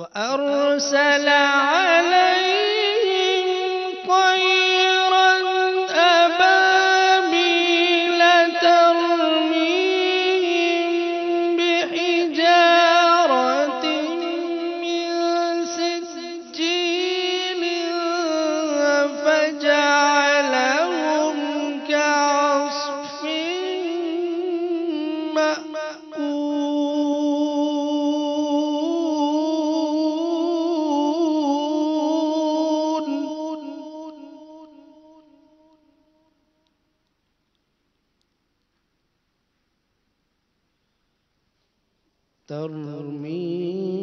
وأرسل عليهم طيرا أبابيل ترميهم بحجارة من سجيل فجعلهم كعصف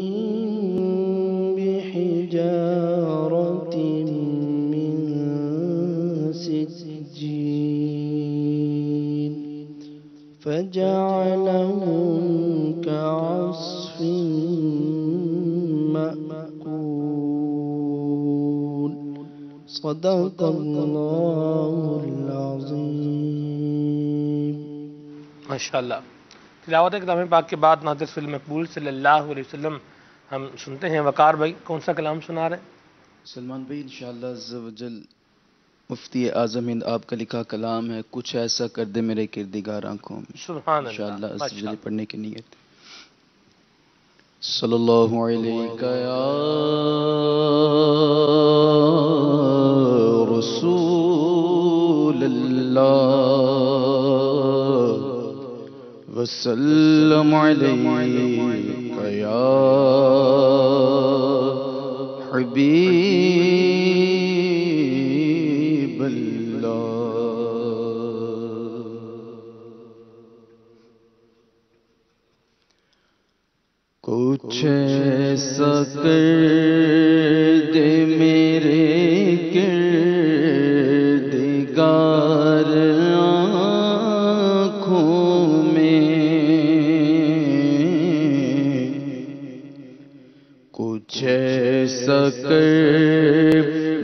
ترميهم بحجارة من سجيل فجعلهم كعصف مأكول صدق الله العظيم. ماشاءاللہ. تلاوت کلام پاک کے بعد ناطق فی المقبول صلی اللہ علیہ وسلم ہم سنتے ہیں. وقار بھائی کون سا کلام سنا رہے ہیں؟ سلمان بھائی انشاءاللہ عز و جل مفتی اعظم ہند آپ کا لکھا کلام ہے کچھ ایسا کر دے میرے کردگار آنکھوں میں. سبحان اللہ. انشاءاللہ عز و جل پڑھنے کی نیت. صلی اللہ علیہ یا رسول اللہ وسلم علیک یا حبیب اللہ. کچھ ایسا کر دے میرے کردگار کچھ ایسا کر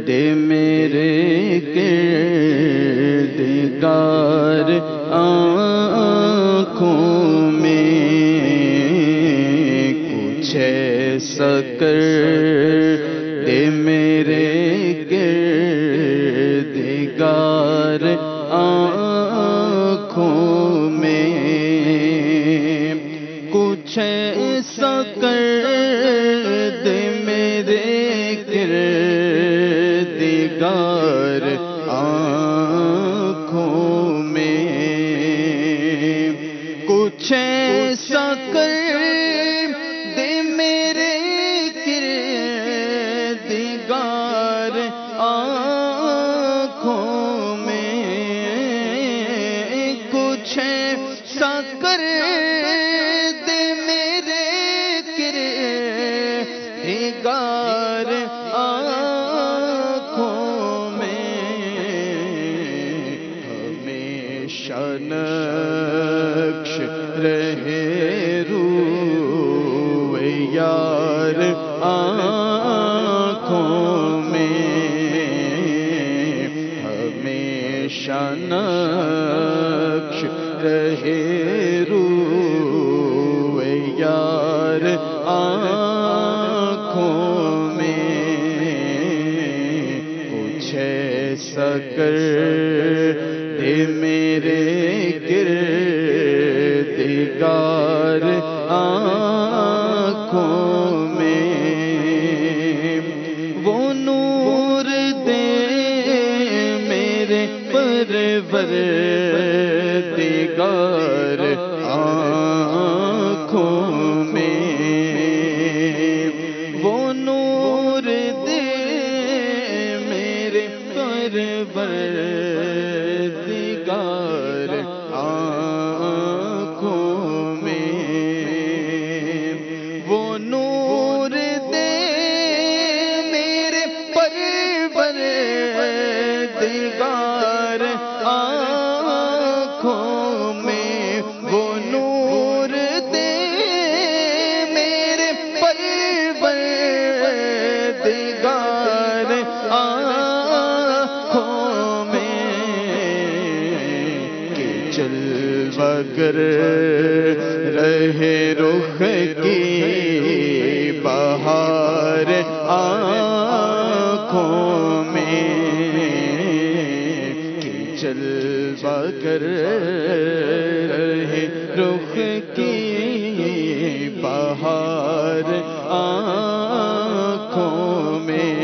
دے میرے کردگار آنکھوں میں کچھ ایسا کر دے میرے کردگار آنکھوں میں کچھ ایسا کر کردگار آنکھوں میں کچھ ایسا کر دے میرے کردگار آنکھوں میں کچھ ایسا کر دے میرے کردگار نقش رہے روئے یار آنکھوں میں ہمیشہ نقش رہے روئے یار آنکھوں میں کچھ ایسا کر دے میرے کردگار آنکھوں میں وہ نور دے میرے پروردگار آنکھوں میں وہ نور دے میرے پروردگار آنکھوں میں وہ نور دے میرے پروردگار آنکھوں میں وہ نور دے میرے پروردگار آنکھوں میں کہ جلوہ گر رہے رخ کی بہار جلوہ کر رہے رخ کی بہار آنکھوں میں،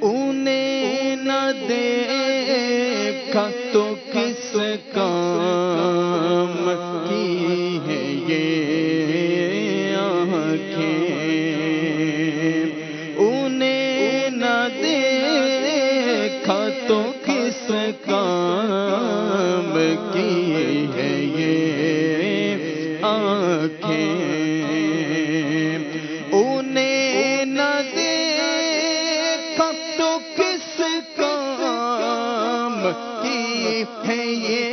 انہیں نہ دیکھا تو کس کام کی ہے یہ آنکھیں، انہیں نہ دیکھا تو کس کام کی ہے یہ آنکھیں، انہیں نہ دیکھا تو کس کام کی ہے یہ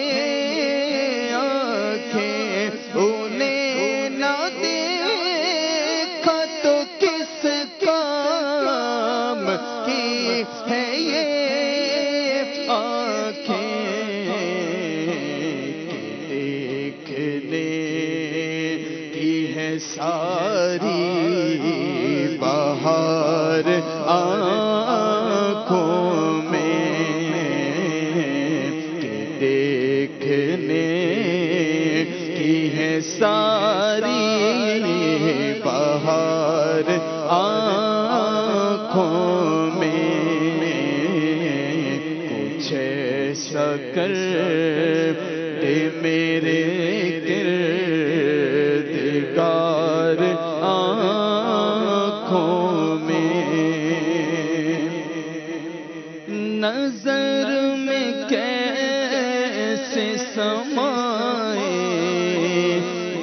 آنکھیں، انہیں نہ دیکھا تو کس کام کی ہے یہ آنکھیں، دیکھنے کی ہے ساری بہار آنکھوں میں، دیکھنے کی ہے ساری بہار آنکھوں میں، کچھ ایسا کر دے میرے کردگار آنکھوں میں، نظر میں کیسے سمائے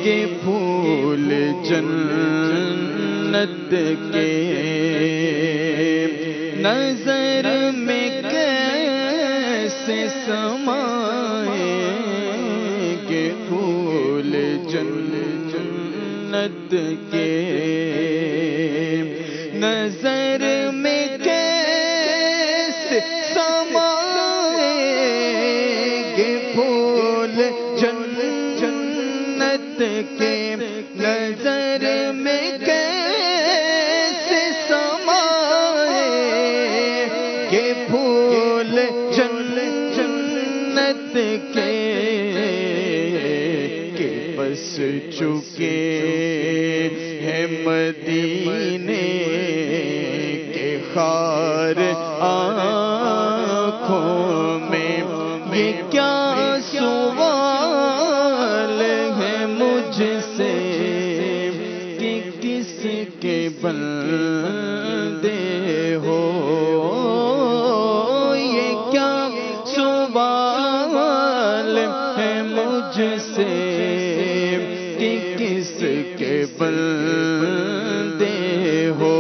کہ پھول جنت کے، نظر میں کیسے سمائے کہ پھول جنت کے، نظر میں کیسے سمائے کہ پھول جنت کے، نظر میں کیسے سمائے کہ پھول جنت کے، کہ بس چکے ہیں مدینے کے خار آنکھوں میں، یہ کیا سوال ہے مجھ سے کہ کس کے بندے ہو، یہ کیا سوال ہے مجھ سے کہ کس کے بندے ہو،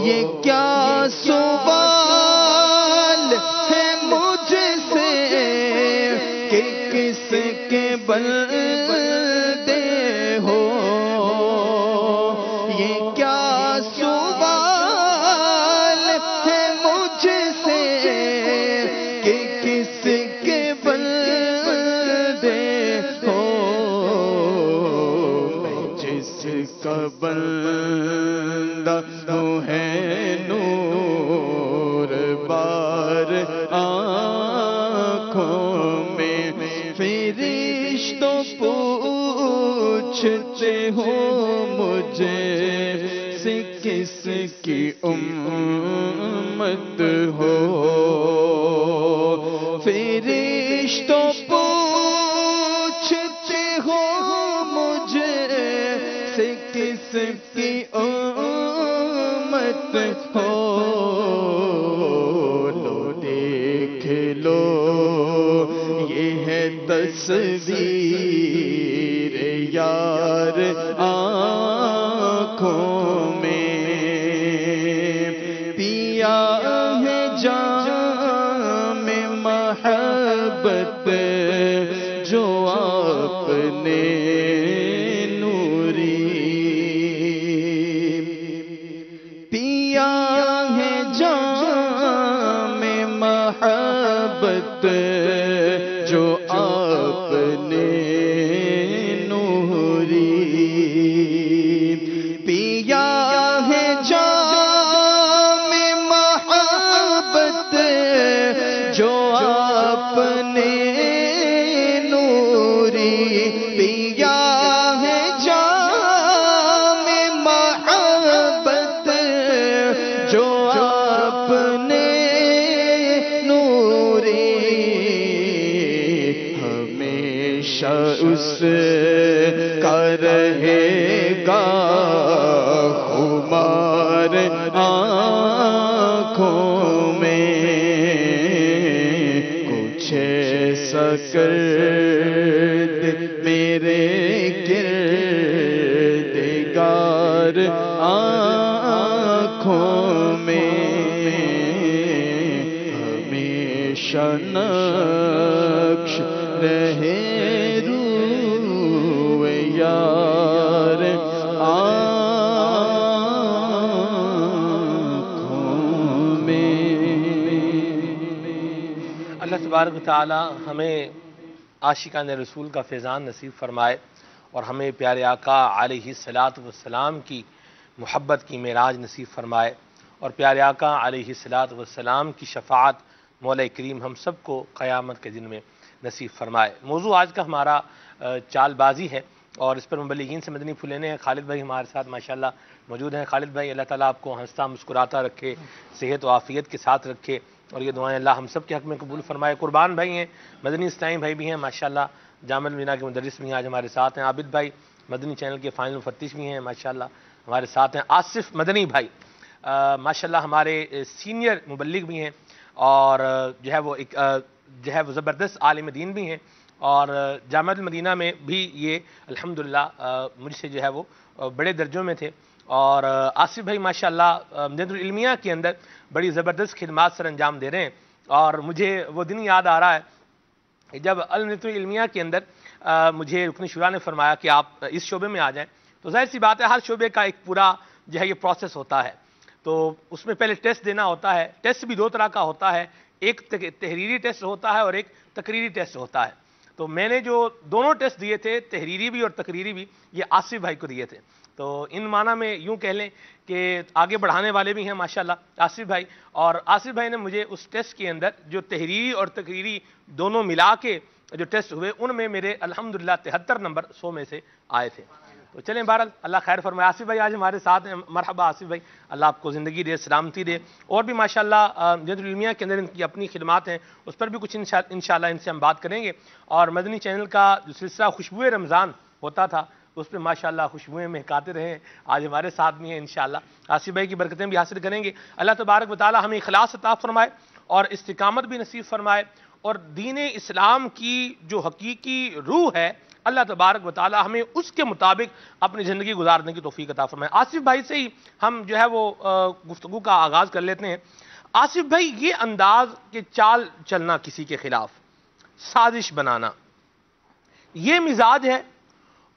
یہ کیا سوال ہے مجھ سے کہ کس کے بندے ہو، یہ کیا سوال ہے مجھ سے کہ کس کے بندے ہو، میں جس کا بندہ ہوں ہے نور بار آنکھوں میں، فرشتوں پوچھتے ہو مجھے سے کس کی امت ہو، فرشتوں پوچھتے ہو مجھے سے کس کی امت ہو، لو دیکھ لو یہ ہے تصویر یار آنکھوں میں، پیا ہے جام محبت جو آپ نے نوری، پیا ہے جام محبت جو آپ نے نوری، پیا ہے جام محبت اس کا رہے گا خمار آنکھوں میں، کچھ ایسا کر دے میرے کردگار آنکھوں میں، ہمیشہ نقش رہے روئے یار آنکھوں میں۔ اللہ تبارک و تعالی ہمیں عاشقان رسول کا فیضان نصیب فرمائے اور ہمیں پیارے آقا علیہ الصلاۃ والسلام کی محبت کی معراج نصیب فرمائے اور پیارے آقا علیہ الصلاۃ والسلام کی شفاعت مولا کریم ہم سب کو قیامت کے دن میں نصیب فرمائے۔ موضوع آج کا ہمارا چال بازی ہے اور اس پر مبلغین سے مدنی پھول لینے ہیں۔ خالد بھائی ہمارے ساتھ ماشاءاللہ موجود ہیں۔ خالد بھائی، اللہ تعالیٰ آپ کو ہنستا مسکراتا رکھے، صحت و عافیت کے ساتھ رکھے اور یہ دعائیں اللہ ہم سب کے حق میں قبول فرمائے۔ قربان بھائی ہیں، مدنی اسلامی بھائی بھی ہیں ماشاءاللہ، جامع المدینہ کے مدرس بھی ہیں، آج ہمارے ساتھ ہیں۔ عابد بھائی مدنی چینل کے فائنل مفتش بھی ہیں ماشاءاللہ، ہمارے ساتھ ہیں۔ آصف مدنی بھائی ماشاءاللہ ہمارے سینئر مبلغ بھی ہیں اور جو ہے وہ زبردست عالم دین بھی ہیں اور جامع المدینہ میں بھی یہ الحمدللہ مجھ سے جو ہے وہ بڑے درجوں میں تھے۔ اور آصف بھائی ماشاءاللہ مدینہ العلمیہ کے اندر بڑی زبردست خدمات سر انجام دے رہے ہیں اور مجھے وہ دن یاد آ رہا ہے جب مدینہ العلمیہ کے اندر مجھے رکن شورا نے فرمایا کہ آپ اس شعبے میں آ جائیں، تو ظاہر سی بات ہے ہر شعبے کا ایک پورا جو ہے یہ پروسیس ہوتا ہے، تو اس میں پہلے ٹیسٹ دینا ہوتا ہے۔ ٹیسٹ بھی دو طرح کا ہوتا ہے، ایک تحریری ٹیسٹ ہوتا ہے اور ایک تقریری ٹیسٹ ہوتا ہے۔ تو میں نے جو دونوں ٹیسٹ دیے تھے، تحریری بھی اور تقریری بھی، یہ آصف بھائی کو دیے تھے۔ تو ان معنی میں یوں کہہ لیں کہ آگے بڑھانے والے بھی ہیں ماشاءاللہ آصف بھائی، اور آصف بھائی نے مجھے اس ٹیسٹ کے اندر جو تحریری اور تقریری دونوں ملا کے جو ٹیسٹ ہوئے ان میں میرے الحمدللہ 73 نمبر 100 میں سے آئے تھے۔ تو چلیں بہرحال اللہ خیر فرمائے۔ آصف بھائی آج ہمارے ساتھ ہیں، مرحبا آصف بھائی، اللہ آپ کو زندگی دے، سلامتی دے، اور بھی ماشاءاللہ مدینہ العلمیہ کے اندر ان کی اپنی خدمات ہیں، اس پر بھی کچھ انشاءاللہ ان سے ہم بات کریں گے۔ اور مدنی چینل کا جو سلسلہ خوشبوئے رمضان ہوتا تھا اس پہ ماشاءاللہ خوشبوئیں مہکاتے رہے ہیں، آج ہمارے ساتھ بھی ہیں انشاءاللہ۔ آصف بھائی کی برکتیں بھی حاصل کریں گے۔ اللہ تبارک و تعالی ہمیں اخلاص عطا فرمائے اور استقامت بھی نصیب فرمائے اور دین اسلام کی جو حقیقی روح ہے اللہ تبارک و تعالی ہمیں اس کے مطابق اپنی زندگی گزارنے کی توفیق عطا فرمائے۔ آصف بھائی سے ہی ہم جو ہے وہ گفتگو کا آغاز کر لیتے ہیں۔ آصف بھائی، یہ انداز کہ چال چلنا کسی کے خلاف، سازش بنانا، یہ مزاج ہے،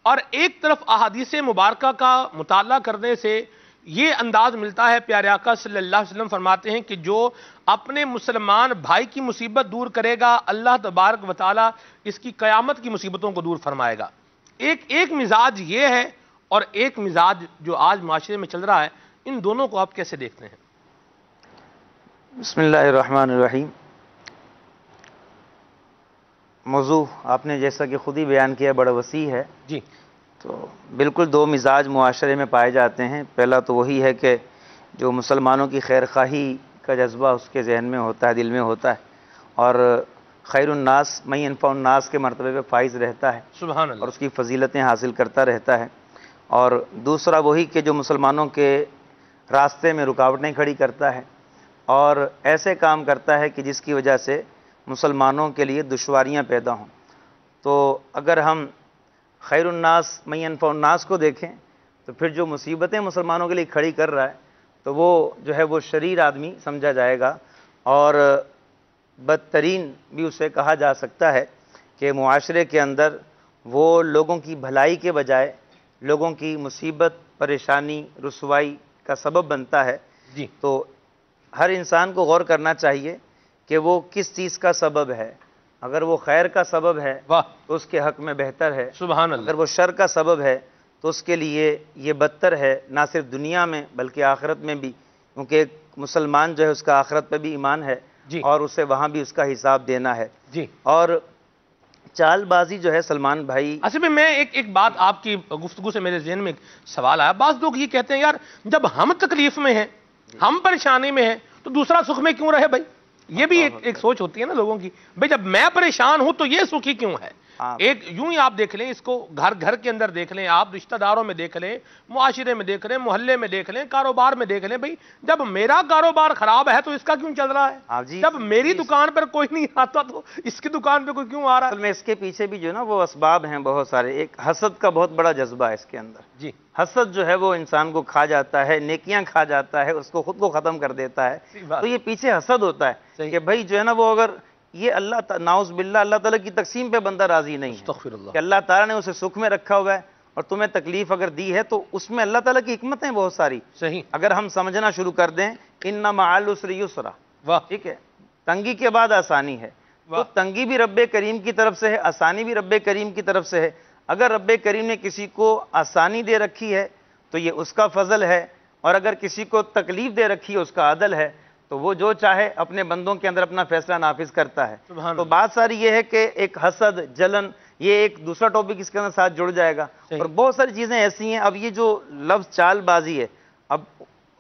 اور ایک طرف احادیث مبارکہ کا مطالعہ کرنے سے یہ انداز ملتا ہے، پیارے آقا صلی اللہ علیہ وسلم فرماتے ہیں کہ جو اپنے مسلمان بھائی کی مصیبت دور کرے گا اللہ تبارک و تعالی اس کی قیامت کی مصیبتوں کو دور فرمائے گا۔ ایک مزاج یہ ہے اور ایک مزاج جو آج معاشرے میں چل رہا ہے، ان دونوں کو آپ کیسے دیکھتے ہیں؟ بسم اللہ الرحمن الرحیم۔ موضوع آپ نے جیسا کہ خود ہی بیان کیا بڑا وسیع ہے، جی، تو بالکل دو مزاج معاشرے میں پائے جاتے ہیں۔ پہلا تو وہی ہے کہ جو مسلمانوں کی خیر خواہی کا جذبہ اس کے ذہن میں ہوتا ہے، دل میں ہوتا ہے، اور خیر الناس من ینفع الناس کے مرتبے پہ فائز رہتا ہے سبحان اللہ، اور اس کی فضیلتیں حاصل کرتا رہتا ہے۔ اور دوسرا وہی کہ جو مسلمانوں کے راستے میں رکاوٹیں کھڑی کرتا ہے اور ایسے کام کرتا ہے کہ جس کی وجہ سے مسلمانوں کے لیے دشواریاں پیدا ہوں۔ تو اگر ہم خیر الناس من ینفع الناس کو دیکھیں تو پھر جو مصیبتیں مسلمانوں کے لیے کھڑی کر رہا ہے تو وہ جو ہے وہ شریر آدمی سمجھا جائے گا، اور بدترین بھی اسے کہا جا سکتا ہے کہ معاشرے کے اندر وہ لوگوں کی بھلائی کے بجائے لوگوں کی مصیبت، پریشانی، رسوائی کا سبب بنتا ہے۔ جی، تو ہر انسان کو غور کرنا چاہیے کہ وہ کس چیز کا سبب ہے۔ اگر وہ خیر کا سبب ہے واہ، تو اس کے حق میں بہتر ہے، سبحان اللہ، اگر وہ شر کا سبب ہے تو اس کے لیے یہ بدتر ہے، نہ صرف دنیا میں بلکہ آخرت میں بھی، کیونکہ ایک مسلمان جو ہے اس کا آخرت پہ بھی ایمان ہے جی، اور اسے وہاں بھی اس کا حساب دینا ہے۔ جی۔ اور چال بازی جو ہے سلمان بھائی، اصل میں ایک بات آپ کی گفتگو سے میرے ذہن میں ایک سوال آیا۔ بعض لوگ یہ کہتے ہیں یار جب ہم تکلیف میں ہیں، ہم پریشانی میں ہیں تو دوسرا سکھ میں کیوں رہے بھائی؟ یہ بھی ایک سوچ ہوتی ہے نا لوگوں کی، بھئی جب میں پریشان ہوں تو یہ سکھی کیوں ہے؟ ایک یوں ہی آپ دیکھ لیں اس کو، گھر گھر کے اندر دیکھ لیں، آپ رشتہ داروں میں دیکھ لیں، معاشرے میں دیکھ لیں، محلے میں دیکھ لیں، کاروبار میں دیکھ لیں، بھئی جب میرا کاروبار خراب ہے تو اس کا کیوں چل رہا ہے؟ جب میری دکان پر کوئی نہیں آتا تو اس کی دکان پہ کوئی کیوں آ رہا ہے؟ اصل میں اس کے پیچھے بھی جو ہے نا وہ اسباب ہیں بہت سارے. ایک حسد کا بہت بڑا جذبہ ہے اس کے اندر. جی حسد جو ہے وہ انسان کو کھا جاتا ہے، نیکیاں کھا جاتا ہے، اس کو خود کو ختم کر دیتا ہے. تو یہ پیچھے حسد ہوتا ہے کہ بھائی جو ہے نا وہ اگر یہ اللہ نعوذ باللہ اللہ تعالیٰ کی تقسیم پہ بندہ راضی نہیں ہے کہ اللہ تعالیٰ نے اسے سکھ میں رکھا ہوا ہے اور تمہیں تکلیف اگر دی ہے تو اس میں اللہ تعالیٰ کی حکمتیں بہت ساری. صحیح. اگر ہم سمجھنا شروع کر دیں ان مع العسر یسرا، ٹھیک ہے، تنگی کے بعد آسانی ہے. تو تنگی بھی رب کریم کی طرف سے ہے، آسانی بھی رب کریم کی طرف سے ہے. اگر رب کریم نے کسی کو آسانی دے رکھی ہے تو یہ اس کا فضل ہے، اور اگر کسی کو تکلیف دے رکھی ہے اس کا عدل ہے. تو وہ جو چاہے اپنے بندوں کے اندر اپنا فیصلہ نافذ کرتا ہے. تو بات ساری یہ ہے کہ ایک حسد، جلن، یہ ایک دوسرا ٹاپک اس کے اندر ساتھ جڑ جائے گا. اور بہت ساری چیزیں ایسی ہیں. اب یہ جو لفظ چال بازی ہے، اب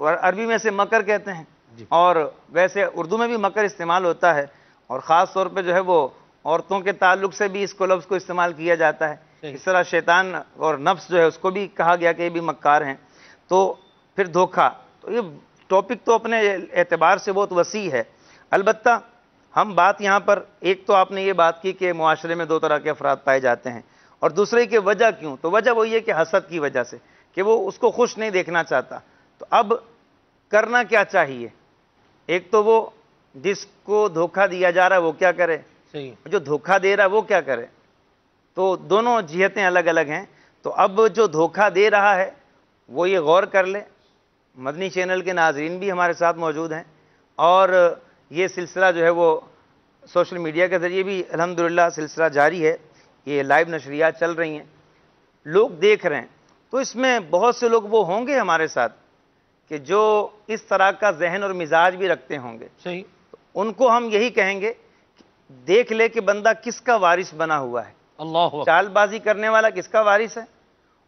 عربی میں سے مکر کہتے ہیں اور ویسے اردو میں بھی مکر استعمال ہوتا ہے، اور خاص طور پہ جو ہے وہ عورتوں کے تعلق سے بھی اس کو لفظ کو استعمال کیا جاتا ہے. اس طرح شیطان اور نفس جو ہے اس کو بھی کہا گیا کہ یہ بھی مکار ہیں. تو پھر دھوکہ، تو یہ ٹاپک تو اپنے اعتبار سے بہت وسیع ہے. البتہ ہم بات یہاں پر، ایک تو آپ نے یہ بات کی کہ معاشرے میں دو طرح کے افراد پائے جاتے ہیں، اور دوسرے کی وجہ کیوں؟ تو وجہ وہی ہے کہ حسد کی وجہ سے، کہ وہ اس کو خوش نہیں دیکھنا چاہتا. تو اب کرنا کیا چاہیے؟ ایک تو وہ جس کو دھوکہ دیا جا رہا ہے وہ کیا کرے، جو دھوکہ دے رہا ہے وہ کیا کرے. تو دونوں جہتیں الگ الگ ہیں. تو اب جو دھوکہ دے رہا ہے وہ یہ غور کر لے. مدنی چینل کے ناظرین بھی ہمارے ساتھ موجود ہیں، اور یہ سلسلہ جو ہے وہ سوشل میڈیا کے ذریعے بھی الحمدللہ سلسلہ جاری ہے. یہ لائیو نشریات چل رہی ہیں، لوگ دیکھ رہے ہیں. تو اس میں بہت سے لوگ وہ ہوں گے ہمارے ساتھ کہ جو اس طرح کا ذہن اور مزاج بھی رکھتے ہوں گے. صحیح. ان کو ہم یہی کہیں گے دیکھ لے کہ بندہ کس کا وارث بنا ہوا ہے. اللہ چال بازی کرنے والا کس کا وارث ہے،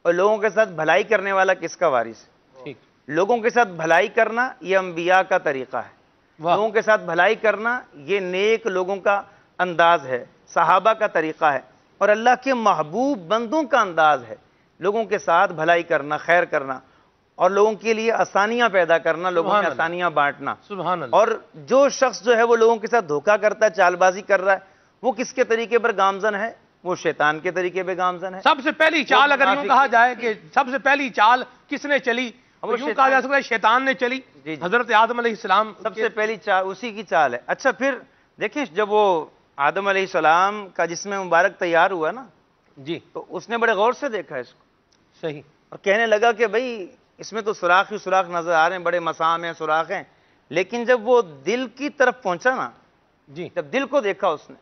اور لوگوں کے ساتھ بھلائی کرنے والا کس کا وارث ہے. لوگوں کے ساتھ بھلائی کرنا یہ انبیاء کا طریقہ ہے. لوگوں کے ساتھ بھلائی کرنا یہ نیک لوگوں کا انداز ہے، صحابہ کا طریقہ ہے، اور اللہ کے محبوب بندوں کا انداز ہے. لوگوں کے ساتھ بھلائی کرنا، خیر کرنا، اور لوگوں کے لیے آسانیاں پیدا کرنا، لوگوں میں آسانیاں بانٹنا. سبحان اللہ. اور جو شخص جو ہے وہ لوگوں کے ساتھ دھوکہ کرتا ہے، چال بازی کر رہا ہے، وہ کس کے طریقے پر گامزن ہے؟ وہ شیطان کے طریقے پہ گامزن ہے. سب سے پہلی چال اگر یوں کہا جائے کہ سب سے پہلی چال کس نے چلی، تو یوں کہا جا سکتا ہے شیطان نے چلی. حضرت آدم علیہ السلام سب سے پہلی چال اسی کی چال ہے. اچھا پھر دیکھیں جب وہ آدم علیہ السلام کا جسم مبارک تیار ہوا نا، جی، تو اس نے بڑے غور سے دیکھا اس کو. صحیح. اور کہنے لگا کہ بھئی اس میں تو سوراخ ہی سوراخ نظر آ رہے ہیں، بڑے مسام ہیں، سوراخ ہیں. لیکن جب وہ دل کی طرف پہنچا نا، جی، جب دل کو دیکھا اس نے،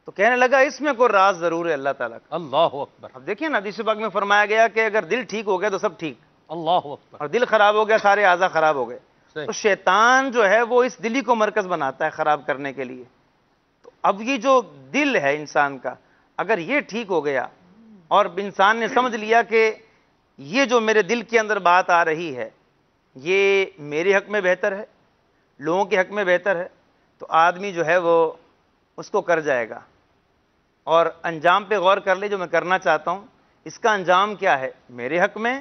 تو کہنے لگا اس میں کوئی راز ضرور ہے اللہ تعالیٰ کا. اللہ اکبر. اب دیکھیں نا حدیث پاک میں فرمایا گیا کہ اگر دل ٹھیک ہو گیا تو سب ٹھیک، اللہ اکبر. اور دل خراب ہو گیا سارے اعضاء خراب ہو گئے. تو شیطان جو ہے وہ اس دلی کو مرکز بناتا ہے خراب کرنے کے لیے. تو اب یہ جو دل ہے انسان کا، اگر یہ ٹھیک ہو گیا اور انسان نے سمجھ لیا کہ یہ جو میرے دل کے اندر بات آ رہی ہے یہ میرے حق میں بہتر ہے، لوگوں کے حق میں بہتر ہے، تو آدمی جو ہے وہ اس کو کر جائے گا. اور انجام پہ غور کر لے جو میں کرنا چاہتا ہوں، اس کا انجام کیا ہے، میرے حق میں،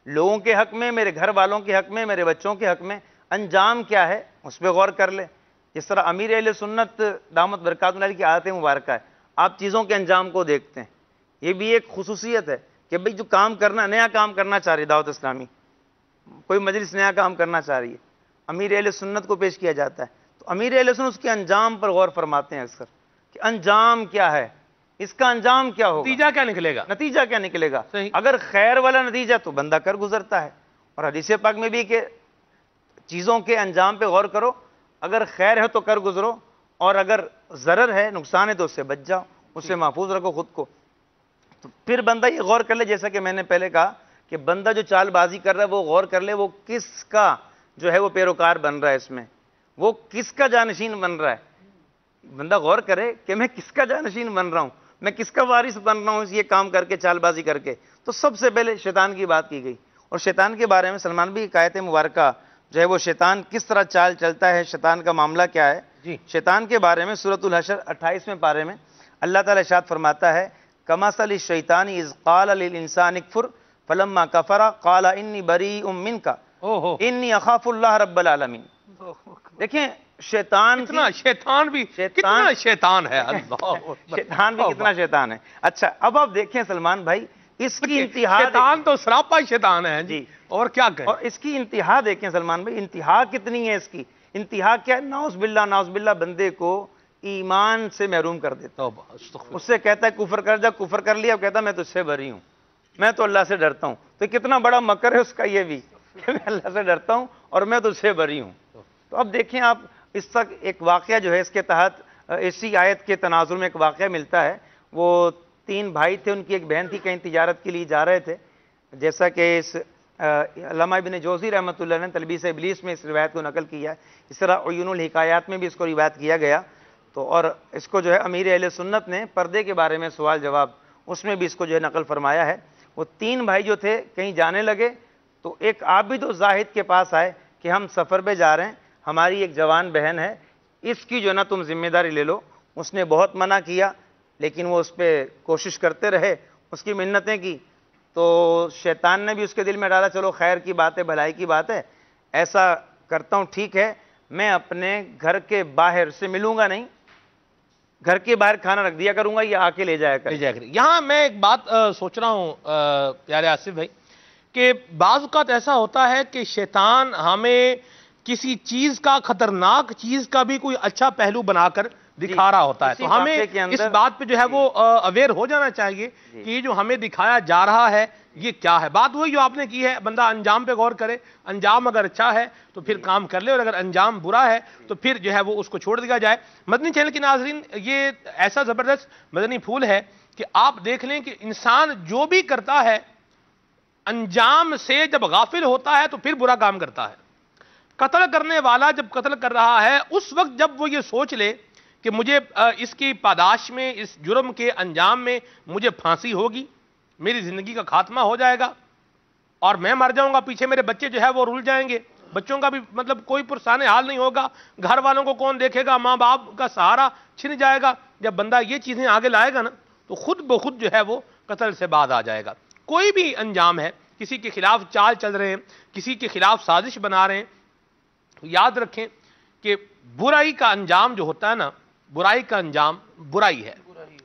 لوگوں کے حق میں، میرے گھر والوں کے حق میں، میرے بچوں کے حق میں انجام کیا ہے، اس پہ غور کر لے. جس طرح امیر اہل سنت دامت برکاتہ اللہ کی عادت مبارکہ ہے، آپ چیزوں کے انجام کو دیکھتے ہیں. یہ بھی ایک خصوصیت ہے کہ بھئی جو کام کرنا، نیا کام کرنا چاہ رہی دعوت اسلامی، کوئی مجلس نیا کام کرنا چاہ رہی ہے، امیر اہل سنت کو پیش کیا جاتا ہے. تو امیر اہل سنت اس کے انجام پر غور فرماتے ہیں اکثر کہ انجام کیا ہے، اس کا انجام کیا ہوگا، نتیجہ کیا نکلے گا، نتیجہ کیا نکلے گا. صحیح. اگر خیر والا نتیجہ تو بندہ کر گزرتا ہے. اور حدیث پاک میں بھی کہ چیزوں کے انجام پہ غور کرو، اگر خیر ہے تو کر گزرو، اور اگر ضرر ہے، نقصان ہے تو اس سے بچ جاؤ، اس سے محفوظ رکھو خود کو. تو پھر بندہ یہ غور کر لے، جیسا کہ میں نے پہلے کہا کہ بندہ جو چال بازی کر رہا ہے وہ غور کر لے وہ کس کا جو ہے وہ پیروکار بن رہا ہے، اس میں وہ کس کا جانشین بن رہا ہے. بندہ غور کرے کہ میں کس کا جانشین بن رہا ہوں، میں کس کا وارث بن رہا ہوں یہ کام کر کے، چال بازی کر کے. تو سب سے پہلے شیطان کی بات کی گئی. اور شیطان کے بارے میں سلمان بھی ایک آیت مبارکہ جو ہے وہ شیطان کس طرح چال چلتا ہے، شیطان کا معاملہ کیا ہے. جی. شیطان کے بارے میں سورۃ الحشر 28ویں پارے میں اللہ تعالیٰ ارشاد فرماتا ہے کمثل الشیطان اذ قال للانسان اکفر فلما کفر قال انی بریء منک انی اخاف اللہ رب العالمین. دیکھیں شیطان کتنا شیطان بھی کتنا شیطان ہے، اللہ شیطان بھی کتنا شیطان ہے. اچھا اب آپ دیکھیں سلمان بھائی اس کی انتہا، شیطان تو سراپا شیطان ہے جی، اور کیا کہیں. اور اس کی انتہا دیکھیں سلمان بھائی، انتہا کتنی ہے اس کی. انتہا کیا ہے؟ نعوذ باللہ بندے کو ایمان سے محروم کر دیتا. اس سے کہتا ہے کفر کر جا، کفر کر لیا، کہتا میں تجھ سے بری ہوں، میں تو اللہ سے ڈرتا ہوں. تو کتنا بڑا مکر ہے اس کا یہ بھی کہ میں اللہ سے ڈرتا ہوں اور میں تجھ سے بری ہوں. تو اب دیکھیں آپ اس تک ایک واقعہ جو ہے اس کے تحت اسی آیت کے تناظر میں ایک واقعہ ملتا ہے. وہ 3 بھائی تھے، ان کی ایک بہن تھی، کہیں تجارت کے لیے جا رہے تھے. جیسا کہ اس علامہ ابن جوزی رحمۃ اللہ نے تلبیس ابلیس میں اس روایت کو نقل کیا ہے، اس طرح عیون الحکایات میں بھی اس کو روایت کیا گیا. تو اور اس کو جو ہے امیر اہل سنت نے پردے کے بارے میں سوال جواب اس میں بھی اس کو جو ہے نقل فرمایا ہے. وہ 3 بھائی جو تھے کہیں جانے لگے تو ایک عابد و زاہد کے پاس آئے کہ ہم سفر پہ جا رہے ہیں، ہماری ایک جوان بہن ہے، اس کی جو نا تم ذمہ داری لے لو. اس نے بہت منع کیا لیکن وہ اس پہ کوشش کرتے رہے، اس کی منتیں کی. تو شیطان نے بھی اس کے دل میں ڈالا چلو خیر کی بات ہے، بھلائی کی بات ہے، ایسا کرتا ہوں ٹھیک ہے، میں اپنے گھر کے باہر سے ملوں گا نہیں، گھر کے باہر کھانا رکھ دیا کروں گا، یہ آ کے لے جایا کرے. یہاں میں ایک بات سوچ رہا ہوں پیارے آصف بھائی، کہ بعض اوقات ایسا ہوتا ہے کہ شیطان ہمیں کسی چیز کا، خطرناک چیز کا بھی کوئی اچھا پہلو بنا کر دکھا رہا ہوتا ہے. تو ہمیں اس بات پہ جو ہے وہ اویئر ہو جانا چاہیے کہ یہ جو ہمیں دکھایا جا رہا ہے یہ کیا ہے. بات وہی جو آپ نے کی ہے، بندہ انجام پہ غور کرے، انجام اگر اچھا ہے تو پھر کام کر لے، اور اگر انجام برا ہے تو پھر جو ہے وہ اس کو چھوڑ دیا جائے. مدنی چینل کے ناظرین، یہ ایسا زبردست مدنی پھول ہے کہ آپ دیکھ لیں کہ انسان جو بھی کرتا ہے انجام سے جب غافل ہوتا ہے تو پھر برا کام کرتا ہے. قتل کرنے والا جب قتل کر رہا ہے اس وقت جب وہ یہ سوچ لے کہ مجھے اس کی پاداش میں، اس جرم کے انجام میں مجھے پھانسی ہوگی، میری زندگی کا خاتمہ ہو جائے گا اور میں مر جاؤں گا، پیچھے میرے بچے جو ہے وہ رول جائیں گے، بچوں کا بھی مطلب کوئی پرسان حال نہیں ہوگا، گھر والوں کو کون دیکھے گا، ماں باپ کا سہارا چھن جائے گا. جب بندہ یہ چیزیں آگے لائے گا نا تو خود بخود جو ہے وہ قتل سے باز آ جائے گا. کوئی بھی انجام ہے، کسی کے خلاف چال چل رہے ہیں، کسی کے خلاف سازش بنا رہے ہیں، یاد رکھیں کہ برائی کا انجام جو ہوتا ہے نا، برائی کا انجام برائی ہے.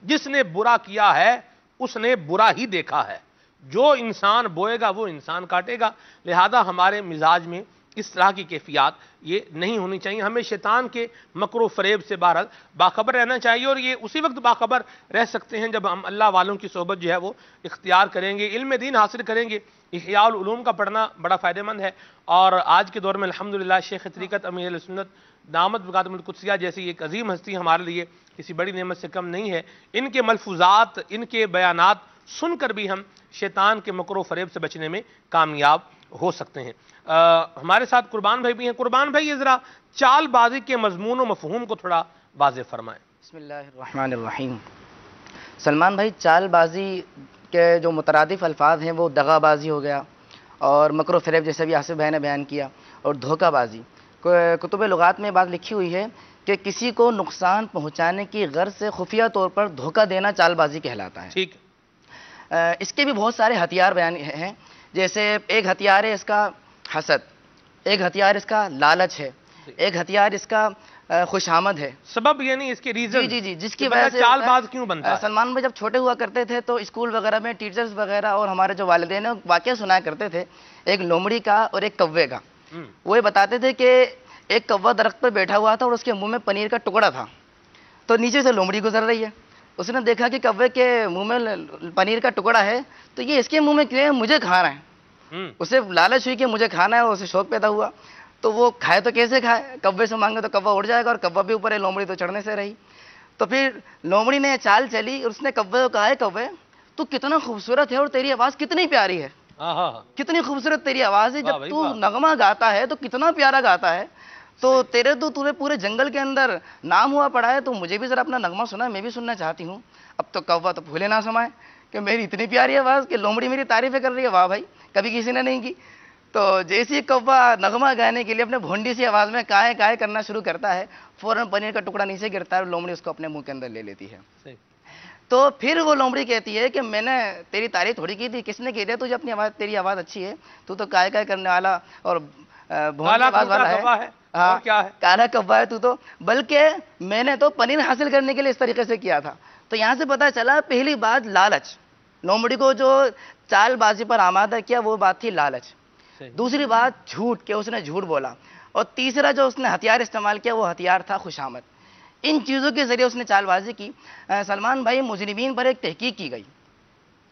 جس نے برا کیا ہے اس نے برا ہی دیکھا ہے. جو انسان بوئے گا وہ انسان کاٹے گا. لہذا ہمارے مزاج میں اس طرح کی کیفیات یہ نہیں ہونی چاہیے. ہمیں شیطان کے مکر و فریب سے بہرحال باخبر رہنا چاہیے، اور یہ اسی وقت باخبر رہ سکتے ہیں جب ہم اللہ والوں کی صحبت جو ہے وہ اختیار کریں گے، علم دین حاصل کریں گے. احیاء العلوم کا پڑھنا بڑا فائدہ مند ہے، اور آج کے دور میں الحمدللہ شیخ طریقت امیر اہل سنت دامت برکاتہم القدسیہ جیسی ایک عظیم ہستی ہمارے لیے کسی بڑی نعمت سے کم نہیں ہے. ان کے ملفوظات، ان کے بیانات سن کر بھی ہم شیطان کے مکر و فریب سے بچنے میں کامیاب ہو سکتے ہیں. ہمارے ساتھ قربان بھائی بھی ہیں. قربان بھائی، یہ ذرا چال بازی کے مضمون و مفہوم کو تھوڑا واضح فرمائیں. بسم اللہ الرحمن الرحیم. سلمان بھائی، چال بازی کے جو مترادف الفاظ ہیں وہ دغا بازی ہو گیا، اور مکر و فریب جیسے بھی آصف بھائی نے بیان کیا، اور دھوکہ بازی. کتب لغات میں بات لکھی ہوئی ہے کہ کسی کو نقصان پہنچانے کی غرض سے خفیہ طور پر دھوکہ دینا چال بازی کہلاتا ہے. ٹھیک. اس کے بھی بہت سارے ہتھیار بیان ہیں. جیسے ایک ہتھیار ہے اس کا حسد، ایک ہتھیار اس کا لالچ ہے، ایک ہتھیار اس کا خوش آمد ہے. سبب یعنی اس کے ریزن، جی جس کی وجہ سے چال باز کیوں بنتا ہے. سلمان بھائی جب چھوٹے ہوا کرتے تھے تو اسکول وغیرہ میں ٹیچرز وغیرہ اور ہمارے جو والدین ہیں واقعہ سنایا کرتے تھے ایک لومڑی کا اور ایک کوے کا. وہ یہ بتاتے تھے کہ ایک کوا درخت پر بیٹھا ہوا تھا اور اس کے منہ میں پنیر کا ٹکڑا تھا. تو نیچے سے لومڑی گزر رہی ہے، اس نے دیکھا کہ کوے کے منہ میں پنیر کا ٹکڑا ہے تو یہ اس کے منہ میں کیوں ہے، مجھے کھانا ہے. اسے لالچ ہوئی کہ مجھے کھانا ہے، اور اسے شوق پیدا ہوا. تو وہ کھائے تو کیسے کھائے، کوے سے مانگے تو کوا اڑ جائے گا، اور کوا بھی اوپر ہے، لومڑی تو چڑھنے سے رہی. تو پھر لومڑی نے چال چلی اور اس نے کوے کو کہا ہے کوے تو کتنا خوبصورت ہے اور تیری آواز کتنی پیاری ہے، کتنی خوبصورت تیری آواز ہے، جب تو نغمہ گاتا ہے تو کتنا پیارا گاتا ہے، تو تیرے پورے جنگل کے اندر نام ہوا پڑا ہے، تو مجھے بھی ذرا اپنا نغمہ سنا، میں بھی سننا چاہتی ہوں. اب تو کوا تو پھولے نہ سمائے کہ میری اتنی پیاری آواز کہ لومڑی میری تعریفیں کر رہی ہے، واہ بھائی کبھی کسی نے نہیں کی. تو جیسے کوا نغمہ گانے کے لیے اپنے بھونڈی سی آواز میں کائے کائے کرنا شروع کرتا ہے، فوراً پنیر کا ٹکڑا نیچے گرتا ہے اور لومڑی اس کو اپنے منہ کے اندر لے لیتی ہے. تو پھر وہ لومڑی کہتی ہے کہ میں نے تیری تعریف تھوڑی کی تھی، کس نے کی تھی؟ تجھے اپنی آواز، تیری آواز اچھی ہے، تو کائے کائے کرنے والا اور بھونکی آواز والا ہے، کوا ہے اور کیا ہے؟ کالا کوا ہے تو بلکہ میں نے تو پنیر حاصل کرنے کے لیے اس طریقے سے کیا تھا۔ تو یہاں سے پتا چلا پہلی بات لالچ، لومڑی کو جو چال بازی پر آمادہ کیا وہ بات تھی لالچ۔ دوسری بات جھوٹ، کہ اس نے جھوٹ بولا، اور تیسرا جو اس نے ہتھیار استعمال کیا وہ ہتھیار تھا خوشامد۔ ان چیزوں کے ذریعے اس نے چال بازی کی۔ سلمان بھائی، مجرمین پر ایک تحقیق کی گئی،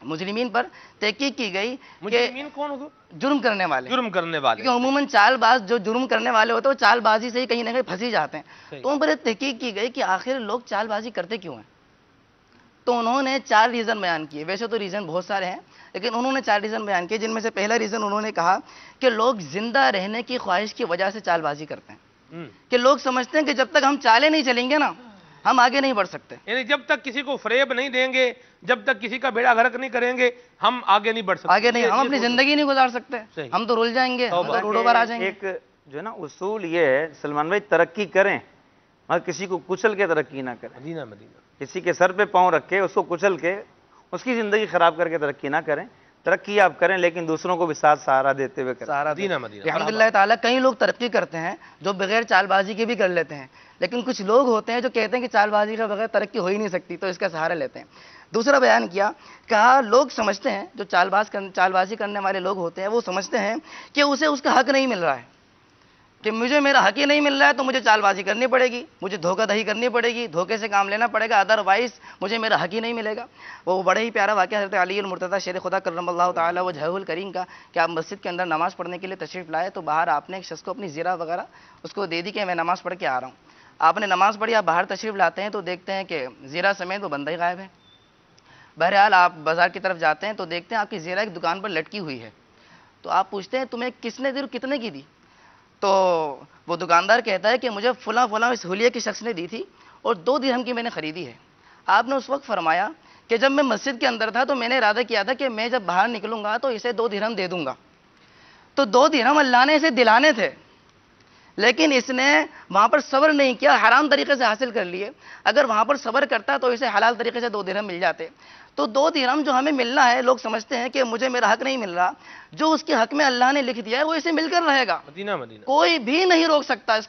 مجرمین پر تحقیق کی گئی کہ مجرمین کون ہو؟ جرم کرنے والے، جرم کرنے والے، کیونکہ عموماً چال باز جو جرم کرنے والے ہوتے ہیں وہ چال بازی سے ہی کہیں نہ کہیں پھنسی جاتے ہیں۔ تو ان پر ایک تحقیق کی گئی کہ آخر لوگ چال بازی کرتے کیوں ہیں؟ تو انہوں نے 4 ریزن بیان کیے، ویسے تو ریزن بہت سارے ہیں لیکن انہوں نے 4 ریزن بیان کیے، جن میں سے پہلا ریزن انہوں نے کہا کہ لوگ زندہ رہنے کی خواہش کی وجہ سے چال بازی کرتے ہیں، کہ لوگ سمجھتے ہیں کہ جب تک ہم چالیں نہیں چلیں گے نا ہم آگے نہیں بڑھ سکتے، یعنی جب تک کسی کو فریب نہیں دیں گے، جب تک کسی کا بیڑا غرق نہیں کریں گے، ہم آگے نہیں بڑھ سکتے، آگے نہیں، ہم اپنی زندگی نہیں گزار سکتے، ہم تو رول جائیں گے، ہم تو روڈوں پر آ جائیں گے۔ ایک جو ہے نا اصول یہ ہے سلمان بھائی، ترقی کریں مگر کسی کو کچل کے ترقی نہ کریں، مدینہ مدینہ، کسی کے سر پہ پاؤں رکھ کے اس کو کچل کے اس کی زندگی خراب کر کے ترقی نہ کریں، ترقی آپ کریں لیکن دوسروں کو بھی ساتھ سہارا دیتے ہوئے کریں۔ مدینہ مدینہ، الحمدللہ تعالیٰ کئی لوگ ترقی کرتے ہیں جو بغیر چال بازی کے بھی کر لیتے ہیں، لیکن کچھ لوگ ہوتے ہیں جو کہتے ہیں کہ چال بازی کا بغیر ترقی ہو ہی نہیں سکتی، تو اس کا سہارا لیتے ہیں۔ دوسرا بیان کیا، کہا لوگ سمجھتے ہیں، جو چال بازی کرنے والے لوگ ہوتے ہیں وہ سمجھتے ہیں کہ اسے اس کا حق نہیں مل رہا ہے، کہ مجھے میرا حق ہی نہیں مل رہا ہے تو مجھے چال بازی کرنی پڑے گی، مجھے دھوکہ دہی کرنی پڑے گی، دھوکے سے کام لینا پڑے گا، ادروائز مجھے میرا حق ہی نہیں ملے گا۔ وہ بڑے ہی پیارا واقعہ حضرت علی المرتضیٰ شیر خدا کرم اللہ تعالیٰ وجہہ الکریم کا، کہ آپ مسجد کے اندر نماز پڑھنے کے لیے تشریف لائے تو باہر آپ نے ایک شخص کو اپنی زیرہ وغیرہ اس کو دے دی کہ میں نماز پڑھ کے آ رہا ہوں۔ آپ نے نماز پڑھی، آپ باہر تشریف لاتے ہیں تو دیکھتے ہیں کہ زیرہ سمیت وہ بندہ ہی غائب ہے۔ بہرحال آپ بازار کی طرف جاتے ہیں تو دیکھتے ہیں آپ کی زیرہ ایک دکان پر لٹکی ہوئی ہے، تو آپ پوچھتے ہیں تمہیں کس نے دی اور کتنے کی دی؟ تو وہ دکاندار کہتا ہے کہ مجھے فلاں فلاں اس حلیے کے شخص نے دی تھی اور 2 درہم کی میں نے خریدی ہے۔ آپ نے اس وقت فرمایا کہ جب میں مسجد کے اندر تھا تو میں نے ارادہ کیا تھا کہ میں جب باہر نکلوں گا تو اسے 2 درہم دے دوں گا، تو 2 درہم اللہ نے اسے دلانے تھے لیکن اس نے وہاں پر صبر نہیں کیا، حرام طریقے سے حاصل کر لیے۔ اگر وہاں پر صبر کرتا تو اسے حلال طریقے سے 2 درہم مل جاتے۔ تو 2 درہم جو ہمیں ملنا ہے، لوگ سمجھتے ہیں کہ مجھے میرا حق نہیں مل رہا، جو اس کے حق میں اللہ نے لکھ دیا ہے وہ اسے مل کر رہے گا، مدینہ مدینہ، کوئی بھی نہیں روک سکتا اس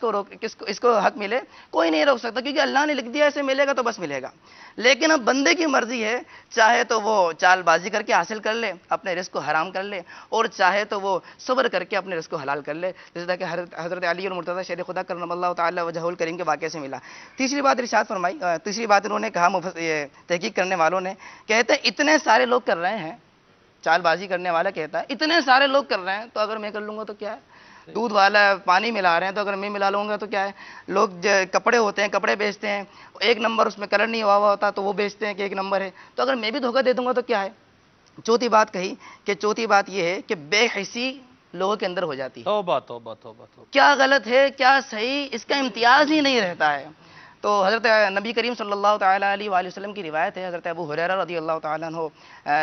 کو حق ملے، کوئی نہیں روک سکتا، کیونکہ اللہ نے لکھ دیا اسے ملے گا تو بس ملے گا۔ لیکن اب بندے کی مرضی ہے، چاہے تو وہ چال بازی کر کے حاصل کر لے، اپنے رزق کو حرام کر لے، اور چاہے تو وہ صبر کر کے اپنے رزق کو حلال کر لے، جیسا کہ حضرت علی المرتضیٰ شیر خدا کرم اللہ تعالیٰ وجہہ الکریم کے واقعے سے ملا۔ تیسری بات ارشاد فرمائی، تیسری بات انہوں نے کہا، تحقیق کرنے والوں نے، کہتے ہیں اتنے سارے لوگ کر رہے ہیں، چال بازی کرنے والا کہتا ہے اتنے سارے لوگ کر رہے ہیں تو اگر میں کر لوں گا تو کیا ہے، دودھ والا پانی ملا رہے ہیں تو اگر میں ملا لوں گا تو کیا ہے، لوگ کپڑے ہوتے ہیں، کپڑے بیچتے ہیں، 1 نمبر اس میں کلر نہیں ہوا ہوتا تو وہ بیچتے ہیں کہ 1 نمبر ہے، تو اگر میں بھی دھوکہ دے دوں گا تو کیا ہے۔ چوتھی بات کہی کہ چوتھی بات یہ ہے کہ بے حسی لوگوں کے اندر ہو جاتی ہے، توبہ توبہ توبہ توبہ، کیا غلط ہے کیا صحیح اس کا امتیاز ہی نہیں رہتا ہے۔ تو حضرت نبی کریم صلی اللہ تعالیٰ علیہ وآلہ وسلم کی روایت ہے، حضرت ابو ہریرہ رضی اللہ تعالیٰ عنہ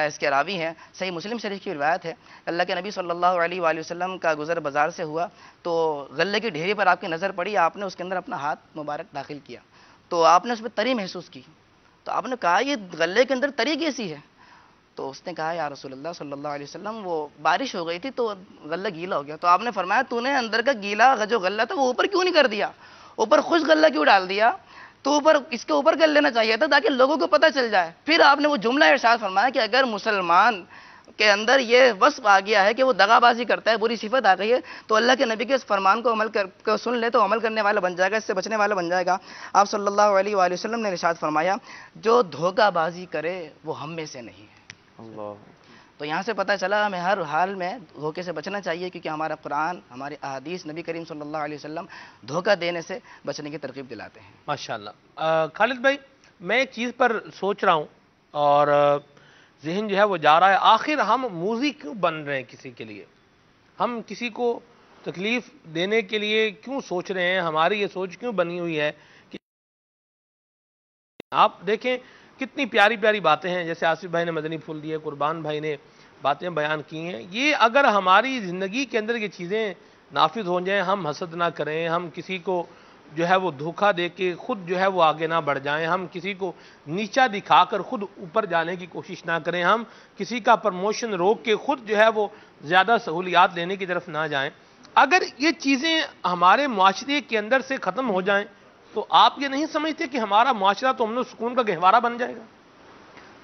اس کے راوی ہیں، صحیح مسلم شریف کی روایت ہے، اللہ کے نبی صلی اللہ علیہ وآلہ وسلم کا گزر بازار سے ہوا تو غلے کی ڈھیری پر آپ کی نظر پڑی، آپ نے اس کے اندر اپنا ہاتھ مبارک داخل کیا تو آپ نے اس میں تری محسوس کی، تو آپ نے کہا یہ غلے کے اندر تری کیسی ہے؟ تو اس نے کہا یا رسول اللہ صلی اللہ علیہ وسلم وہ بارش ہو گئی تھی تو غلہ گیلا ہو گیا، تو آپ نے فرمایا تو نے اندر کا گیلا جو غلہ تھا وہ اوپر کیوں نہیں کر دیا، اوپر خشک غلہ کیوں ڈال دیا، تو اوپر اس کے اوپر کر لینا چاہیے تھا تاکہ لوگوں کو پتہ چل جائے۔ پھر آپ نے وہ جملہ ارشاد فرمایا کہ اگر مسلمان کے اندر یہ وصف آ گیا ہے کہ وہ دغا بازی کرتا ہے، بری صفت آ گئی ہے، تو اللہ کے نبی کے اس فرمان کو سن لے تو عمل کرنے والا بن جائے گا، اس سے بچنے والا بن جائے گا۔ آپ صلی اللہ علیہ وآلہ وسلم نے ارشاد فرمایا جو دھوکہ بازی کرے وہ ہم میں سے نہیں ہے۔ اللہ، تو یہاں سے پتہ چلا ہمیں ہر حال میں دھوکے سے بچنا چاہیے، کیونکہ ہمارا قرآن، ہماری احادیث نبی کریم صلی اللہ علیہ وسلم دھوکہ دینے سے بچنے کی ترغیب دلاتے ہیں۔ ماشاءاللہ۔ خالد بھائی، میں ایک چیز پر سوچ رہا ہوں اور ذہن جو ہے وہ جا رہا ہے، آخر ہم موذی کیوں بن رہے ہیں کسی کے لیے؟ ہم کسی کو تکلیف دینے کے لیے کیوں سوچ رہے ہیں؟ ہماری یہ سوچ کیوں بنی ہوئی ہے کہ آپ دیکھیں کتنی پیاری پیاری باتیں ہیں، جیسے آصف بھائی نے مدنی پھول دیے، قربان بھائی نے باتیں بیان کی ہیں، یہ اگر ہماری زندگی کے اندر یہ چیزیں نافذ ہو جائیں، ہم حسد نہ کریں، ہم کسی کو جو ہے وہ دھوکہ دے کے خود جو ہے وہ آگے نہ بڑھ جائیں، ہم کسی کو نیچا دکھا کر خود اوپر جانے کی کوشش نہ کریں، ہم کسی کا پروموشن روک کے خود جو ہے وہ زیادہ سہولیات لینے کی طرف نہ جائیں۔ اگر یہ چیزیں ہمارے معاشرے کے اندر سے ختم ہو جائیں تو آپ یہ نہیں سمجھتے کہ ہمارا معاشرہ تو امن و سکون کا گہوارہ بن جائے گا؟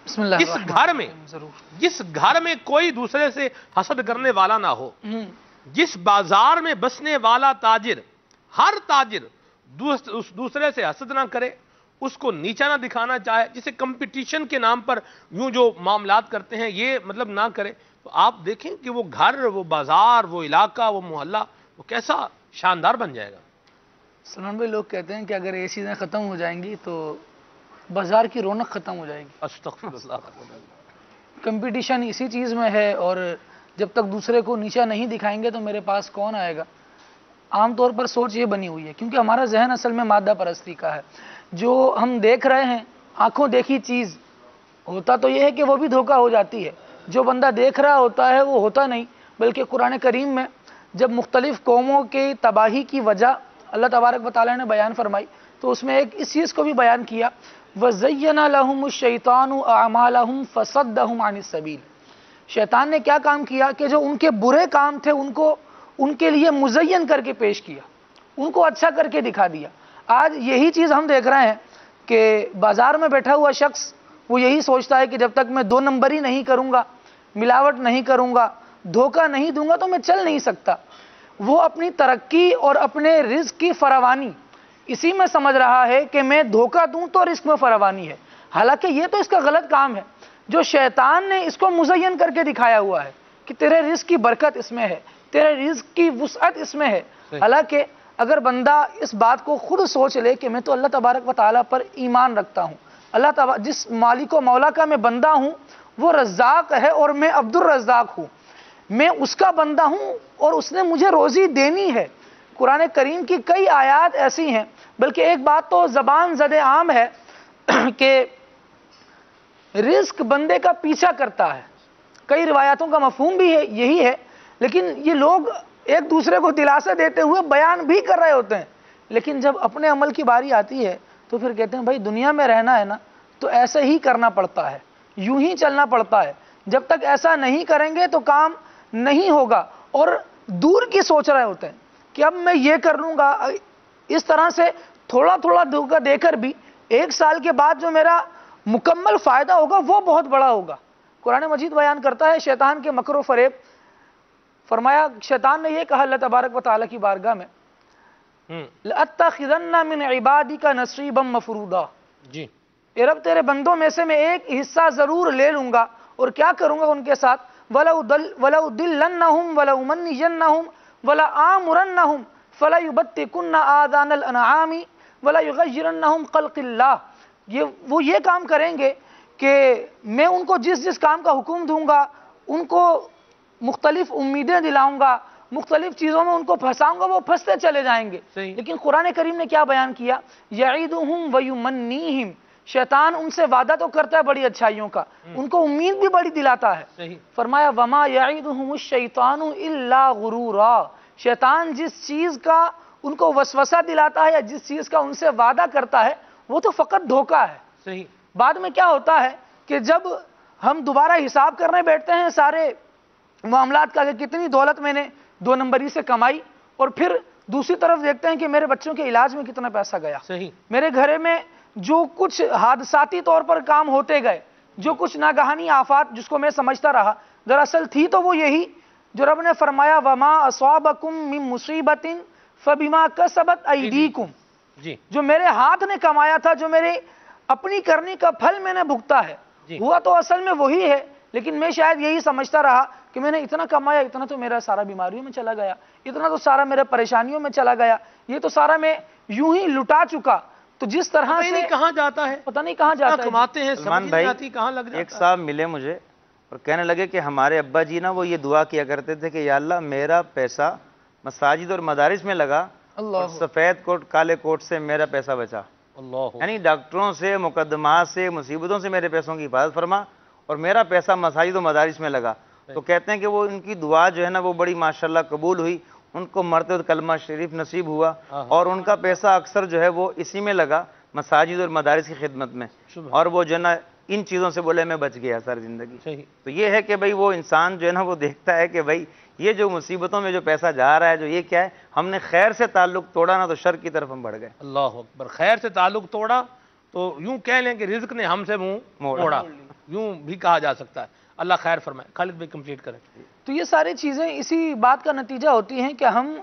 بسم اللہ جس گھر میں ضرور جس گھر میں کوئی دوسرے سے حسد کرنے والا نہ ہو، جس بازار میں بسنے والا تاجر، ہر تاجر اس دوسرے سے حسد نہ کرے، اس کو نیچا نہ دکھانا چاہے، جسے کمپٹیشن کے نام پر یوں جو معاملات کرتے ہیں یہ مطلب نہ کرے، تو آپ دیکھیں کہ وہ گھر، وہ بازار، وہ علاقہ، وہ محلہ وہ کیسا شاندار بن جائے گا۔ سلمان بھائی، لوگ کہتے ہیں کہ اگر یہ چیزیں ختم ہو جائیں گی تو بازار کی رونق ختم ہو جائے گی۔ استغفر اللہ۔ کمپٹیشن اسی چیز میں ہے، اور جب تک دوسرے کو نیچا نہیں دکھائیں گے تو میرے پاس کون آئے گا؟ عام طور پر سوچ یہ بنی ہوئی ہے، کیونکہ ہمارا ذہن اصل میں مادہ پرستی کا ہے۔ جو ہم دیکھ رہے ہیں آنکھوں دیکھی چیز، ہوتا تو یہ ہے کہ وہ بھی دھوکہ ہو جاتی ہے۔ جو بندہ دیکھ رہا ہوتا ہے وہ ہوتا نہیں، بلکہ قرآن کریم میں جب مختلف قوموں کی تباہی کی وجہ اللہ تبارک و تعالیٰ نے بیان فرمائی تو اس میں ایک اس چیز کو بھی بیان کیا، وَزَيَّنَ لَهُمُ الشَّيْطَانُ أَعْمَالَهُمْ فَصَدَّهُمْ عَنِ السَّبِيلِ۔ شیطان نے کیا کام کیا کہ جو ان کے برے کام تھے ان کو ان کے لیے مزین کر کے پیش کیا، ان کو اچھا کر کے دکھا دیا۔ آج یہی چیز ہم دیکھ رہے ہیں کہ بازار میں بیٹھا ہوا شخص وہ یہی سوچتا ہے کہ جب تک میں 2 نمبری نہیں کروں گا، ملاوٹ نہیں کروں گا، دھوکہ نہیں دوں گا تو میں چل نہیں سکتا۔ وہ اپنی ترقی اور اپنے رزق کی فراوانی اسی میں سمجھ رہا ہے کہ میں دھوکہ دوں تو رزق میں فراوانی ہے، حالانکہ یہ تو اس کا غلط کام ہے۔ جو شیطان نے اس کو مزین کر کے دکھایا ہوا ہے کہ تیرے رزق کی برکت اس میں ہے، تیرے رزق کی وسعت اس میں ہے، حالانکہ اگر بندہ اس بات کو خود سوچ لے کہ میں تو اللہ تبارک و تعالیٰ پر ایمان رکھتا ہوں، اللہ تبارک جس مالک و مولا کا میں بندہ ہوں وہ رزاق ہے اور میں عبد الرزاق ہوں، میں اس کا بندہ ہوں اور اس نے مجھے روزی دینی ہے۔ قرآن کریم کی کئی آیات ایسی ہیں، بلکہ ایک بات تو زبان زد عام ہے کہ رزق بندے کا پیچھا کرتا ہے۔ کئی روایاتوں کا مفہوم بھی ہے یہی ہے، لیکن یہ لوگ ایک دوسرے کو دلاسا دیتے ہوئے بیان بھی کر رہے ہوتے ہیں، لیکن جب اپنے عمل کی باری آتی ہے تو پھر کہتے ہیں بھائی دنیا میں رہنا ہے نا تو ایسے ہی کرنا پڑتا ہے، یوں ہی چلنا پڑتا ہے، جب تک ایسا نہیں کریں گے تو کام نہیں ہوگا، اور دور کی سوچ رہے ہوتے ہیں کہ اب میں یہ کر لوں گا، اس طرح سے تھوڑا تھوڑا دھوکہ دے کر بھی 1 سال کے بعد جو میرا مکمل فائدہ ہوگا وہ بہت بڑا ہوگا۔ قرآن مجید بیان کرتا ہے شیطان کے مکر و فریب۔ فرمایا شیطان نے یہ کہا اللہ تبارک و تعالیٰ کی بارگاہ میں، لَأَتَّخِذَنَّ مِنْ عِبَادِكَ نَصِيبًا مَفْرُوضًا، جی اے رب تیرے بندوں میں سے میں ایک حصہ ضرور لے لوں گا، اور کیا کروں گا ان کے ساتھ، وَلَأُضِلَّنَّهُمْ وَلَأُمَنِّيَنَّهُمْ وَلَآمُرَنَّهُمْ فَلَيُبَتِّكُنَّ آذَانَ الْأَنْعَامِ وَلَيُغَيِّرَنَّهُمْ خَلْقَ اللَّهِ۔ وہ یہ کام کریں گے کہ میں ان کو جس جس کام کا حکم دوں گا ان کو مختلف امیدیں دلاؤں گا، مختلف چیزوں میں ان کو پھنساؤں گا، وہ پھنستے چلے جائیں گے۔ لیکن قرآن کریم نے کیا بیان کیا، یعیدہم ویمنیہم، شیطان ان سے وعدہ تو کرتا ہے بڑی اچھائیوں کا، ان کو امید بھی بڑی دلاتا ہے۔ فرمایا وما یعیدہم الشیطان الا غرورا، شیطان جس چیز کا ان کو وسوسہ دلاتا ہے یا جس چیز کا ان سے وعدہ کرتا ہے وہ تو فقط دھوکہ ہے۔ بعد میں کیا ہوتا ہے کہ جب ہم دوبارہ حساب کرنے بیٹھتے ہیں سارے معاملات کا کہ کتنی دولت میں نے 2 نمبری سے کمائی، اور پھر دوسری طرف دیکھتے ہیں کہ میرے بچوں کے علاج میں کتنا پیسہ گیا، میرے گھر میں جو کچھ حادثاتی طور پر کام ہوتے گئے، جو کچھ ناگہانی آفات جس کو میں سمجھتا رہا دراصل تھی تو وہ یہی جو رب نے فرمایا وما اصابکم من مصیبت فبما کسبت ایدیکم، جو میرے ہاتھ نے کمایا تھا، جو میرے اپنی کرنی کا پھل میں نے بھگتا ہے، ہوا تو اصل میں وہی ہے، لیکن میں شاید یہی سمجھتا رہا کہ میں نے اتنا کمایا، اتنا تو میرا سارا بیماریوں میں چلا گیا، اتنا تو سارا میرے پریشانیوں میں چلا گیا، یہ تو سارا میں یوں ہی لٹا چکا۔ تو جس طرح سے کہاں جاتا ہے، پتہ نہیں کہاں جاتا ہے، کماتے ہیں سلمان بھائی، کہاں لگ جاتا ہے۔ ایک صاحب ملے مجھے اور کہنے لگے کہ ہمارے ابا جی نا وہ یہ دعا کیا کرتے تھے کہ یا اللہ میرا پیسہ مساجد اور مدارس میں لگا، اور سفید کوٹ کالے کوٹ سے میرا پیسہ بچا، یعنی ڈاکٹروں سے، مقدمات سے، مصیبتوں سے میرے پیسوں کی حفاظت فرما، اور میرا پیسہ مساجد و مدارس میں لگا۔ تو کہتے ہیں کہ وہ ان کی دعا جو ہے نا وہ بڑی ماشاءاللہ قبول ہوئی، ان کو مرتے ہوئے کلمہ شریف نصیب ہوا اور ان کا پیسہ اکثر جو ہے وہ اسی میں لگا، مساجد اور مدارس کی خدمت میں، اور وہ جو ہے نا ان چیزوں سے بولے میں بچ گیا ساری زندگی۔ تو یہ ہے کہ بھئی وہ انسان جو ہے نا وہ دیکھتا ہے کہ بھئی یہ جو مصیبتوں میں جو پیسہ جا رہا ہے، جو یہ کیا ہے، ہم نے خیر سے تعلق توڑا نا تو شر کی طرف ہم بڑھ گئے۔ اللہ اکبر، خیر سے تعلق توڑا تو یوں کہہ لیں کہ رزق نے ہم سے منہ موڑا، یوں بھی کہا جا سکتا ہے۔ اللہ خیر فرمائے۔ خالد بھائی کمپلیٹ کریں۔ تو یہ ساری چیزیں اسی بات کا نتیجہ ہوتی ہیں کہ ہم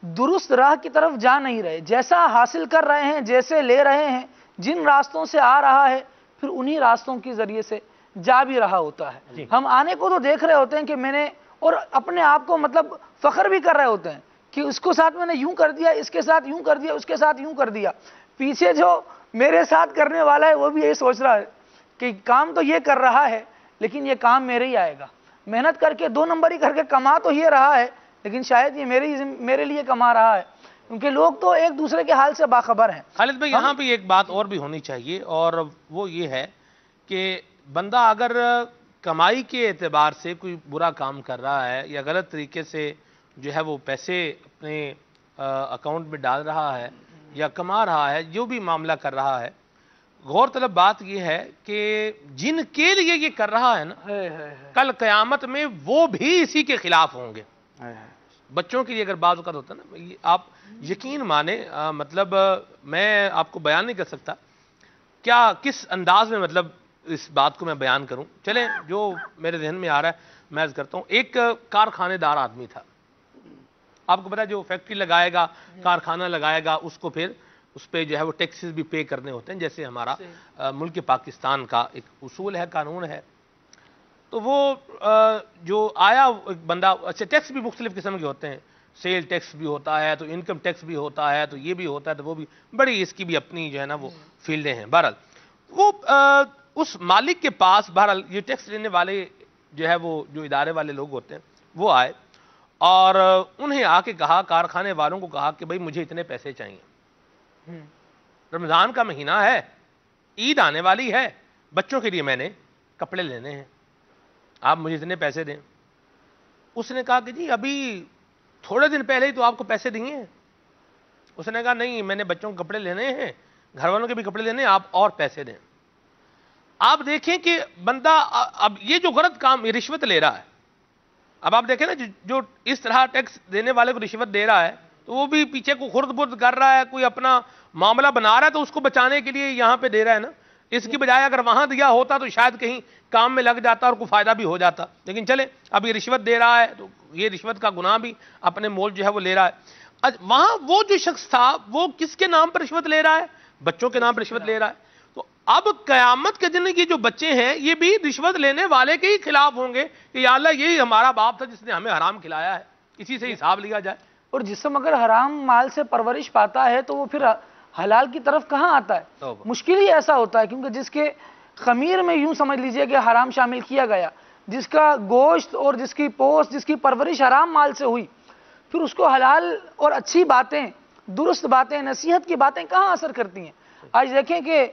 درست راہ کی طرف جا نہیں رہے، جیسا حاصل کر رہے ہیں، جیسے لے رہے ہیں، جن راستوں سے آ رہا ہے پھر انہی راستوں کے ذریعے سے جا بھی رہا ہوتا ہے۔ ہم آنے کو تو دیکھ رہے ہوتے ہیں کہ میں نے، اور اپنے آپ کو مطلب فخر بھی کر رہے ہوتے ہیں کہ اس کو ساتھ میں نے یوں کر دیا، اس کے ساتھ یوں کر دیا، اس کے ساتھ یوں کر دیا۔ پیچھے جو میرے ساتھ کرنے والا ہے وہ بھی یہی سوچ رہا ہے کہ کام تو یہ کر رہا ہے لیکن یہ کام میرے ہی آئے گا، محنت کر کے 2 نمبری کر کے کما تو یہ رہا ہے لیکن شاید یہ میرے لیے کما رہا ہے، کیونکہ لوگ تو ایک دوسرے کے حال سے باخبر ہیں۔ خالد بھائی یہاں بھی ایک بات اور بھی ہونی چاہیے، اور وہ یہ ہے کہ بندہ اگر کمائی کے اعتبار سے کوئی برا کام کر رہا ہے یا غلط طریقے سے جو ہے وہ پیسے اپنے اکاؤنٹ میں ڈال رہا ہے یا کما رہا ہے، جو بھی معاملہ کر رہا ہے، غور طلب بات یہ ہے کہ جن کے لیے یہ کر رہا ہے نا، کل قیامت میں وہ بھی اسی کے خلاف ہوں گے۔ بچوں کے لیے اگر بعض اوقات ہوتا ہے نا، آپ یقین مانیں، مطلب میں آپ کو بیان نہیں کر سکتا کیا کس انداز میں مطلب اس بات کو میں بیان کروں۔ چلیں جو میرے ذہن میں آ رہا ہے میں عرض کرتا ہوں۔ ایک کارخانے دار آدمی تھا، آپ کو پتا ہے جو فیکٹری لگائے گا، کارخانہ لگائے گا، اس کو پھر اس پہ جو ہے وہ ٹیکسز بھی پے کرنے ہوتے ہیں، جیسے ہمارا ملک پاکستان کا ایک اصول ہے، قانون ہے۔ تو وہ جو آیا ایک بندہ، اچھا ٹیکس بھی مختلف قسم کے ہوتے ہیں، سیل ٹیکس بھی ہوتا ہے، تو انکم ٹیکس بھی ہوتا ہے، تو یہ بھی ہوتا ہے، تو وہ بھی بڑی اس کی بھی اپنی جو ہے نا وہ فیلڈیں ہیں۔ بہرحال وہ اس مالک کے پاس، بہرحال یہ ٹیکس لینے والے جو ہے وہ جو ادارے والے لوگ ہوتے ہیں وہ آئے اور انہیں آ کے کہا، کارخانے والوں کو کہا کہ بھئی مجھے اتنے پیسے چاہیے، رمضان کا مہینہ ہے، عید آنے والی ہے، بچوں کے لیے میں نے کپڑے لینے ہیں، آپ مجھے اتنے پیسے دیں۔ اس نے کہا کہ جی ابھی تھوڑے دن پہلے ہی تو آپ کو پیسے دیے ہیں۔ اس نے کہا نہیں، میں نے بچوں کے کپڑے لینے ہیں، گھر والوں کے بھی کپڑے لینے ہیں، آپ اور پیسے دیں۔ آپ دیکھیں کہ بندہ اب یہ جو غلط کام، یہ رشوت لے رہا ہے۔ اب آپ دیکھیں نا جو اس طرح ٹیکس دینے والے کو رشوت دے رہا ہے تو وہ بھی پیچھے کو خرد برد کر رہا ہے، کوئی اپنا معاملہ بنا رہا ہے تو اس کو بچانے کے لیے یہاں پہ دے رہا ہے نا۔ اس کی بجائے اگر وہاں دیا ہوتا تو شاید کہیں کام میں لگ جاتا اور کوئی فائدہ بھی ہو جاتا، لیکن چلے اب یہ رشوت دے رہا ہے تو یہ رشوت کا گناہ بھی اپنے مول جو ہے وہ لے رہا ہے۔ وہاں وہ جو شخص تھا وہ کس کے نام پر رشوت لے رہا ہے؟ بچوں کے نام پر رشوت لے رہا ہے۔ تو اب قیامت کے دن یہ جو بچے ہیں یہ بھی رشوت لینے والے کے ہی خلاف ہوں گے کہ یا اللہ یہی ہمارا باپ تھا جس نے ہمیں حرام کھلایا ہے، اسی سے حساب لیا جائے۔ اور جسم اگر حرام مال سے پرورش پاتا ہے تو وہ پھر حلال کی طرف کہاں آتا ہے؟ مشکل ہی ایسا ہوتا ہے، کیونکہ جس کے خمیر میں یوں سمجھ لیجئے کہ حرام شامل کیا گیا، جس کا گوشت اور جس کی پوست، جس کی پرورش حرام مال سے ہوئی، پھر اس کو حلال اور اچھی باتیں، درست باتیں، نصیحت کی باتیں کہاں اثر کرتی ہیں؟ آج دیکھیں کہ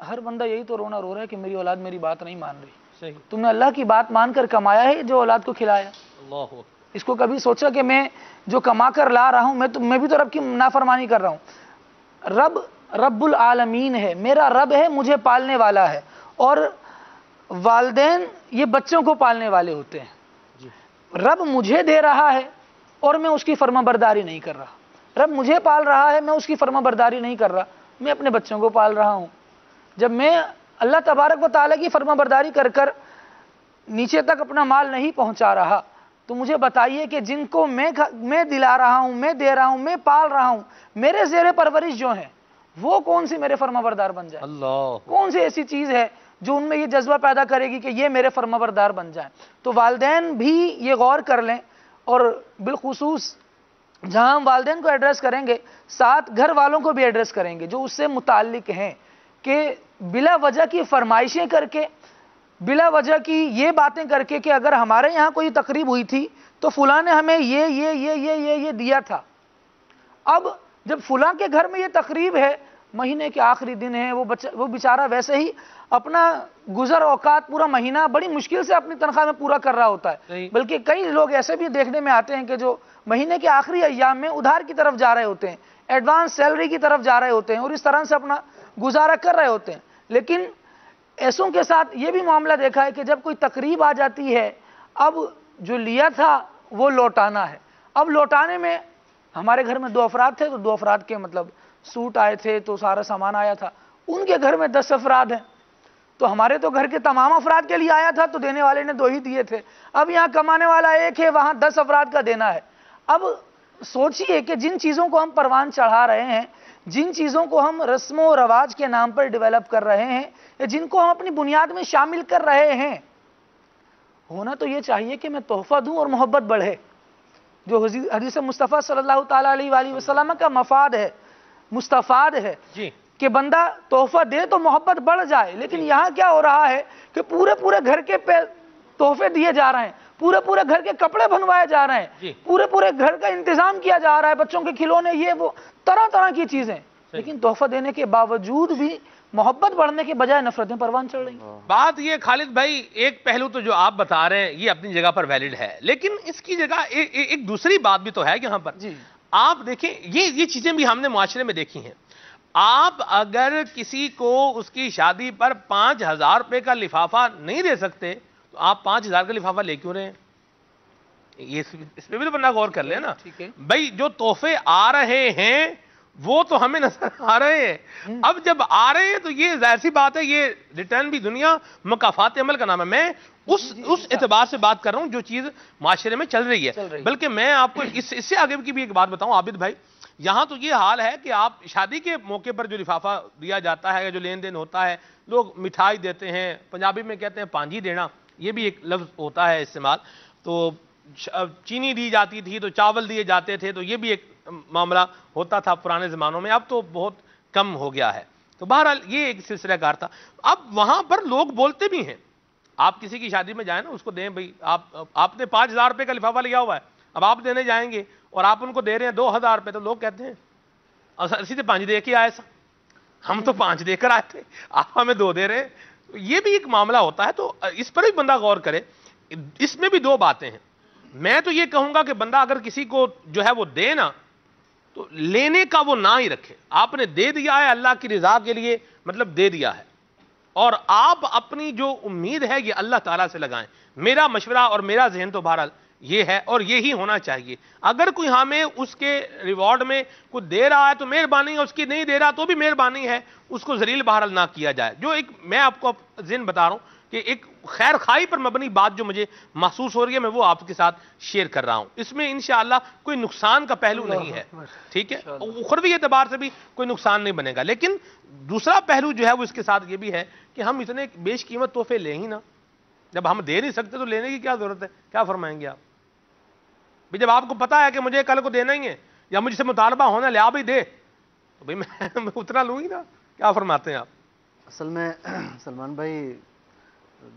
ہر بندہ یہی تو رونا رو رہا ہے کہ میری اولاد میری بات نہیں مان رہی۔ تم نے اللہ کی بات مان کر کمایا ہے جو اولاد کو کھلایا؟ اس کو کبھی سوچا کہ میں جو کما کر لا رہا ہوں میں بھی تو رب کی نافرمانی کر رہا ہوں؟ رب العالمین ہے، میرا رب ہے، مجھے پالنے والا ہے، اور والدین یہ بچوں کو پالنے والے ہوتے ہیں۔ رب مجھے دے رہا ہے اور میں اس کی فرما برداری نہیں کر رہا، رب مجھے پال رہا ہے، میں اس کی فرما برداری نہیں کر رہا، میں اپنے بچوں کو پال رہا ہوں۔ جب میں اللہ تبارک و تعالیٰ کی فرما برداری کر کر نیچے تک اپنا مال نہیں پہنچا رہا تو مجھے بتائیے کہ جن کو میں دلا رہا ہوں، میں دے رہا ہوں، میں پال رہا ہوں، میرے زیر پرورش جو ہیں وہ کون سی میرے فرما بردار بن جائے؟ کون سی ایسی چیز ہے جو ان میں یہ جذبہ پیدا کرے گی کہ یہ میرے فرما بردار بن جائیں؟ تو والدین بھی یہ غور کر لیں، اور بالخصوص جہاں ہم والدین کو ایڈریس کریں گے ساتھ گھر والوں کو بھی ایڈریس کریں گے جو اس سے متعلق ہیں، کہ بلا وجہ کی فرمائشیں کر کے، بلا وجہ کی یہ باتیں کر کے کہ اگر ہمارے یہاں کوئی تقریب ہوئی تھی تو فلاں نے ہمیں یہ دیا تھا، اب جب فلاں کے گھر میں یہ تقریب ہے مہینے کے آخری دن ہیں، وہ بیچارہ ویسے ہی اپنا گزر اوقات پورا مہینہ بڑی مشکل سے اپنی تنخواہ میں پورا کر رہا ہوتا ہے، بلکہ کئی لوگ ایسے بھی دیکھنے میں آتے ہیں کہ جو مہینے کے آخری ایام میں ادھار کی طرف جا رہے ہوتے ہیں، ایڈوانس سیلری کی طرف جا رہے ہوتے ہیں اور اس طرح سے اپنا گزارا کر رہے ہوتے ہیں. لیکن ایسوں کے ساتھ یہ بھی معاملہ دیکھا ہے کہ جب کوئی تقریب آ جاتی ہے، اب جو لیا تھا وہ لوٹانا ہے. اب لوٹانے میں ہمارے گھر میں 2 افراد تھے، تو 2 افراد کے مطلب سوٹ آئے تھے تو سارا سامان آیا تھا. ان کے گھر میں 10 افراد ہیں، تو ہمارے تو گھر کے تمام افراد کے لیے آیا تھا تو دینے والے نے 2 ہی دیے تھے. اب یہاں کمانے والا 1 ہے، وہاں 10 افراد کا دینا ہے. اب سوچئے کہ جن چیزوں کو ہم پروان چڑھا رہے ہیں، جن چیزوں کو ہم رسم و رواج کے نام پر ڈیولپ کر رہے ہیں، یا جن کو ہم اپنی بنیاد میں شامل کر رہے ہیں، ہونا تو یہ چاہیے کہ میں تحفہ دوں اور محبت بڑھے، جو حدیث مصطفیٰ صلی اللہ تعالیٰ علیہ وآلہ وسلم کا مفاد ہے، مستفاد ہے کہ بندہ تحفہ دے تو محبت بڑھ جائے. لیکن یہاں کیا ہو رہا ہے کہ پورے گھر کے تحفے دیے جا رہے ہیں، پورے گھر کے کپڑے بنوائے جا رہے ہیں، پورے گھر کا انتظام کیا جا رہا ہے، بچوں کے کھلونے، یہ وہ طرح کی چیزیں، لیکن تحفہ دینے کے باوجود بھی محبت بڑھنے کے بجائے نفرتیں پروان چڑھ رہی ہیں. بات یہ خالد بھائی، ایک پہلو تو جو آپ بتا رہے ہیں یہ اپنی جگہ پر ویلڈ ہے، لیکن اس کی جگہ ایک دوسری بات بھی تو ہے یہاں پر. آپ دیکھیں یہ چیزیں بھی ہم نے معاشرے میں دیکھی ہیں. آپ اگر کسی کو اس کی شادی پر 5,000 روپے کا لفافہ نہیں دے سکتے تو آپ 5,000 کا لفافہ لے کیوں رہے ہیں؟ اس پہ بھی تو بندہ غور کر لے نا بھائی. جو تحفے آ رہے ہیں وہ تو ہمیں نظر آ رہے ہیں. اب جب آ رہے ہیں تو یہ ظاہر سی بات ہے، یہ ریٹرن بھی دنیا مکافات عمل کا نام ہے. میں اس اعتبار سے بات کر رہا ہوں جو چیز معاشرے میں چل رہی ہے. بلکہ میں آپ کو اس سے آگے کی بھی ایک بات بتاؤں عابد بھائی، یہاں تو یہ حال ہے کہ آپ شادی کے موقع پر جو لفافہ دیا جاتا ہے، جو لین دین ہوتا ہے، لوگ مٹھائی دیتے ہیں، پنجابی میں کہتے ہیں پانجی دینا، یہ بھی ایک لفظ ہوتا ہے استعمال. تو چینی دی جاتی تھی تو چاول دیے جاتے تھے، تو یہ بھی ایک معاملہ ہوتا تھا پرانے زمانوں میں. اب تو بہت کم ہو گیا ہے. تو بہرحال یہ ایک سلسلہ کار تھا. اب وہاں پر لوگ بولتے بھی ہیں، آپ کسی کی شادی میں جائیں نا، اس کو دیں بھئی، آپ نے 5,000 روپے کا لفافہ لیا ہوا ہے، اب آپ دینے جائیں گے اور آپ ان کو دے رہے ہیں 2,000 روپے، تو لوگ کہتے ہیں سیدھے 5 دے کے آئے سا، ہم تو 5 دے کر آئے تھے، آپ ہمیں 2 دے رہے ہیں. یہ بھی ایک معاملہ ہوتا ہے. تو اس پر بھی بندہ غور کرے. اس میں بھی 2 باتیں ہیں. میں تو یہ کہوں گا کہ بندہ اگر کسی کو جو ہے وہ دے نا، تو لینے کا وہ نہ ہی رکھے. آپ نے دے دیا ہے اللہ کی رضا کے لیے، مطلب دے دیا ہے، اور آپ اپنی جو امید ہے یہ اللہ تعالیٰ سے لگائیں. میرا مشورہ اور میرا ذہن تو بہرحال یہ ہے، اور یہی ہونا چاہیے. اگر کوئی ہمیں اس کے ریوارڈ میں کچھ دے رہا ہے تو مہربانی ہے، اس کی نہیں دے رہا تو بھی مہربانی ہے، اس کو ذلیل بہرحال نہ کیا جائے. جو ایک میں آپ کو ذہن بتا رہا ہوں کہ ایک خیر خواہی پر مبنی بات جو مجھے محسوس ہو رہی ہے، میں وہ آپ کے ساتھ شیئر کر رہا ہوں. اس میں انشاءاللہ کوئی نقصان کا پہلو نہیں ہے، ٹھیک ہے، اخروی اعتبار سے بھی کوئی نقصان نہیں بنے گا. لیکن دوسرا پہلو جو ہے وہ اس کے ساتھ یہ بھی ہے کہ ہم اتنے بیش قیمت تحفے لیں ہی نا. جب ہم دے نہیں سکتے تو لینے کی کیا ضرورت ہے؟ کیا فرمائیں گے آپ؟ جب آپ کو پتا ہے کہ مجھے کل کو دینا ہی ہے یا مجھ سے مطالبہ ہونا لیا بھی دے، تو بھئی میں اتنا لوں گی نا. کیا فرماتے ہیں آپ؟ اصل میں سلمان بھائی،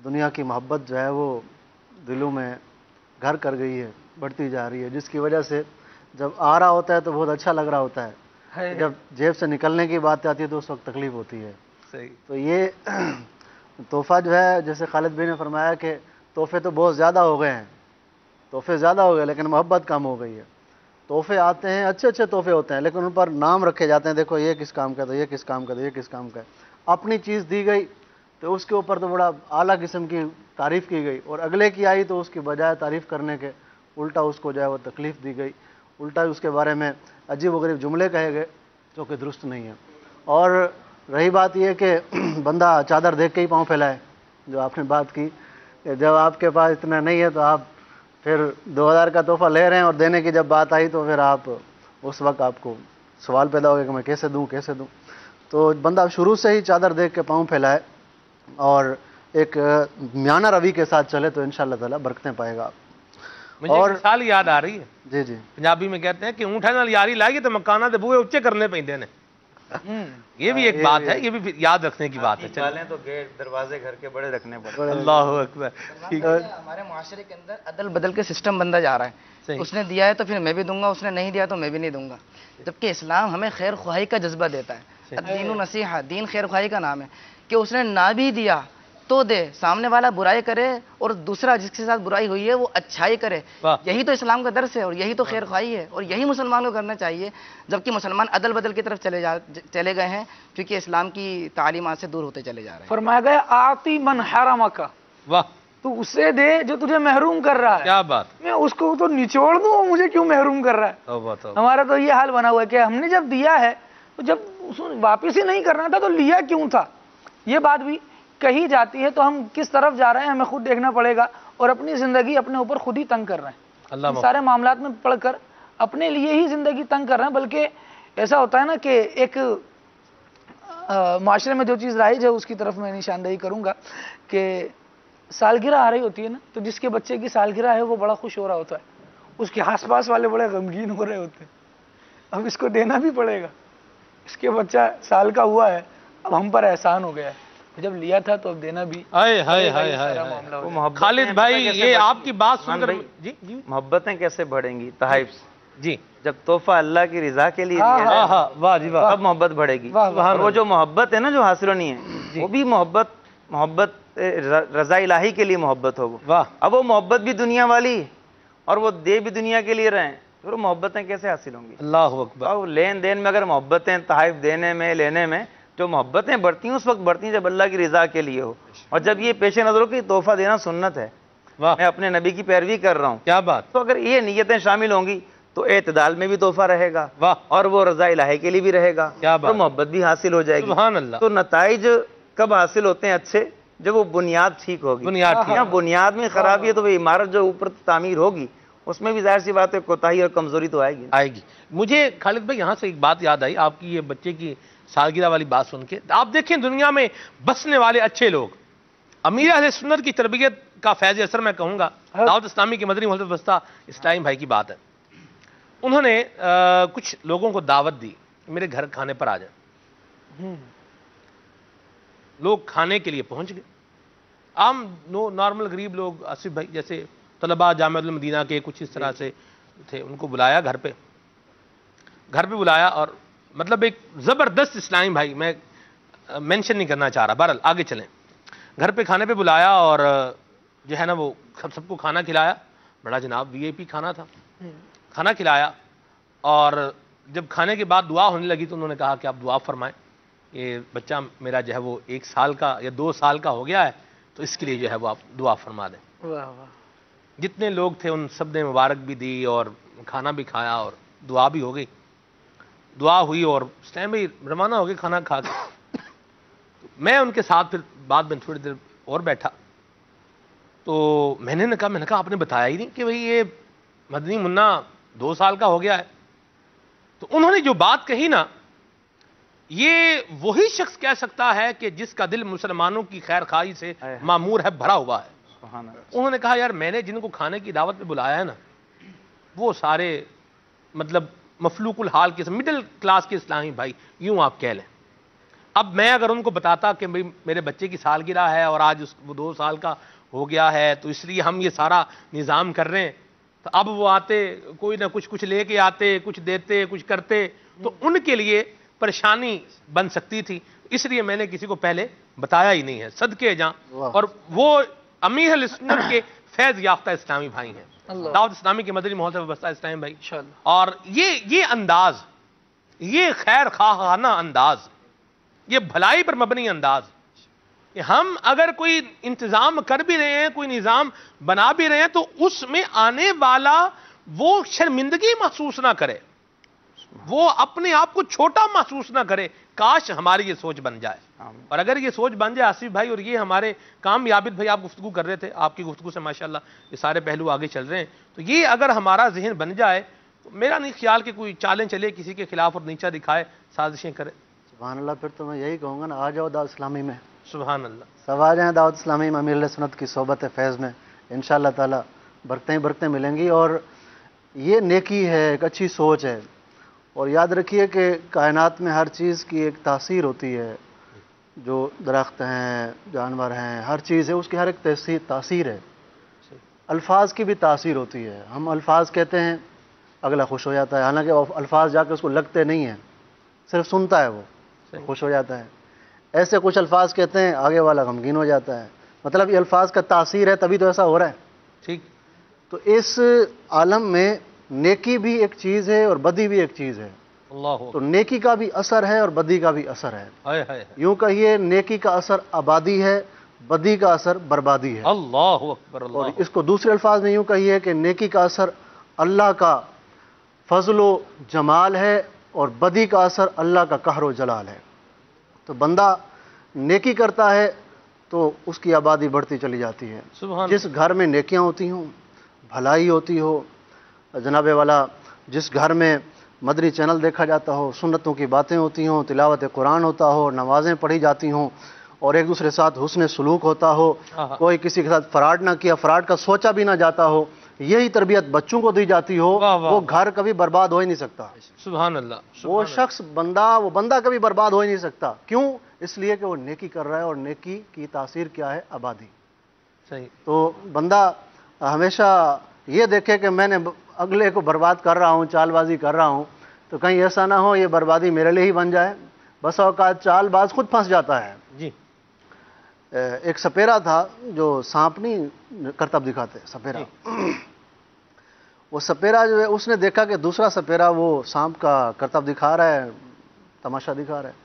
دنیا کی محبت جو ہے وہ دلوں میں گھر کر گئی ہے، بڑھتی جا رہی ہے، جس کی وجہ سے جب آ رہا ہوتا ہے تو بہت اچھا لگ رہا ہوتا ہے، جب جیب سے نکلنے کی بات آتی ہے تو اس وقت تکلیف ہوتی ہے. تو یہ تحفہ جو ہے، جیسے خالد بھائی نے فرمایا کہ تحفے تو بہت زیادہ ہو گئے ہیں، تحفے زیادہ ہو گئے لیکن محبت کم ہو گئی ہے. تحفے آتے ہیں، اچھے تحفے ہوتے ہیں، لیکن ان پر نام رکھے جاتے ہیں، دیکھو یہ کس کام کا تھا، یہ کس کام کا تھا، یہ کس کام کا ہے. اپنی چیز دی گئی تو اس کے اوپر تو بڑا اعلیٰ قسم کی تعریف کی گئی، اور اگلے کی آئی تو اس کی بجائے تعریف کرنے کے الٹا اس کو جو ہے وہ تکلیف دی گئی، الٹا اس کے بارے میں عجیب و غریب جملے کہے گئے جو کہ درست نہیں ہیں. اور رہی بات یہ کہ بندہ چادر دیکھ کے ہی پاؤں پھیلائے، جو آپ نے بات کی کہ جب آپ کے پاس اتنا نہیں ہے تو آپ پھر 2,000 کا تحفہ لے رہے ہیں، اور دینے کی جب بات آئی تو پھر آپ اس وقت آپ کو سوال پیدا ہو گیا کہ میں کیسے دوں. تو بندہ شروع سے ہی چادر دیکھ کے پاؤں پھیلائے اور ایک میانہ روی کے ساتھ چلے تو انشاءاللہ تعالیٰ برکتیں پائے گا. مجھے ایک مثال یاد آ رہی ہے. جی پنجابی میں کہتے ہیں کہ اونٹا نال یاری لائیے تو مکانہ دے بوئے اچھے کرنے پیندے نے. یہ بھی ایک بات ہے، یہ بھی یاد رکھنے کی بات ہے. چلیں تو گیٹ دروازے گھر کے بڑے رکھنے پڑتے. اللہ اکبر. ہمارے معاشرے کے اندر عدل بدل کے سسٹم بنتا جا رہا ہے. اس نے دیا ہے تو پھر میں بھی دوں گا، اس نے نہیں دیا تو میں بھی نہیں دوں گا. جبکہ اسلام ہمیں خیر خواہی کا جذبہ دیتا ہے. دین و نصیحہ، دین خیر خواہی کا نام ہے، کہ اس نے نہ بھی دیا تو دے، سامنے والا برائی کرے اور دوسرا جس کے ساتھ برائی ہوئی ہے وہ اچھائی کرے، یہی تو اسلام کا درس ہے اور یہی تو خیر خواہی ہے اور یہی مسلمان کو کرنا چاہیے، جبکہ مسلمان عدل بدل کی طرف چلے گئے ہیں کیونکہ اسلام کی تعلیمات سے دور ہوتے چلے جا رہے ہیں۔ فرمایا گیا آتی من حرمک، واہ تو اسے دے جو تجھے محروم کر رہا ہے، کیا بات، میں اس کو تو نچوڑ دوں، وہ مجھے کیوں محروم کر رہا ہے؟ توبہ توبہ، ہمارا تو یہ حال بنا ہوا ہے کہ ہم نے جب دیا ہے تو جب اس کو واپس ہی نہیں کرنا تھا تو لیا کیوں تھا؟ یہ بات بھی کہی جاتی ہے، تو ہم کس طرف جا رہے ہیں ہمیں خود دیکھنا پڑے گا، اور اپنی زندگی اپنے اوپر خود ہی تنگ کر رہے ہیں، اللہ ان سارے معاملات میں پڑھ کر اپنے لیے ہی زندگی تنگ کر رہے ہیں۔ بلکہ ایسا ہوتا ہے نا کہ ایک معاشرے میں جو چیز رائج ہے اس کی طرف میں نشاندہی کروں گا کہ سالگرہ آ رہی ہوتی ہے نا، تو جس کے بچے کی سالگرہ ہے وہ بڑا خوش ہو رہا ہوتا ہے، اس کے آس پاس والے بڑے غمگین ہو رہے ہوتے ہیں، اب اس کو دینا بھی پڑے گا، اس کے بچہ سال کا ہوا ہے، اب ہم پر احسان ہو گیا ہے، جب لیا تھا تو اب دینا بھی ہائے ہائے ہائے ہائے سارا ہائے۔ معاملہ ہو وہ جائے۔ محبت خالد بھائی یہ آپ کی بات سن کر جی جی محبتیں کیسے بڑھیں گی تحائف سے؟ جی، جب تحفہ اللہ کی رضا کے لیے ہاں، دیا ہاں، جائے ہاں واہ جی واہ، تب محبت بڑھے گی، واہ، واہ، اور وہ جو محبت ہے نا جو حاصل ہونی ہے وہ بھی محبت رضا الہی کے لیے محبت ہو وہ، واہ اب وہ محبت بھی دنیا والی ہے اور وہ دے بھی دنیا کے لیے رہے ہیں، پھر وہ محبتیں کیسے حاصل ہوں گی؟ اللہ اکبر، اور لین دین میں اگر محبتیں تحائف دینے میں لینے میں جو محبتیں بڑھتی ہیں اس وقت بڑھتی ہیں جب اللہ کی رضا کے لیے ہو، اور جب یہ پیش نظر ہو کہ تحفہ دینا سنت ہے، واہ میں اپنے نبی کی پیروی کر رہا ہوں، کیا بات، تو اگر یہ نیتیں شامل ہوں گی تو اعتدال میں بھی تحفہ رہے گا واہ اور وہ رضا الہی کے لیے بھی رہے گا، کیا بات، اور محبت بھی حاصل ہو جائے گی۔ سبحان اللہ، تو نتائج کب حاصل ہوتے ہیں اچھے؟ جب وہ بنیاد ٹھیک ہوگی، بنیاد ٹھیک، یہاں بنیاد میں خرابی ہے تو وہ عمارت جو اوپر تعمیر ہوگی اس میں بھی ظاہر سی بات ہے کوتاہی اور کمزوری تو آئے گی۔ آئے گی۔ مجھے خالد بھائی یہاں سے ایک بات یاد آئی آپ کی یہ بچے کی سالگرہ والی بات سن کے، آپ دیکھیں دنیا میں بسنے والے اچھے لوگ، امیر اہل سنت کی تربیت کا فیض اثر میں کہوں گا، دعوت اسلامی کے مدنی محسوس وسطی اسلام بھائی کی بات ہے، انہوں نے کچھ لوگوں کو دعوت دی میرے گھر کھانے پر آ جائیں، لوگ کھانے کے لیے پہنچ گئے، عام نارمل غریب لوگ، آصف بھائی جیسے طلباء جامعہ المدینہ کے کچھ اس طرح سے تھے، ان کو بلایا گھر پہ بلایا، اور مطلب ایک زبردست اسلامی بھائی، میں مینشن نہیں کرنا چاہ رہا، بہرحال آگے چلیں، گھر پہ کھانے پہ بلایا اور جو ہے نا وہ سب کو کھانا کھلایا، بڑا جناب وی آئی پی کھانا تھا، کھانا کھلایا، اور جب کھانے کے بعد دعا ہونے لگی تو انہوں نے کہا کہ آپ دعا فرمائیں، یہ بچہ میرا جو ہے وہ 1 سال کا یا 2 سال کا ہو گیا ہے تو اس کے لیے جو ہے وہ آپ دعا فرما دیں۔ واہ واہ، جتنے لوگ تھے ان سب نے مبارک بھی دی اور کھانا بھی کھایا اور دعا بھی ہو گئی، دعا ہوئی اور اس ٹائم بھی روانہ ہو گئے کھانا کھا کے، میں ان کے ساتھ پھر بعد میں تھوڑی دیر اور بیٹھا، تو میں نے کہا آپ نے بتایا ہی نہیں کہ بھئی یہ مدنی منا 2 سال کا ہو گیا ہے، تو انہوں نے جو بات کہی نا، یہ وہی شخص کہہ سکتا ہے کہ جس کا دل مسلمانوں کی خیر خواہی سے معمور ہے، بھرا ہوا ہے۔ سبحان اللہ۔ انہوں نے کہا یار میں نے جن کو کھانے کی دعوت پہ بلایا ہے نا وہ سارے مطلب مفلوق الحال کے مڈل کلاس کے اسلامی بھائی، یوں آپ کہہ لیں، اب میں اگر ان کو بتاتا کہ بھئی میرے بچے کی سالگرہ ہے اور آج وہ 2 سال کا ہو گیا ہے تو اس لیے ہم یہ سارا نظام کر رہے ہیں، تو اب وہ آتے کوئی نہ کچھ لے کے آتے، کچھ دیتے، کچھ کرتے، تو ان کے لیے پریشانی بن سکتی تھی، اس لیے میں نے کسی کو پہلے بتایا ہی نہیں ہے، صدقے جاں، اور وہ امیر اہل سنت کے فیض یافتہ اسلامی بھائی ہیں، دعوت اسلامی کے مدنی محسوس وسطی اسلامی بھائی، اور یہ انداز، یہ خیر خواہانہ انداز، یہ بھلائی پر مبنی انداز، کہ ہم اگر کوئی انتظام کر بھی رہے ہیں، کوئی نظام بنا بھی رہے ہیں تو اس میں آنے والا وہ شرمندگی محسوس نہ کرے، وہ اپنے آپ کو چھوٹا محسوس نہ کرے، کاش ہماری یہ سوچ بن جائے، اور اگر یہ سوچ بن جائے آصف بھائی، اور یہ ہمارے کام یابد بھائی آپ گفتگو کر رہے تھے، آپ کی گفتگو سے ماشاءاللہ یہ سارے پہلو آگے چل رہے ہیں، تو یہ اگر ہمارا ذہن بن جائے تو میرا نہیں خیال کہ کوئی چالیں چلے کسی کے خلاف اور نیچا دکھائے، سازشیں کرے۔ سبحان اللہ، پھر تو میں یہی کہوں گا نا، آ جاؤ دعوت اسلامی میں، سبحان اللہ، سب آ جائیں دعوت اسلامی میں، امیر سنت کی صحبت فیض میں، انشاءاللہ تعالی برکتیں ہی برکتیں ملیں گی، اور یہ نیکی ہے، ایک اچھی سوچ ہے، اور یاد رکھیے کہ کائنات میں ہر چیز کی ایک تاثیر ہوتی ہے، جو درخت ہیں، جانور ہیں، ہر چیز ہے، اس کی ہر ایک تاثیر ہے، الفاظ کی بھی تاثیر ہوتی ہے، ہم الفاظ کہتے ہیں اگلا خوش ہو جاتا ہے، حالانکہ وہ الفاظ جا کے اس کو لگتے نہیں ہیں، صرف سنتا ہے وہ، خوش ہو جاتا ہے. ایسے کچھ الفاظ کہتے ہیں آگے والا غمگین ہو جاتا ہے. مطلب یہ الفاظ کا تاثیر ہے تبھی تو ایسا ہو رہا ہے. ٹھیک. تو اس عالم میں نیکی بھی ایک چیز ہے اور بدی بھی ایک چیز ہے. اللہ تو نیکی کا بھی اثر ہے اور بدی کا بھی اثر ہے. ہائے ہائے. یوں کہیے نیکی کا اثر آبادی ہے, بدی کا اثر بربادی ہے. اللہ اکبر. اور اللہ. اس کو دوسرے الفاظ میں یوں کہیے کہ نیکی کا اثر اللہ کا فضل و جمال ہے اور بدی کا اثر اللہ کا قہر و جلال ہے. تو بندہ نیکی کرتا ہے تو اس کی آبادی بڑھتی چلی جاتی ہے. سبحان. جس گھر میں نیکیاں ہوتی ہوں, بھلائی ہوتی ہو, جناب والا جس گھر میں مدنی چینل دیکھا جاتا ہو, سنتوں کی باتیں ہوتی ہوں, تلاوت قرآن ہوتا ہو, نمازیں پڑھی جاتی ہوں اور ایک دوسرے کے ساتھ حسن سلوک ہوتا ہو, کوئی کسی کے ساتھ فراڈ نہ کیا, فراڈ کا سوچا بھی نہ جاتا ہو, یہی تربیت بچوں کو دی جاتی ہو, وہ گھر کبھی برباد ہو ہی نہیں سکتا. سبحان اللہ. وہ شخص وہ بندہ کبھی برباد ہو ہی نہیں سکتا. کیوں؟ اس لیے کہ وہ نیکی کر رہا ہے اور نیکی کی تاثیر کیا ہے؟ آبادی. صحیح. تو بندہ ہمیشہ یہ دیکھے کہ میں نے اگلے کو برباد کر رہا ہوں, چال بازی کر رہا ہوں, تو کہیں ایسا نہ ہو یہ بربادی میرے لیے ہی بن جائے. بس اوقات چال باز خود پھنس جاتا ہے. جی. ایک سپیرا تھا جو سانپ نہیں کرتب دکھاتے, سپیرا. وہ سپیرا جو ہے اس نے دیکھا کہ دوسرا سپیرا وہ سانپ کا کرتب دکھا رہا ہے, تماشا دکھا رہا ہے.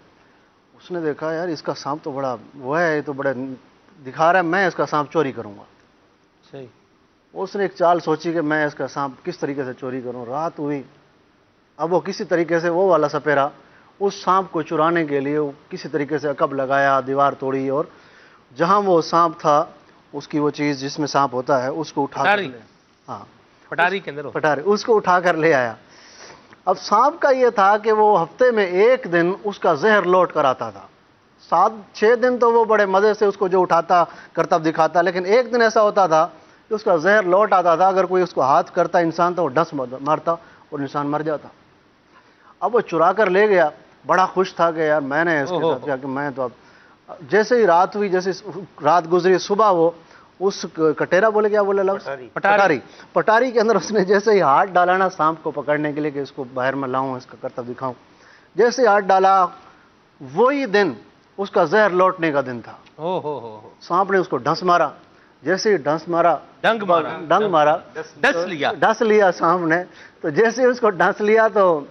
اس نے دیکھا یار اس کا سانپ تو بڑا وہ ہے, یہ تو بڑے دکھا رہا ہے, میں اس کا سانپ چوری کروں گا. صحیح. اس نے ایک چال سوچی کہ میں اس کا سانپ کس طریقے سے چوری کروں. رات ہوئی, اب وہ کسی طریقے سے وہ والا سپیرا اس سانپ کو چرانے کے لیے کسی طریقے سے عقب لگایا, دیوار توڑی, اور جہاں وہ سانپ تھا اس کی وہ چیز جس میں سانپ ہوتا ہے اس کو اٹھا کر لے, ہاں پٹاری کے اندر پٹاری, اس کو اٹھا کر لے آیا. اب سانپ کا یہ تھا کہ وہ ہفتے میں ایک دن اس کا زہر لوٹ کر آتا تھا. 7-6 دن تو وہ بڑے مزے سے اس کو جو اٹھاتا کرتب دکھاتا, لیکن ایک دن ایسا ہوتا تھا کہ اس کا زہر لوٹ آتا تھا. اگر کوئی اس کو ہاتھ کرتا انسان تو وہ ڈس مارتا اور انسان مر جاتا. اب وہ چرا کر لے گیا, بڑا خوش تھا کہ یار میں نے اس کے ساتھ کیا کہ میں تو اب جیسے ہی رات ہوئی, جیسے رات گزری, صبح وہ اس کٹیرا بولے, کیا بولے لفظ, پٹاری کے اندر اس نے جیسے ہی ہاتھ ڈالا نا سانپ کو پکڑنے کے لیے کہ اس کو باہر میں لاؤں, اس کا کرتب دکھاؤں, جیسے ہی ہاتھ ڈالا وہی دن اس کا زہر لوٹنے کا دن تھا. سانپ نے اس کو ڈھنس مارا. جیسے ہی ڈھنس مارا, ڈنگ مارا, ڈس لیا سانپ نے. تو جیسے اس کو ڈھنس لیا تو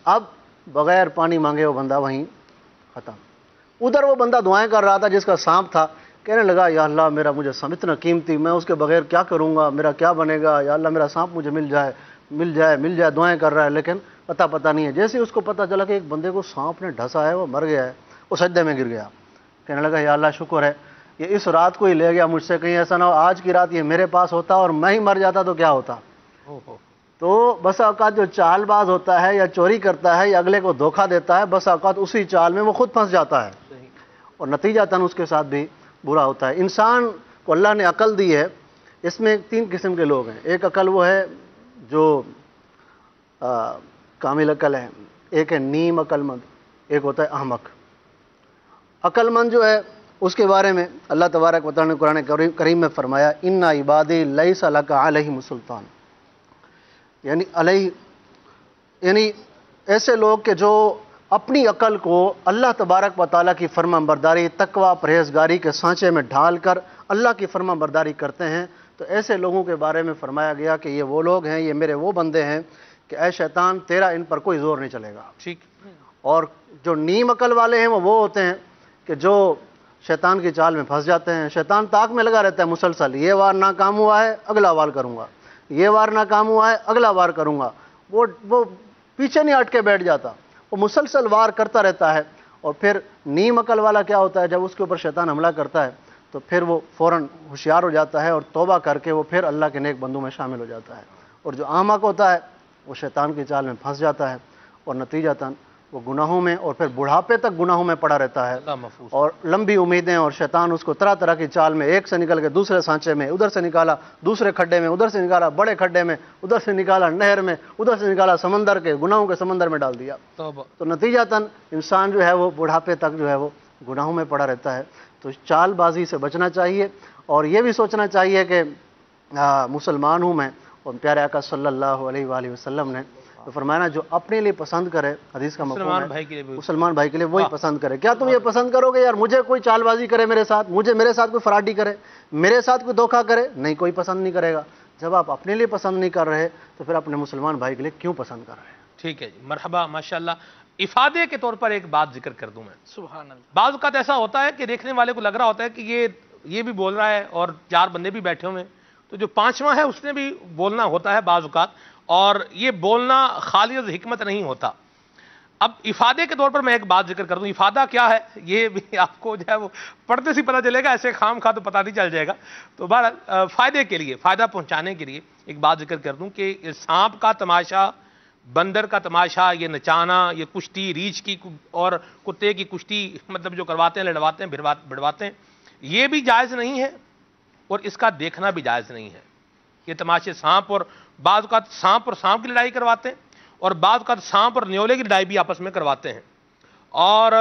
اب بغیر پانی مانگے وہ بندہ وہیں ختم. ادھر وہ بندہ دعائیں کر رہا تھا جس کا سانپ تھا, کہنے لگا یا اللہ میرا مجھے سانپ اتنا قیمتی, میں اس کے بغیر کیا کروں گا, میرا کیا بنے گا, یا اللہ میرا سانپ مجھے مل جائے مل جائے مل جائے, دعائیں کر رہا ہے لیکن پتہ نہیں ہے. جیسے ہی اس کو پتہ چلا کہ ایک بندے کو سانپ نے ڈھسا ہے, وہ مر گیا ہے, وہ سجدے میں گر گیا. کہنے لگا یا اللہ شکر ہے یہ اس رات کو ہی لے گیا مجھ سے, کہیں ایسا نہ ہو آج کی رات یہ میرے پاس ہوتا اور میں ہی مر جاتا تو کیا ہوتا. تو بس اوقات جو چال باز ہوتا ہے یا چوری کرتا ہے یا اگلے کو دھوکہ دیتا ہے, بس اوقات اسی چال میں وہ خود پھنس جاتا ہے اور نتیجتاً اس کے ساتھ بھی برا ہوتا ہے. انسان کو اللہ نے عقل دی ہے, اس میں 3 قسم کے لوگ ہیں. ایک عقل وہ ہے جو کامل عقل ہے, ایک ہے نیم عقل مند, ایک ہوتا ہے احمق. عقل مند جو ہے اس کے بارے میں اللہ تبارک و تعالیٰ نے قرآن کریم میں فرمایا ان عبادی لیس لک علیہم سلطان, یعنی ایسے لوگ کہ جو اپنی عقل کو اللہ تبارک و تعالیٰ کی فرما برداری, تقوی, پرہیزگاری کے سانچے میں ڈھال کر اللہ کی فرما برداری کرتے ہیں. تو ایسے لوگوں کے بارے میں فرمایا گیا کہ یہ وہ لوگ ہیں, یہ میرے وہ بندے ہیں کہ اے شیطان تیرا ان پر کوئی زور نہیں چلے گا. ٹھیک. اور جو نیم عقل والے ہیں وہ ہوتے ہیں کہ جو شیطان کی چال میں پھنس جاتے ہیں. شیطان طاق میں لگا رہتا ہے مسلسل, یہ وار ناکام ہوا ہے اگلا وار کروں گا, یہ وار ناکام ہوا ہے اگلا وار کروں گا. وہ پیچھے نہیں ہٹ کے بیٹھ جاتا, وہ مسلسل وار کرتا رہتا ہے. اور پھر نیم عقل والا کیا ہوتا ہے, جب اس کے اوپر شیطان حملہ کرتا ہے تو پھر وہ فوراً ہوشیار ہو جاتا ہے اور توبہ کر کے وہ پھر اللہ کے نیک بندوں میں شامل ہو جاتا ہے. اور جو احمق ہوتا ہے وہ شیطان کی چال میں پھنس جاتا ہے اور نتیجتاً وہ گناہوں میں اور پھر بڑھاپے تک گناہوں میں پڑا رہتا ہے, اور لمبی امیدیں, اور شیطان اس کو طرح طرح کی چال میں, ایک سے نکل کے دوسرے سانچے میں, ادھر سے نکالا دوسرے کھڈے میں, ادھر سے نکالا بڑے کھڈے میں, ادھر سے نکالا نہر میں, ادھر سے نکالا سمندر کے گناہوں کے سمندر میں ڈال دیا. تو نتیجتاً انسان جو ہے وہ بڑھاپے تک جو ہے وہ گناہوں میں پڑا رہتا ہے. تو چال بازی سے بچنا چاہیے اور یہ بھی سوچنا چاہیے کہ مسلمان ہوں میں, اور پیارے آقا صلی اللہ علیہ وآلہ وسلم نے تو فرمایا جو اپنے لیے پسند کرے، حدیث کا مفہوم مسلمان ہے بھائی کے لیے بھی مسلمان بھائی کے لیے وہی پسند کرے۔ کیا تم یہ پسند کرو گے یار مجھے کوئی چال بازی کرے میرے ساتھ، میرے ساتھ کوئی فراڈی کرے، میرے ساتھ کوئی دھوکہ کرے؟ نہیں، کوئی پسند نہیں کرے گا۔ جب آپ اپنے لیے پسند نہیں کر رہے تو پھر اپنے مسلمان بھائی کے لیے کیوں پسند کر رہے ہیں؟ ٹھیک ہے جی، مرحبا، ماشاءاللہ۔ افادے کے طور پر ایک بات ذکر کر دوں میں۔ سبحان اللہ۔ بعض اوقات ایسا ہوتا ہے کہ دیکھنے والے کو لگ رہا ہوتا ہے کہ یہ بھی بول رہا ہے اور 4 بندے بھی بیٹھے ہوئے ہیں، تو جو 5واں ہے اس نے بھی بولنا ہوتا ہے بعض اوقات، اور یہ بولنا خالص حکمت نہیں ہوتا۔ اب افادے کے طور پر میں ایک بات ذکر کر دوں، افادہ کیا ہے یہ بھی آپ کو جو ہے وہ پڑھتے سے پتہ چلے گا، ایسے خام خواہ تو پتہ نہیں چل جائے گا۔ تو بہرحال فائدے کے لیے، فائدہ پہنچانے کے لیے ایک بات ذکر کر دوں کہ سانپ کا تماشا، بندر کا تماشا، یہ نچانا، یہ کشتی، ریچھ کی اور کتے کی کشتی مطلب جو کرواتے ہیں، لڑواتے ہیں، بھڑواتے ہیں، یہ بھی جائز نہیں ہے اور اس کا دیکھنا بھی جائز نہیں ہے۔ یہ تماشے سانپ، اور بعض اوقات سانپ اور سانپ کی لڑائی کرواتے ہیں، اور بعض اوقات سانپ اور نیولے کی لڑائی بھی آپس میں کرواتے ہیں، اور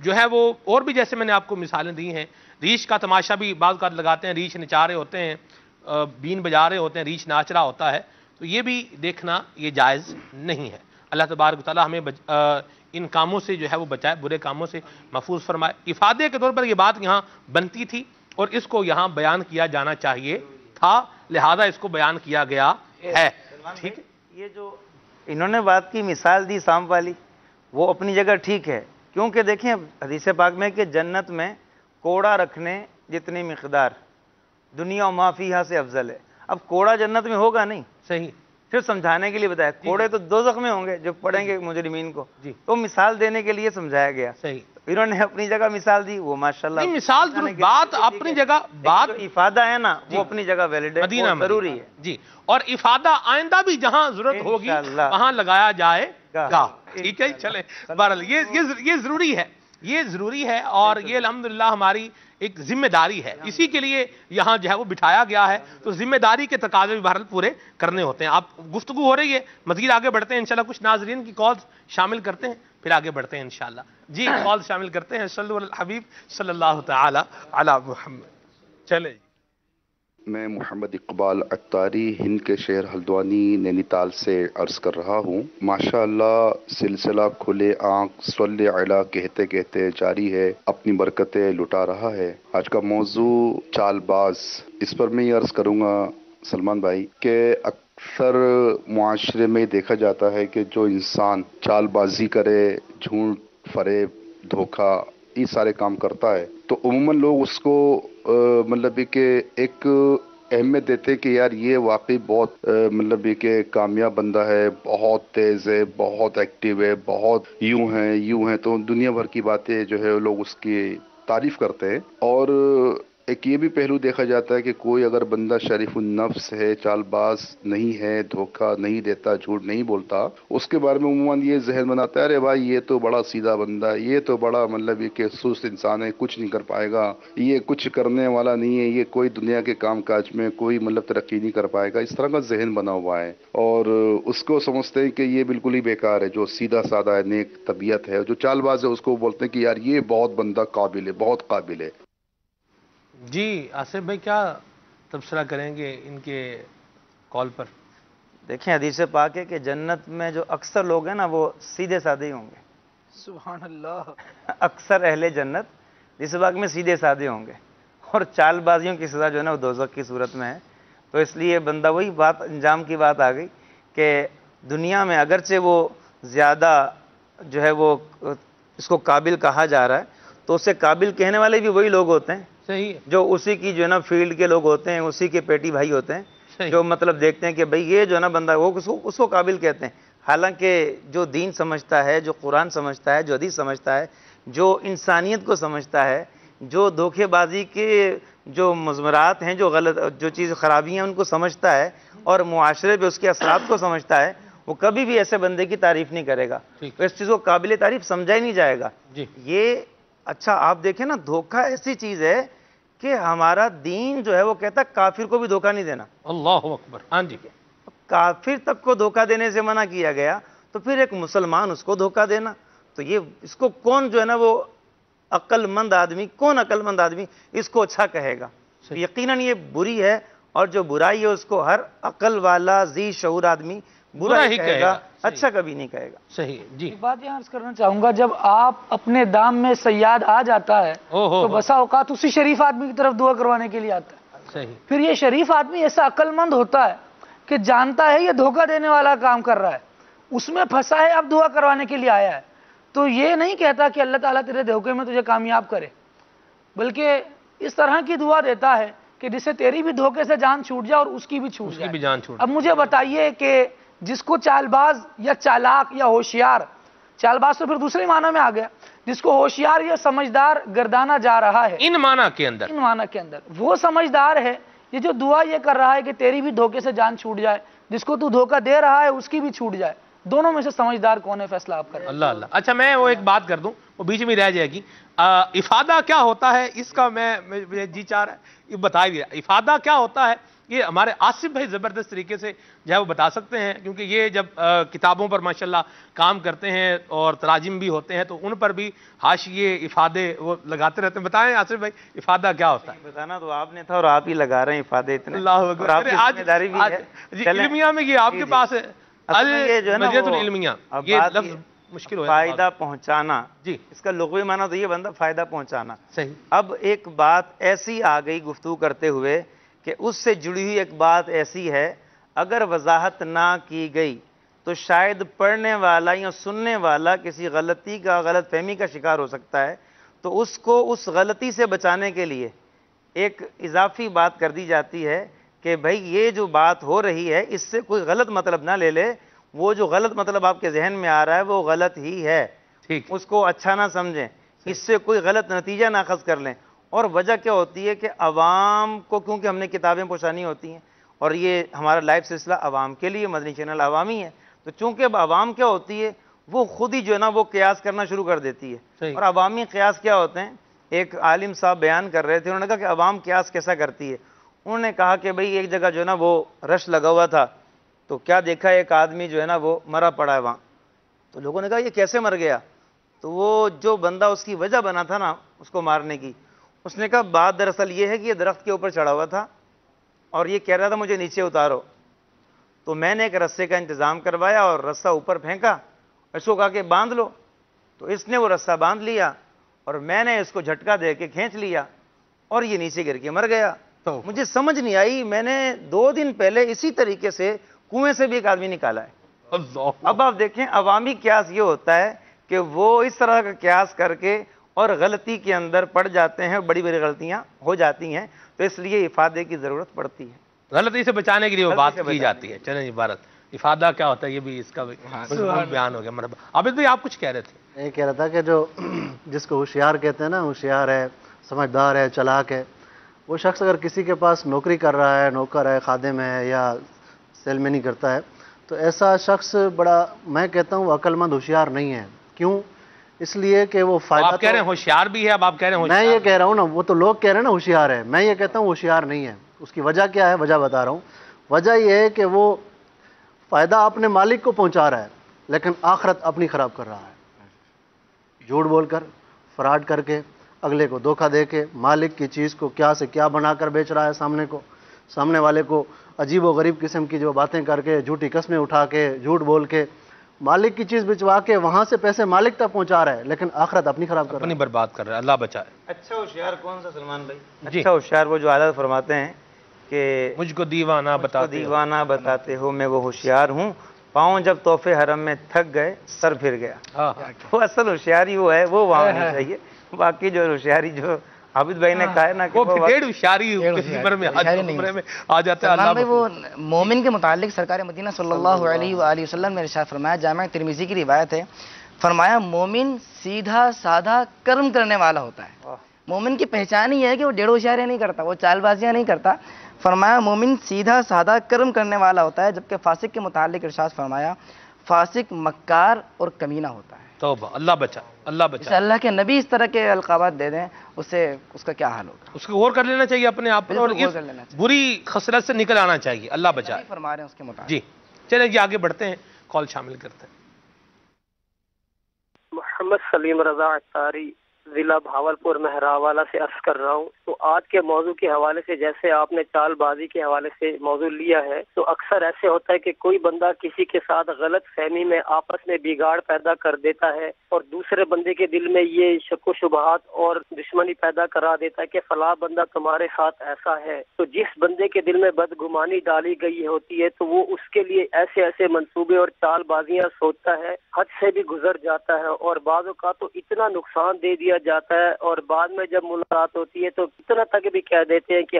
جو ہے وہ اور بھی جیسے میں نے آپ کو مثالیں دی ہیں، ریچھ کا تماشا بھی بعض اوقات لگاتے ہیں، ریچھ نچا رہے ہوتے ہیں، بین بجا رہے ہوتے ہیں، ریچھ ناچ رہا ہوتا ہے، تو یہ بھی دیکھنا یہ جائز نہیں ہے۔ اللہ تبارک و تعالی ہمیں ان کاموں سے جو ہے وہ بچائے، برے کاموں سے محفوظ فرمائے۔ افادے کے طور پر یہ بات یہاں بنتی تھی اور اس کو یہاں بیان کیا جانا چاہیے تھا، لہذا اس کو بیان کیا گیا ہے۔ ٹھیک ہے، یہ جو انہوں نے بات کی مثال دی سانپ والی، وہ اپنی جگہ ٹھیک ہے، کیونکہ دیکھیں حدیث پاک میں کہ جنت میں کوڑا رکھنے جتنی مقدار دنیا و ما فیہا سے افضل ہے۔ اب کوڑا جنت میں ہوگا نہیں، صحیح، پھر سمجھانے کے لیے بتایا، کوڑے تو دوزخ میں ہوں گے جو پڑیں گے مجرمین کو، جی، تو مثال دینے کے لیے سمجھایا گیا۔ صحیح، انہوں نے اپنی جگہ مثال دی، وہ ماشاءاللہ نہیں مثال درست، بات اپنی جگہ، بات جو افادہ ہے نا وہ اپنی جگہ ویلڈ ہے، مدینہ وہ ضروری ہے۔ جی، اور افادہ آئندہ بھی جہاں ضرورت ہوگی انشاءاللہ وہاں لگایا جائے گا۔ گا۔ ٹھیک ہے، چلیں بہرحال یہ ضروری ہے، یہ ضروری ہے، اور یہ الحمدللہ ہماری ایک ذمہ داری ہے، اسی کے لیے یہاں جو ہے وہ بٹھایا گیا ہے، تو ذمہ داری کے تقاضے بھی بہرحال پورے کرنے ہوتے ہیں۔ آپ گفتگو ہو رہی ہے، مزید آگے بڑھتے ہیں انشاءاللہ، کچھ ناظرین کی کالز شامل کرتے ہیں، پھر آگے بڑھتے ہیں انشاءاللہ۔ جی، کال شامل کرتے ہیں، صلو علی الحبیب صلی اللہ تعالی علی محمد۔ چلے جی، میں محمد اقبال عطاری ہند کے شہر ہلدوانی نینی تال سے عرض کر رہا ہوں۔ ماشاءاللہ سلسلہ کھلے آنکھ صلی علی کہتے کہتے جاری ہے، اپنی برکتیں لٹا رہا ہے۔ آج کا موضوع چال باز، اس پر میں یہ عرض کروں گا سلمان بھائی کہ اکثر معاشرے میں دیکھا جاتا ہے کہ جو انسان چال بازی کرے، جھوٹ، فریب، دھوکہ، یہ سارے کام کرتا ہے تو عموماً لوگ اس کو مطلب کہ ایک اہمیت دیتے کہ یار یہ واقعی بہت مطلب کہ کامیاب بندہ ہے، بہت تیز ہے، بہت ایکٹیو ہے، بہت یوں ہیں، تو دنیا بھر کی باتیں جو ہے لوگ اس کی تعریف کرتے ہیں۔ اور ایک یہ بھی پہلو دیکھا جاتا ہے کہ کوئی اگر بندہ شریف النفس ہے، چال باز نہیں ہے، دھوکہ نہیں دیتا، جھوٹ نہیں بولتا، اس کے بارے میں عموماً یہ ذہن بناتا ہے ارے بھائی یہ تو بڑا سیدھا بندہ ہے، یہ تو بڑا مطلب یہ کہ سست انسان ہے، کچھ نہیں کر پائے گا، یہ کچھ کرنے والا نہیں ہے، یہ کوئی دنیا کے کام کاج میں کوئی مطلب ترقی نہیں کر پائے گا، اس طرح کا ذہن بنا ہوا ہے، اور اس کو سمجھتے ہیں کہ یہ بالکل ہی بیکار ہے۔ جو سیدھا سادہ ہے، نیک طبیعت ہے، جو چال باز ہے، اس کو بولتے ہیں کہ یار یہ بہت بندہ قابل ہے، بہت قابل ہے۔ جی آصف بھائی کیا تبصرہ کریں گے ان کے کال پر؟ دیکھیں حدیث پاک ہے کہ جنت میں جو اکثر لوگ ہیں نا وہ سیدھے سادے ہی ہوں گے، سبحان اللہ۔ اکثر اہل جنت حدیث پاک میں سیدھے سادے ہوں گے، اور چال بازیوں کی سزا جو ہے نا وہ دوزخ کی صورت میں ہے۔ تو اس لیے بندہ وہی بات، انجام کی بات آ گئی کہ دنیا میں اگرچہ وہ زیادہ جو ہے وہ اس کو قابل کہا جا رہا ہے، تو اسے قابل کہنے والے بھی وہی لوگ ہوتے ہیں صحیح ہے، جو اسی کی جو ہے نا فیلڈ کے لوگ ہوتے ہیں، اسی کے پیٹی بھائی ہوتے ہیں، جو مطلب دیکھتے ہیں کہ بھئی یہ جو ہے نا بندہ وہ اس کو قابل کہتے ہیں۔ حالانکہ جو دین سمجھتا ہے، جو قرآن سمجھتا ہے، جو حدیث سمجھتا ہے، جو انسانیت کو سمجھتا ہے، جو دھوکے بازی کے جو مضمرات ہیں، جو غلط جو چیز خرابیاں ہیں ان کو سمجھتا ہے، اور معاشرے پہ اس کے اثرات کو سمجھتا ہے، وہ کبھی بھی ایسے بندے کی تعریف نہیں کرے گا، تو اس چیز کو قابل تعریف سمجھا ہی نہیں جائے گا۔ یہ اچھا آپ دیکھیں نا، دھوکہ ایسی چیز ہے کہ ہمارا دین جو ہے وہ کہتا ہے کافر کو بھی دھوکہ نہیں دینا۔ اللہ اکبر، ہاں جی، کافر تک کو دھوکہ دینے سے منع کیا گیا، تو پھر ایک مسلمان اس کو دھوکہ دینا، تو یہ اس کو کون جو ہے نا وہ عقل مند آدمی، کون عقل مند آدمی اس کو اچھا کہے گا؟ یقیناً یہ بری ہے، اور جو برائی ہے اس کو ہر عقل والا ذی شعور آدمی برا ہی کہے کہے گا، گا، اچھا کبھی نہیں کہے گا. صحیح جی. ایک بات یہاں عرض کرنا چاہوں گا، جب آپ اپنے دام میں سیاد آ جاتا ہے تو بسا اوقات اسی شریف آدمی کی طرف دعا کروانے کے لیے آتا ہے. صحیح. پھر یہ شریف آدمی ایسا عقل مند ہوتا ہے کہ جانتا ہے یہ دھوکہ دینے والا کام کر رہا ہے، اس میں پھنسا ہے، اب دعا کروانے کے لیے آیا ہے، تو یہ نہیں کہتا کہ اللہ تعالیٰ تیرے دھوکے میں تجھے کامیاب کرے، بلکہ اس طرح کی دعا دیتا ہے کہ جس سے تیری بھی دھوکے سے جان چھوٹ جائے اور اس کی بھی چھوٹ جائے. بھی جان چھوٹ. اب مجھے بتائیے کہ جس کو چال باز یا چالاک یا ہوشیار، چال باز تو پھر دوسرے معنی میں آ گیا، جس کو ہوشیار یا سمجھدار گردانا جا رہا ہے ان معنی کے اندر وہ سمجھدار ہے. یہ جو دعا یہ کر رہا ہے کہ تیری بھی دھوکے سے جان چھوٹ جائے، جس کو تو دھوکہ دے رہا ہے اس کی بھی چھوٹ جائے، دونوں میں سے سمجھدار کون ہے؟ فیصلہ آپ کریں. اللہ اللہ. اچھا میں وہ ایک بات کر دوں، وہ بیچ میں رہ جائے گی. افادہ کیا ہوتا ہے اس کا میں جی چاہ رہا ہے یہ بتائیے. افادہ کیا ہوتا ہے یہ ہمارے آصف بھائی زبردست طریقے سے جو ہے وہ بتا سکتے ہیں، کیونکہ یہ جب کتابوں پر ماشاءاللہ کام کرتے ہیں اور تراجم بھی ہوتے ہیں تو ان پر بھی حاشیے افادے وہ لگاتے رہتے ہیں. بتائیں آصف بھائی افادہ کیا ہوتا ہے؟ بتانا تو آپ نے تھا اور آپ ہی لگا رہے ہیں افادے اتنے. اللہ اکبر. آپ کی ذمہ داری بھی ہے. علمیہ میں یہ آپ کے پاس ہے المدینہ العلمیہ، یہ لفظ مشکل ہو فائدہ پہنچانا. جی اس کا لغوی معنی تو یہ بنتا فائدہ پہنچانا. صحیح. اب ایک بات ایسی آ گئی گفتگو کرتے ہوئے کہ اس سے جڑی ہوئی ایک بات ایسی ہے، اگر وضاحت نہ کی گئی تو شاید پڑھنے والا یا سننے والا کسی غلطی کا، غلط فہمی کا شکار ہو سکتا ہے. تو اس کو اس غلطی سے بچانے کے لیے ایک اضافی بات کر دی جاتی ہے کہ بھائی یہ جو بات ہو رہی ہے اس سے کوئی غلط مطلب نہ لے لے، وہ جو غلط مطلب آپ کے ذہن میں آ رہا ہے وہ غلط ہی ہے، اس کو اچھا نہ سمجھیں، اس سے کوئی غلط نتیجہ نہ اخذ کر لیں. اور وجہ کیا ہوتی ہے کہ عوام کو، کیونکہ ہم نے کتابیں پہنچانی ہوتی ہیں اور یہ ہمارا لائیو سلسلہ عوام کے لیے، مدنی چینل عوامی ہے، تو چونکہ اب عوام کیا ہوتی ہے وہ خود ہی جو ہے نا وہ قیاس کرنا شروع کر دیتی ہے. اور عوامی قیاس کیا ہوتے ہیں؟ ایک عالم صاحب بیان کر رہے تھے، انہوں نے کہا کہ عوام قیاس کیسا کرتی ہے. انہوں نے کہا کہ بھئی ایک جگہ جو ہے نا وہ رش لگا ہوا تھا تو کیا دیکھا ایک آدمی جو ہے نا وہ مرا پڑا ہے وہاں. تو لوگوں نے کہا یہ کیسے مر گیا؟ تو وہ جو بندہ اس کی وجہ بنا تھا نا اس کو مارنے کی، اس نے کہا بات دراصل یہ ہے کہ یہ درخت کے اوپر چڑھا ہوا تھا اور یہ کہہ رہا تھا مجھے نیچے اتارو. تو میں نے ایک رسے کا انتظام کروایا اور رسہ اوپر پھینکا، اس کو کہا کہ باندھ لو. تو اس نے وہ رسہ باندھ لیا اور میں نے اس کو جھٹکا دے کے کھینچ لیا اور یہ نیچے گر کے مر گیا. مجھے سمجھ نہیں آئی، میں نے 2 دن پہلے اسی طریقے سے کنویں سے بھی ایک آدمی نکالا ہے. اب آپ دیکھیں عوامی قیاس یہ ہوتا ہے کہ وہ اس طرح کا قیاس کر کے اور غلطی کے اندر پڑ جاتے ہیں، بڑی بڑی غلطیاں ہو جاتی ہیں، تو اس لیے افادے کی ضرورت پڑتی ہے. غلطی سے بچانے کے لیے وہ بات کی جاتی ہے. چلیں جی بھارت، افادہ کیا ہوتا ہے یہ بھی اس کا بیان ہو گیا. مرحبا. عابد بھائی آپ کچھ کہہ رہے تھے؟ یہ کہہ رہا تھا کہ جو جس کو ہوشیار کہتے ہیں نا، ہوشیار ہے، سمجھدار ہے، چلاک ہے، وہ شخص اگر کسی کے پاس نوکری کر رہا ہے، نوکر ہے، خادم ہے یا سیل مینی کرتا ہے، تو ایسا شخص بڑا، میں کہتا ہوں عقل مند ہوشیار نہیں ہے. کیوں؟ اس لیے کہ وہ فائدہ، آپ کہہ رہے ہیں ہوشیار بھی ہے، اب آپ کہہ رہے ہیں میں یہ کہہ رہا ہوں نا، وہ تو لوگ کہہ رہے ہیں نا ہوشیار ہے، میں یہ کہتا ہوں ہوشیار نہیں ہے. اس کی وجہ کیا ہے؟ وجہ بتا رہا ہوں. وجہ یہ ہے کہ وہ فائدہ اپنے مالک کو پہنچا رہا ہے لیکن آخرت اپنی خراب کر رہا ہے. جھوٹ بول کر، فراڈ کر کے، اگلے کو دھوکہ دے کے، مالک کی چیز کو کیا سے کیا بنا کر بیچ رہا ہے، سامنے والے کو عجیب و غریب قسم کی جو باتیں کر کے، جھوٹی قسمیں اٹھا کے، جھوٹ بول کے، مالک کی چیز بچوا کے وہاں سے پیسے مالک تک پہنچا رہا ہے لیکن آخرت اپنی خراب کر رہا ہے، اپنی برباد کر رہا ہے. اللہ بچائے. اچھا ہوشیار کون سا سلمان بھائی؟ اچھا ہوشیار وہ جو حضرت فرماتے ہیں کہ مجھ کو دیوانہ بتاتے ہو میں وہ ہوشیار ہوں، پاؤں جب تحفے حرم میں تھک گئے سر پھر گیا. وہ اصل ہوشیاری وہ ہے، وہ وہاں ہونی چاہیے. باقی جو ہوشیاری جو عابد بھائی نے کہا ہے نا کہ وہ ہوشیاری میں آ جاتا ہے. اللہ بھائی وہ مومن کے متعلق سرکار مدینہ صلی اللہ علیہ وآلہ وسلم نے ارشاد فرمایا، جامع ترمذی کی روایت ہے، فرمایا مومن سیدھا سادہ کرم کرنے والا ہوتا ہے. مومن کی پہچان ہی ہے کہ وہ ڈیڑھ ہوشیاریاں نہیں کرتا، وہ چال بازیاں نہیں کرتا. فرمایا مومن سیدھا سادہ کرم کرنے والا ہوتا ہے. جبکہ فاسق کے متعلق ارشاد فرمایا فاسق مکار اور کمینہ ہوتا ہے. توبہ. اللہ بچا، اللہ بچا. اللہ کے نبی اس طرح کے القابات دے دیں اسے، اس کا کیا حال ہوگا؟ اس کو غور کر لینا چاہیے اپنے آپ پر اور اس بری خصلت سے نکل آنا چاہیے. اللہ بچائے. فرما رہے ہیں اس کے مطابق. جی چلیں جی آگے بڑھتے ہیں، کال شامل کرتے ہیں. محمد سلیم رضا عطاری ضلع بھاولپور مہراوالا سے عرض کر رہا ہوں۔ تو آج کے موضوع کے حوالے سے جیسے آپ نے چال بازی کے حوالے سے موضوع لیا ہے، تو اکثر ایسے ہوتا ہے کہ کوئی بندہ کسی کے ساتھ غلط فہمی میں آپس میں بگاڑ پیدا کر دیتا ہے اور دوسرے بندے کے دل میں یہ شک و شبہات اور دشمنی پیدا کرا دیتا ہے کہ فلاں بندہ تمہارے ساتھ ایسا ہے۔ تو جس بندے کے دل میں بدگمانی ڈالی گئی ہوتی ہے تو وہ اس کے لیے ایسے ایسے منصوبے اور چال بازیاں سوچتا ہے، حد سے بھی گزر جاتا ہے، اور بعض اوقات تو اتنا نقصان دے دیا جاتا ہے، اور بعد میں جب ملاقات ہوتی ہے تو اتنا تک بھی کہہ دیتے ہیں کہ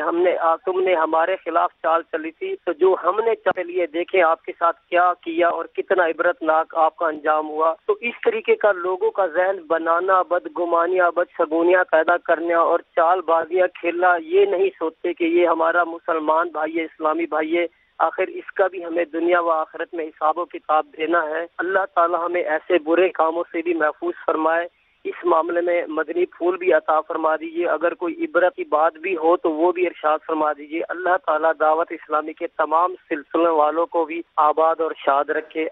تم نے ہمارے خلاف چال چلی تھی، تو جو ہم نے چلیے دیکھیں آپ کے ساتھ کیا کیا اور کتنا عبرتناک آپ کا انجام ہوا۔ تو اس طریقے کا لوگوں کا ذہن بنانا، بدگمانیاں بدشگونیاں پیدا کرنا اور چال بازیاں کھیلنا، یہ نہیں سوچتے کہ یہ ہمارا مسلمان بھائی ہے، اسلامی بھائی ہے، آخر اس کا بھی ہمیں دنیا و آخرت میں حساب و کتاب دینا ہے۔ اللہ تعالی ہمیں ایسے برے کاموں سے بھی محفوظ فرمائے۔ اس معاملے میں مدنی پھول بھی عطا فرما دیجیے، اگر کوئی عبرت کی بات بھی ہو تو وہ بھی ارشاد فرما دیجیے۔ اللہ تعالیٰ دعوت اسلامی کے تمام سلسلے والوں کو بھی آباد اور شاد رکھے،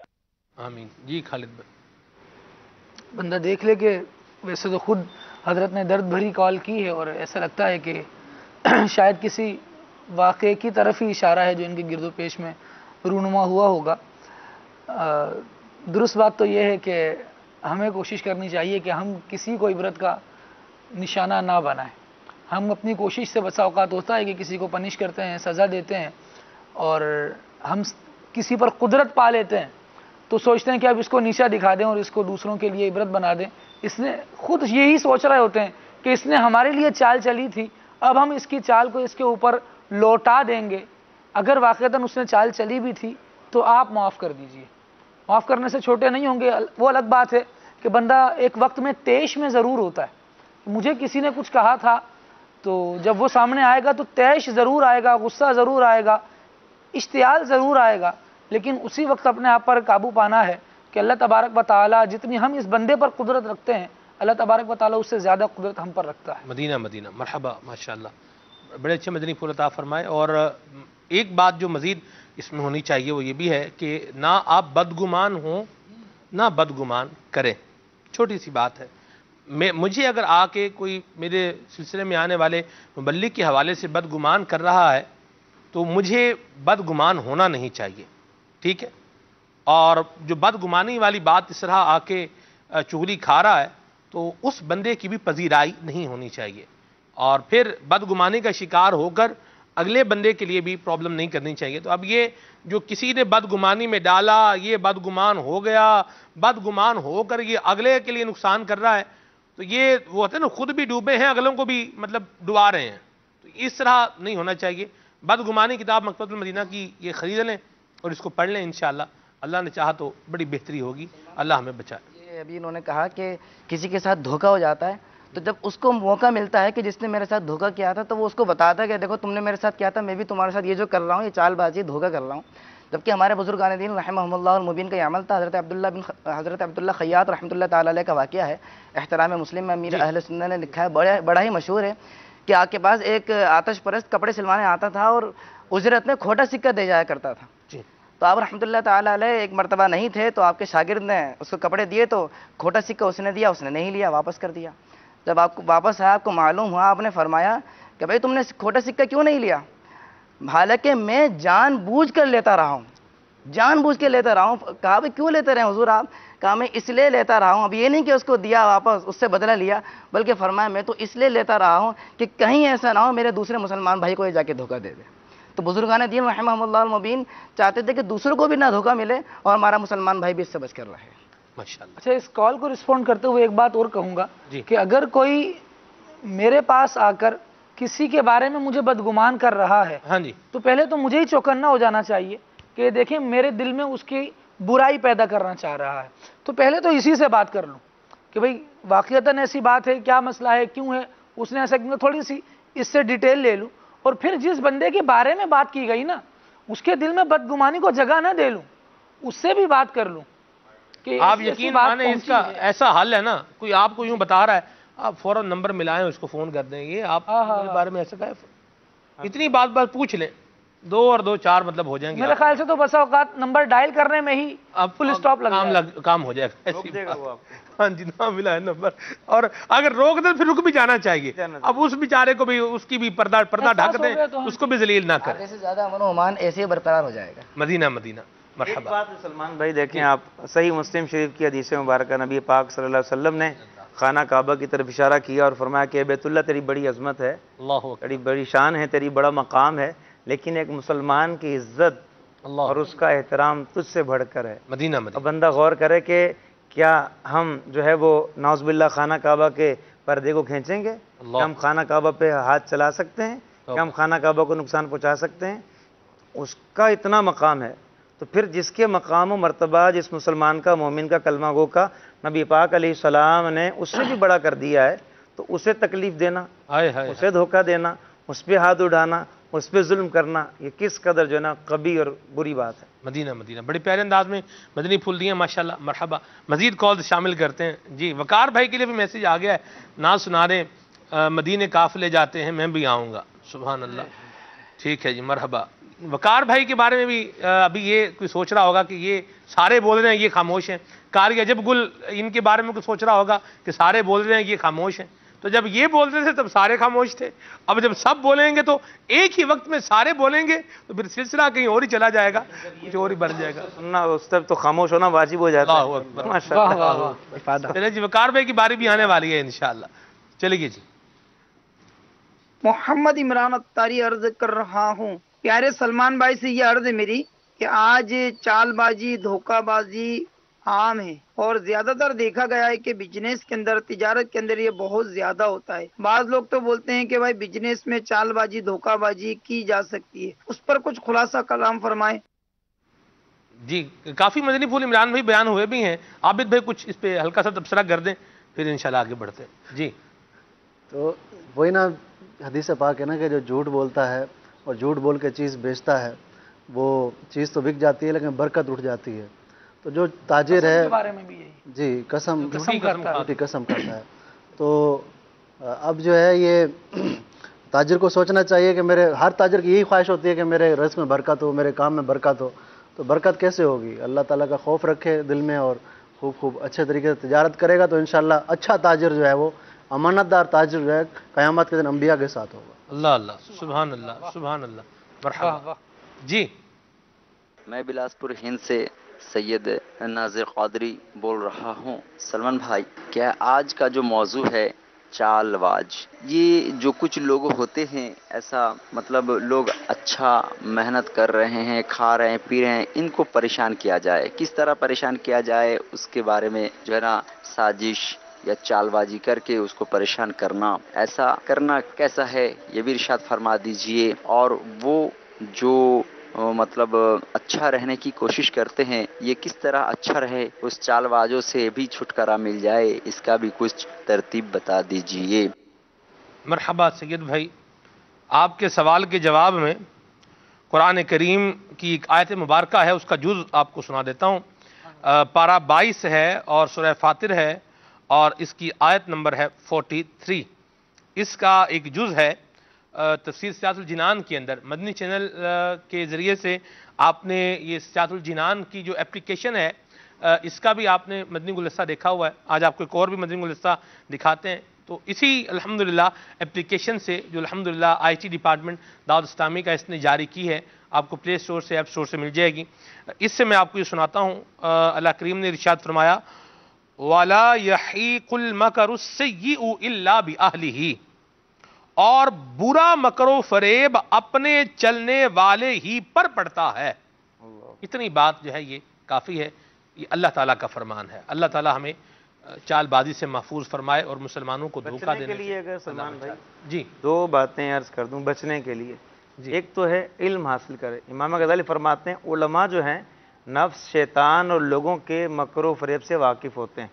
آمین۔ جی خالد بھائی، بندہ دیکھ لے کہ ویسے تو خود حضرت نے درد بھری کال کی ہے اور ایسا لگتا ہے کہ شاید کسی واقعے کی طرف ہی اشارہ ہے جو ان کے گرد و پیش میں رونما ہوا ہوگا۔ درست بات تو یہ ہے کہ ہمیں کوشش کرنی چاہیے کہ ہم کسی کو عبرت کا نشانہ نہ بنائیں۔ ہم اپنی کوشش سے بسا اوقات ہوتا ہے کہ کسی کو پنش کرتے ہیں، سزا دیتے ہیں، اور ہم کسی پر قدرت پا لیتے ہیں تو سوچتے ہیں کہ اب اس کو نیچا دکھا دیں اور اس کو دوسروں کے لیے عبرت بنا دیں۔ اس نے خود یہی سوچ رہے ہوتے ہیں کہ اس نے ہمارے لیے چال چلی تھی، اب ہم اس کی چال کو اس کے اوپر لوٹا دیں گے۔ اگر واقعتاً اس نے چال چلی بھی تھی تو آپ معاف کر دیجئے، معاف کرنے سے چھوٹے نہیں ہوں گے۔ وہ الگ بات ہے کہ بندہ ایک وقت میں طیش میں ضرور ہوتا ہے، مجھے کسی نے کچھ کہا تھا تو جب وہ سامنے آئے گا تو طیش ضرور آئے گا، غصہ ضرور آئے گا، اشتعال ضرور آئے گا، لیکن اسی وقت اپنے آپ پر قابو پانا ہے کہ اللہ تبارک و تعالیٰ جتنی ہم اس بندے پر قدرت رکھتے ہیں، اللہ تبارک و تعالیٰ اس سے زیادہ قدرت ہم پر رکھتا ہے۔ مدینہ مدینہ، مرحبا، ماشاءاللہ، بڑے اچھے مدنی پھول عطا فرمائے۔ اور ایک بات جو مزید اس میں ہونی چاہیے وہ یہ بھی ہے کہ نہ آپ بدگمان ہوں نہ بدگمان کریں۔ چھوٹی سی بات ہے، مجھے اگر آ کے کوئی میرے سلسلے میں آنے والے مبلغ کے حوالے سے بدگمان کر رہا ہے تو مجھے بدگمان ہونا نہیں چاہیے، ٹھیک ہے؟ اور جو بدگمانی والی بات اس طرح آ کے چغلی کھا رہا ہے تو اس بندے کی بھی پذیرائی نہیں ہونی چاہیے، اور پھر بدگمانی کا شکار ہو کر اگلے بندے کے لیے بھی پرابلم نہیں کرنی چاہیے۔ تو اب یہ جو کسی نے بدگمانی میں ڈالا، یہ بدگمان ہو گیا، بدگمان ہو کر یہ اگلے کے لیے نقصان کر رہا ہے، تو یہ وہ ہوتا ہے نا، خود بھی ڈوبے ہیں، اگلوں کو بھی مطلب ڈبا رہے ہیں، تو اس طرح نہیں ہونا چاہیے۔ بدگمانی کتاب مکتبۃ المدینہ کی یہ خرید لیں اور اس کو پڑھ لیں، انشاءاللہ اللہ نے چاہا تو بڑی بہتری ہوگی، اللہ ہمیں بچائے۔ یہ ابھی انہوں نے کہا کہ کسی کے ساتھ دھوکہ ہو جاتا ہے تو جب اس کو موقع ملتا ہے کہ جس نے میرے ساتھ دھوکہ کیا تھا تو وہ اس کو بتاتا ہے کہ دیکھو تم نے میرے ساتھ کیا تھا، میں بھی تمہارے ساتھ یہ جو کر رہا ہوں یہ چال بازی دھوکہ کر رہا ہوں۔ جبکہ ہمارے بزرگان دین رحمہم اللہ المبین کا یہ عمل تھا۔ حضرت عبداللہ خیاط رحمۃ اللہ تعالیٰ علیہ کا واقعہ ہے، احترام مسلم میں امیر اہل سنت نے لکھا ہے، بڑا ہی مشہور ہے کہ آپ کے پاس ایک آتش پرست کپڑے سلوانے آتا تھا اور اجرت میں کھوٹا سکہ دے جایا کرتا تھا۔ تو آپ رحمۃ اللہ تعالیٰ علیہ ایک مرتبہ نہیں تھے تو آپ کے شاگرد نے اس کو کپڑے دیے تو کھوٹا سکہ اس نے دیا، اس نے نہیں لیا، واپس کر دیا۔ جب آپ کو واپس آیا، آپ کو معلوم ہوا، آپ نے فرمایا کہ بھائی تم نے کھوٹا سکہ کیوں نہیں لیا؟ حالانکہ میں جان بوجھ کر لیتا رہا ہوں، جان بوجھ کے لیتا رہا ہوں۔ کہا بھائی کیوں لیتے رہے حضور آپ؟ کہا میں اس لیے لیتا رہا ہوں، اب یہ نہیں کہ اس کو دیا واپس اس سے بدلہ لیا، بلکہ فرمایا میں تو اس لیے لیتا رہا ہوں کہ کہیں ایسا نہ ہو میرے دوسرے مسلمان بھائی کو یہ جا کے دھوکہ دے دے۔ تو بزرگان دین رحمہم اللہ المبین چاہتے تھے کہ دوسروں کو بھی نہ دھوکہ ملے اور ہمارا مسلمان بھائی بھی اس سے بچ کر رہے۔ ماشاءاللہ۔ اچھا، اس کال کو رسپونڈ کرتے ہوئے ایک بات اور کہوں گا کہ اگر کوئی میرے پاس آ کر کسی کے بارے میں مجھے بدگمان کر رہا ہے تو پہلے تو مجھے ہی چوکنا ہو جانا چاہیے کہ دیکھیں میرے دل میں اس کی برائی پیدا کرنا چاہ رہا ہے، تو پہلے تو اسی سے بات کر لوں کہ بھئی واقعتاً ایسی بات ہے، کیا مسئلہ ہے، کیوں ہے اس نے ایسا کیوں، تھوڑی سی اس سے ڈیٹیل لے لوں، اور پھر جس بندے کے بارے میں بات کی گئی نا اس کے دل میں بدگمانی کو جگہ نہ دے لوں، اس سے بھی بات کر لوں کہ آپ یقین مانیں اس کا ایسا حل ہے نا، کوئی آپ کو یوں بتا رہا ہے آپ فوراً نمبر ملائیں، اس کو فون کر دیں، یہ آپ کے بارے میں ایسا کہا ہے، اتنی بات پوچھ لیں، 2 اور 2 4 مطلب ہو جائیں گے. میرے خیال سے تو بسا اوقات نمبر ڈائل کرنے میں ہی اب فل اسٹاپ کام ہو جائے گا. ایسی بات. ہاں جی نہ ملا ہے نمبر, اور اگر روک دیں پھر رک بھی جانا چاہیے. اب اس بیچارے کو بھی اس کی بھی پردہ ڈھک دیں, اس کو بھی ذلیل نہ کریں. آدھے سے زیادہ امن و امان ایسے ہی برقرار ہو جائے گا. مدینہ مدینہ. ایک مرحبا. بات ہے سلمان بھائی, دیکھیں آپ صحیح مسلم شریف کی حدیث مبارکہ نبی پاک صلی اللہ علیہ وسلم نے خانہ کعبہ کی طرف اشارہ کیا اور فرمایا کہ بیت اللہ تیری بڑی عظمت ہے, اللہ اکبر. تیری بڑی شان ہے, تیری بڑا مقام ہے, لیکن ایک مسلمان کی عزت اللہ اور اس کا احترام تجھ سے بڑھ کر ہے. مدینہ اب مدینہ. بندہ غور کرے کہ کیا ہم جو ہے وہ نعوذ باللہ خانہ کعبہ کے پردے کو کھینچیں گے؟ اللہ. کیا ہم خانہ کعبہ پہ ہاتھ چلا سکتے ہیں؟ کیا ہم خانہ کعبہ کو نقصان پہنچا سکتے ہیں؟ اس کا اتنا مقام ہے, تو پھر جس کے مقام و مرتبہ جس مسلمان کا, مومن کا, کلمہ گو کا نبی پاک علیہ السلام نے اس سے بھی بڑا کر دیا ہے, تو اسے تکلیف دینا, ہائے ہائے. اسے دھوکہ دینا, اس پہ ہاتھ اٹھانا, اس پہ ظلم کرنا, یہ کس قدر جو ہے نا قبیح اور بری بات ہے. مدینہ مدینہ. بڑے پیارے انداز میں مدنی پھول دیے ماشاءاللہ. مرحبا. مزید کال شامل کرتے ہیں. جی وقار بھائی کے لیے بھی میسیج آ گیا ہے, نہ سنا دیں مدینے قافلے جاتے ہیں میں بھی آؤں گا. سبحان اللہ. ٹھیک ہے جی مرحبا. وقار بھائی کے بارے میں بھی ابھی یہ کوئی سوچ رہا ہوگا کہ یہ سارے بول رہے ہیں یہ خاموش ہیں. قاری عجب گل ان کے بارے میں کوئی سوچ رہا ہوگا کہ سارے بول رہے ہیں یہ خاموش ہیں. تو جب یہ بولتے تھے تب سارے خاموش تھے, اب جب سب بولیں گے تو ایک ہی وقت میں سارے بولیں گے تو پھر سلسلہ کہیں اور ہی چلا جائے گا, کچھ اور ہی بڑھ جائے گا. سننا اس طرف تو خاموش ہونا واجب ہو جاتا اللہ ہے. اکبر. ماشاءاللہ. چلے جی وقار بھائی کی باری بھی آنے والی ہے انشاءاللہ. چلیے جی. محمد عمران اتاری عرض کر رہا ہوں, پیارے سلمان بھائی سے یہ عرض ہے میری کہ آج چال بازی, دھوکہ بازی عام ہے, اور زیادہ تر دیکھا گیا ہے کہ بزنس کے اندر, تجارت کے اندر یہ بہت زیادہ ہوتا ہے. بعض لوگ تو بولتے ہیں کہ بھائی بزنس میں چال بازی, دھوکہ بازی کی جا سکتی ہے, اس پر کچھ خلاصہ کلام فرمائیں. جی کافی مدنی پھول عمران بھائی بیان ہوئے بھی ہیں. عابد بھائی کچھ اس پہ ہلکا سا تبصرہ کر دیں پھر انشاءاللہ آگے بڑھتے ہیں. جی تو وہی نا حدیث پاک ہے نا کہ جو جھوٹ بولتا ہے اور جھوٹ بول کے چیز بیچتا ہے وہ چیز تو بک جاتی ہے لیکن برکت اٹھ جاتی ہے. تو جو تاجر ہے بارے میں بھی یہی جی قسم کرتا ہے. قسم کرتا ہے. تو اب جو ہے یہ تاجر کو سوچنا چاہیے کہ میرے, ہر تاجر کی یہی خواہش ہوتی ہے کہ میرے رزق میں برکت ہو, میرے کام میں برکت ہو. تو برکت کیسے ہوگی؟ اللہ تعالیٰ کا خوف رکھے دل میں اور خوب اچھے طریقے سے تجارت کرے گا تو انشاءاللہ اچھا تاجر جو ہے وہ, امانت دار تاجر جو ہے قیامت کے دن انبیاء کے ساتھ ہوگا. اللہ اللہ. سبحان اللہ سبحان اللہ. مرحبا. جی میں بلاسپور ہند سے سید ناظر قادری بول رہا ہوں. سلمان بھائی, کیا آج کا جو موضوع ہے چال باز, یہ جو کچھ لوگ ہوتے ہیں ایسا مطلب لوگ اچھا محنت کر رہے ہیں, کھا رہے ہیں, پی رہے ہیں, ان کو پریشان کیا جائے, کس طرح پریشان کیا جائے اس کے بارے میں جو ہے نا سازش یا چال بازی کر کے اس کو پریشان کرنا, ایسا کرنا کیسا ہے یہ بھی ارشاد فرما دیجئے. اور وہ جو مطلب اچھا رہنے کی کوشش کرتے ہیں یہ کس طرح اچھا رہے, اس چال بازوں سے بھی چھٹکارا مل جائے, اس کا بھی کچھ ترتیب بتا دیجئے. مرحبا سید بھائی. آپ کے سوال کے جواب میں قرآن کریم کی ایک آیت مبارکہ ہے, اس کا جز آپ کو سنا دیتا ہوں. پارہ 22 ہے اور سورہ فاطر ہے اور اس کی آیت نمبر ہے 43. اس کا ایک جز ہے تفسیر سیاۃ الجنان کے اندر. مدنی چینل کے ذریعے سے آپ نے یہ سیاۃ الجنان کی جو اپلیکیشن ہے اس کا بھی آپ نے مدنی گلدستہ دیکھا ہوا ہے. آج آپ کو ایک اور بھی مدنی گلدستہ دکھاتے ہیں. تو اسی الحمدللہ اپلیکیشن سے جو الحمدللہ آئی ٹی ڈپارٹمنٹ دعوت اسلامی کا اس نے جاری کی ہے, آپ کو پلے اسٹور سے, ایپ اسٹور سے مل جائے گی. اس سے میں آپ کو یہ سناتا ہوں. اللہ کریم نے ارشاد فرمایا وَلَا يَحِيقُ الْمَكَرُ السَّيِّئُ إِلَّا بِأَهْلِهِ, اور برا مکر و فریب اپنے چلنے والے ہی پر پڑتا ہے. اتنی بات جو ہے یہ کافی ہے. یہ اللہ تعالیٰ کا فرمان ہے. اللہ تعالیٰ ہمیں چال بازی سے محفوظ فرمائے اور مسلمانوں کو دھوکہ دینے کے لیے اگر سلمان بھائی جی 2 باتیں عرض کر دوں بچنے کے لیے. ایک تو ہے علم حاصل کرے. امام غزالی فرماتے ہیں علماء جو ہیں نفس, شیطان اور لوگوں کے مکر و فریب سے واقف ہوتے ہیں,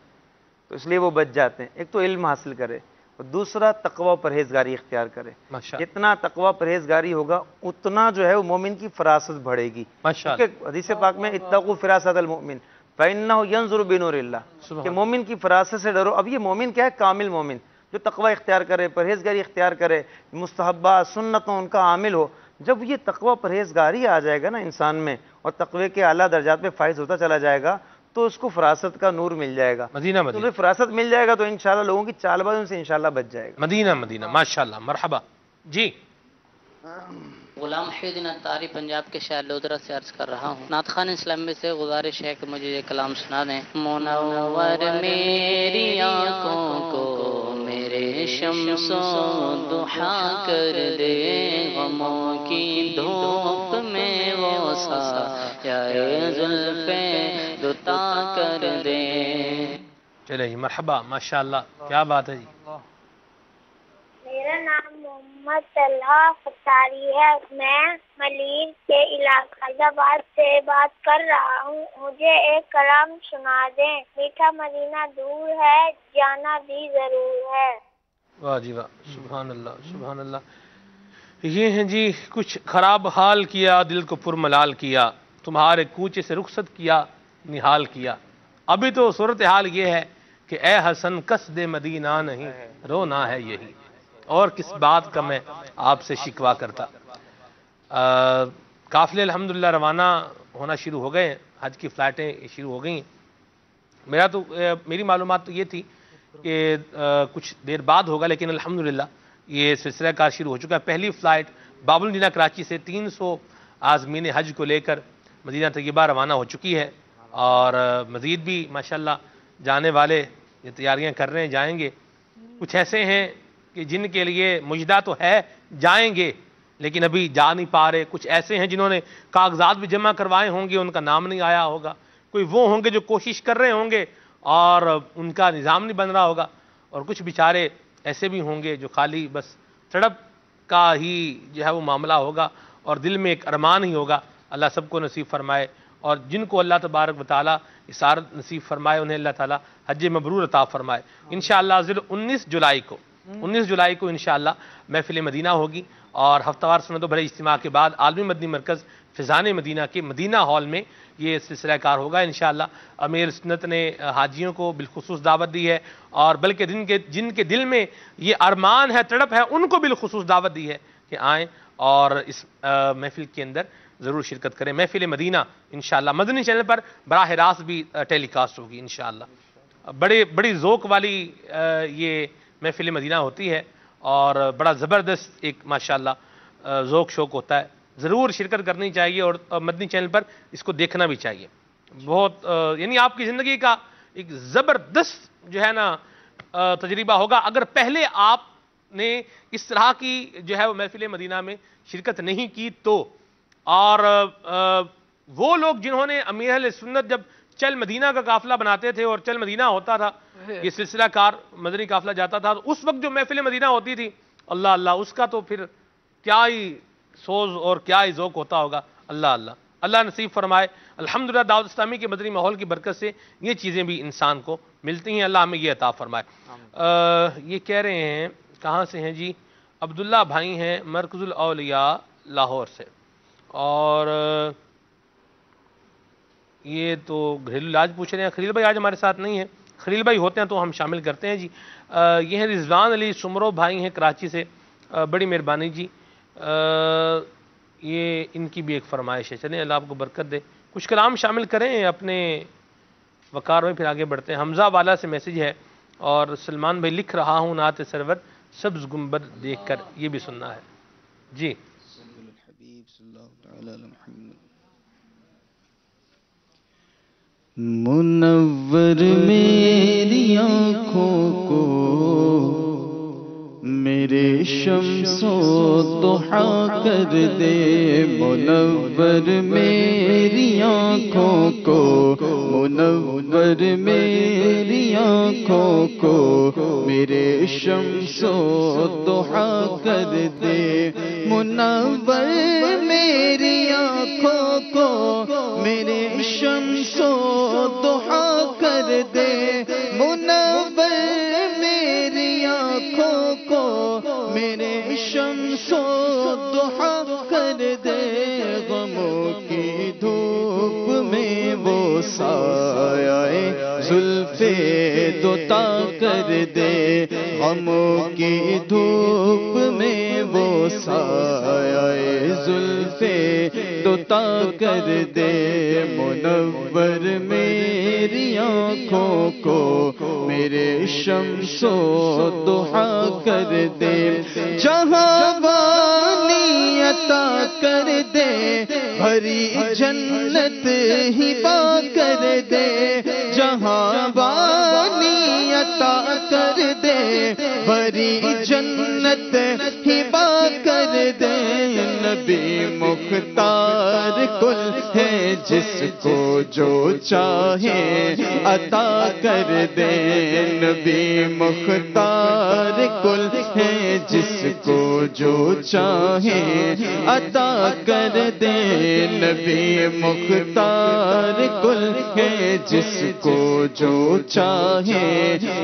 تو اس لیے وہ بچ جاتے ہیں. ایک تو علم حاصل کرے اور دوسرا تقوی و پرہیزگاری اختیار کرے. جتنا تقوی پرہیزگاری ہوگا اتنا جو ہے وہ مومن کی فراست بڑھے گی. کیونکہ حدیث پاک میں اتقوا فراست المؤمن فإنه ينظر بنور اللہ, کہ مومن کی فراست سے ڈرو. اب یہ مومن کیا ہے؟ کامل مومن جو تقوی اختیار کرے, پرہیزگاری اختیار کرے, مستحبات سنتوں ان کا عامل ہو. جب یہ تقوی پرہیزگاری آ جائے گا نا انسان میں اور تقوی کے اعلیٰ درجات پہ فائز ہوتا چلا جائے گا تو اس کو فراست کا نور مل جائے گا. مدینہ تو انہیں فراست مل جائے گا تو انشاءاللہ لوگوں کی چال بازوں سے انشاءاللہ بچ جائے گا. مدینہ ماشاءاللہ مرحبا. جی غلام محی اتاری پنجاب کے شہر لودھرا سے عرض کر رہا ہوں. نعت خوان اسلامی سے گزارش ہے کہ مجھے یہ کلام سنا دیں. منور میری آنکھوں کو میرے شمس و ضحیٰ کر دے، غموں کی دھوپ میں وہ سایہ زلفیں دوتا کر دے. چلے جی مرحبا ماشاءاللہ کیا بات ہے جی. میرا نام محمد طلحہ فتاری ہے. میں ملیر کے علاقہ آباد سے بات کر رہا ہوں. مجھے ایک کلام سنا دیں. میٹھا مدینہ دور ہے، جانا بھی ضرور ہے. واہ جی واہ، سبحان اللہ سبحان اللہ. یہ ہیں جی کچھ خراب حال کیا، دل کو پرملال کیا، تمہارے کوچے سے رخصت کیا، نہال کیا. ابھی تو صورتحال یہ ہے کہ اے حسن قصد مدینہ نہیں، رونا ہے یہی، اور کس بات کا میں آپ سے شکوا کرتا. قافلے الحمدللہ روانہ ہونا شروع ہو گئے ہیں، حج کی فلائٹیں شروع ہو گئی ہیں. میری معلومات تو یہ تھی کہ کچھ دیر بعد ہوگا، لیکن الحمدللہ یہ سلسلہ کار شروع ہو چکا ہے. پہلی فلائٹ باب المدینہ کراچی سے 300 عازمین حج کو لے کر مدینہ طیبہ روانہ ہو چکی ہے، اور مزید بھی ماشاءاللہ جانے والے یہ تیاریاں کر رہے ہیں، جائیں گے. کچھ ایسے ہیں کہ جن کے لیے مجدہ تو ہے جائیں گے لیکن ابھی جا نہیں پا رہے. کچھ ایسے ہیں جنہوں نے کاغذات بھی جمع کروائے ہوں گے، ان کا نام نہیں آیا ہوگا. کوئی وہ ہوں گے جو کوشش کر رہے ہوں گے اور ان کا نظام نہیں بن رہا ہوگا. اور کچھ بیچارے ایسے بھی ہوں گے جو خالی بس تڑپ کا ہی جو ہے وہ معاملہ ہوگا اور دل میں ایک ارمان ہی ہوگا. اللہ سب کو نصیب فرمائے، اور جن کو اللہ تبارک و تعالیٰ اسارت نصیب فرمائے انہیں اللہ تعالیٰ حج مبرور عطا فرمائے. انشاءاللہ 19 جولائی کو انشاءاللہ محفل مدینہ ہوگی، اور ہفتہ وار سنت و بھرے اجتماع کے بعد عالمی مدنی مرکز فیضان مدینہ کے مدینہ ہال میں یہ سلسلہ کار ہوگا انشاءاللہ. امیر سنت نے حاجیوں کو بالخصوص دعوت دی ہے، اور بلکہ جن کے دل میں یہ ارمان ہے، تڑپ ہے، ان کو بالخصوص دعوت دی ہے کہ آئیں اور اس محفل کے اندر ضرور شرکت کریں. محفل مدینہ انشاءاللہ مدنی چینل پر براہ راست بھی ٹیلی کاسٹ ہوگی انشاءاللہ. بڑی ذوق والی یہ محفل مدینہ ہوتی ہے، اور بڑا زبردست ایک ماشاءاللہ ذوق شوق ہوتا ہے. ضرور شرکت کرنی چاہیے، اور مدنی چینل پر اس کو دیکھنا بھی چاہیے. بہت یعنی آپ کی زندگی کا ایک زبردست جو ہے نا تجربہ ہوگا اگر پہلے آپ نے اس طرح کی جو ہے وہ محفل مدینہ میں شرکت نہیں کی تو. اور وہ لوگ جنہوں نے امیر اہل سنت جب چل مدینہ کا قافلہ بناتے تھے اور چل مدینہ ہوتا تھا، یہ سلسلہ کار مدنی قافلہ جاتا تھا، تو اس وقت جو محفل مدینہ ہوتی تھی اللہ اللہ، اس کا تو پھر کیا ہی سوز اور کیا ہی ذوق ہوتا ہوگا. اللہ اللہ اللہ نصیب فرمائے. الحمدللہ دعوت اسلامی کے مدنی ماحول کی برکت سے یہ چیزیں بھی انسان کو ملتی ہیں. اللہ ہمیں یہ عطا فرمائے. یہ کہہ رہے ہیں کہاں سے ہیں جی؟ عبداللہ بھائی ہیں مرکز الاولیاء لاہور سے، اور یہ تو گھریلو علاج پوچھ رہے ہیں. خلیل بھائی آج ہمارے ساتھ نہیں ہیں، خلیل بھائی ہوتے ہیں تو ہم شامل کرتے ہیں جی. یہ ہیں رضوان علی سمرو بھائی ہیں کراچی سے. بڑی مہربانی جی. یہ ان کی بھی ایک فرمائش ہے. چلیں اللہ آپ کو برکت دے. کچھ کلام شامل کریں اپنے وقار میں، پھر آگے بڑھتے ہیں. حمزہ والا سے میسیج ہے، اور سلمان بھائی لکھ رہا ہوں نعت سرور سبز گنبد دیکھ کر، یہ بھی سننا ہے جی. منور میری آنکھوں کو میرے شمس و ضحیٰ کر دے. منور میری آنکھوں کو، منور میری آنکھوں کو میرے شمس و ضحیٰ کر دے. منور میری آنکھوں کو میرے شمس و ضحیٰ کر دے. منور میری آنکھوں کو میرے شمس و ضحیٰ کر دے. غموں کی دھوپ میں وہ سایہ زلف دوتا کر دے. غموں کی دھوپ میں وہ سایہ زلف دوتا کر دے، منور میری آنکھوں کو میرے شمس و ضحا کر دے، جہاں بانی عطا کر دے، بھری جنت ہی با کر دے، جہاں بانی عطا کر دے، بھری جنت ہی با کر دے، نبی مختار کل ہے جس کو جو چاہے عطا کر دے، نبی مختار کل ہے جس کو جو چاہے عطا کر دے، نبی مختار کل ہے جس کو جو چاہے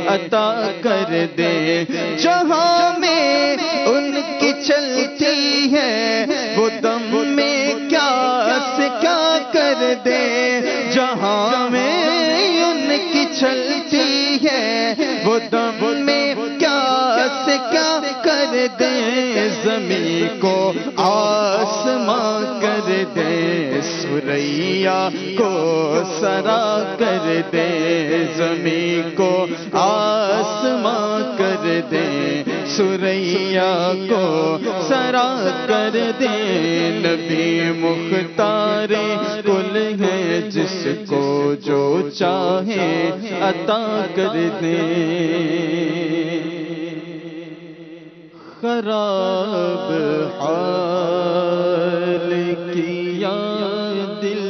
عطا کر دے، جہاں میں ان کی چلتی ہے وہ دم میں کیا سے کیا کر دے، جہاں میں ان کی چلتی ہے وہ دم میں کیا سے کیا کر دے، زمین کو آسمان کر دے، سریا کو سرا کر دے، زمین کو آسمان کر دے، سریا کو سرا کر دے، نبی مختار کل ہے جس کو جو چاہے عطا کر دے، خراب حال کیا دل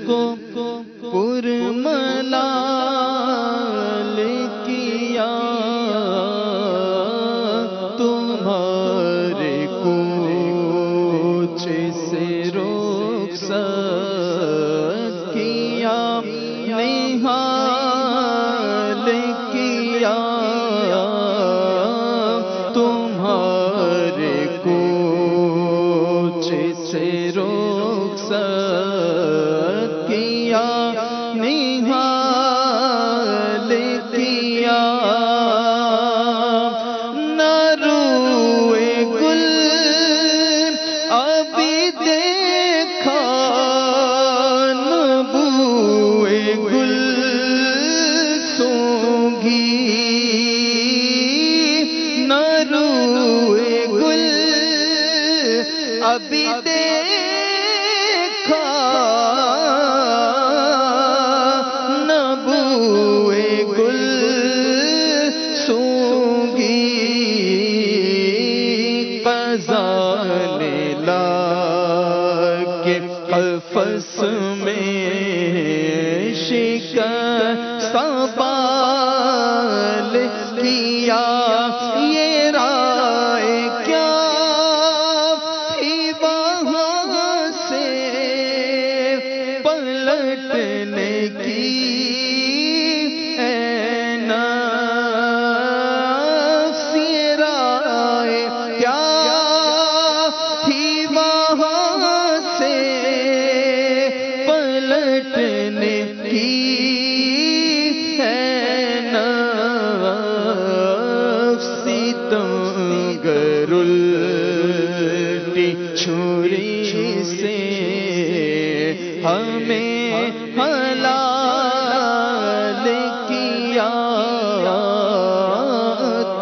کو پرملال کیا، تمہارے کوچ سے رخصت کیا، نہال کیا، تمہارے کوچ سے رخصت کیا، نہال کیا، نہ روئے گل ابھی دیکھا، نہ بوئے گل سونگھی، نہ روئے گل ابھی دیکھا، نہ بوئے گل سونگھی، قضا نے لا کے قفس میں شکست بال کیا، یہ رائے کیا تھی وہاں سے پلٹنے کی، اے نفس یہ رائے کیا تھی وہاں سے پلٹنے کی، ہے نفسی تنگر الٹی چھری سے ہمیں حلال کیا،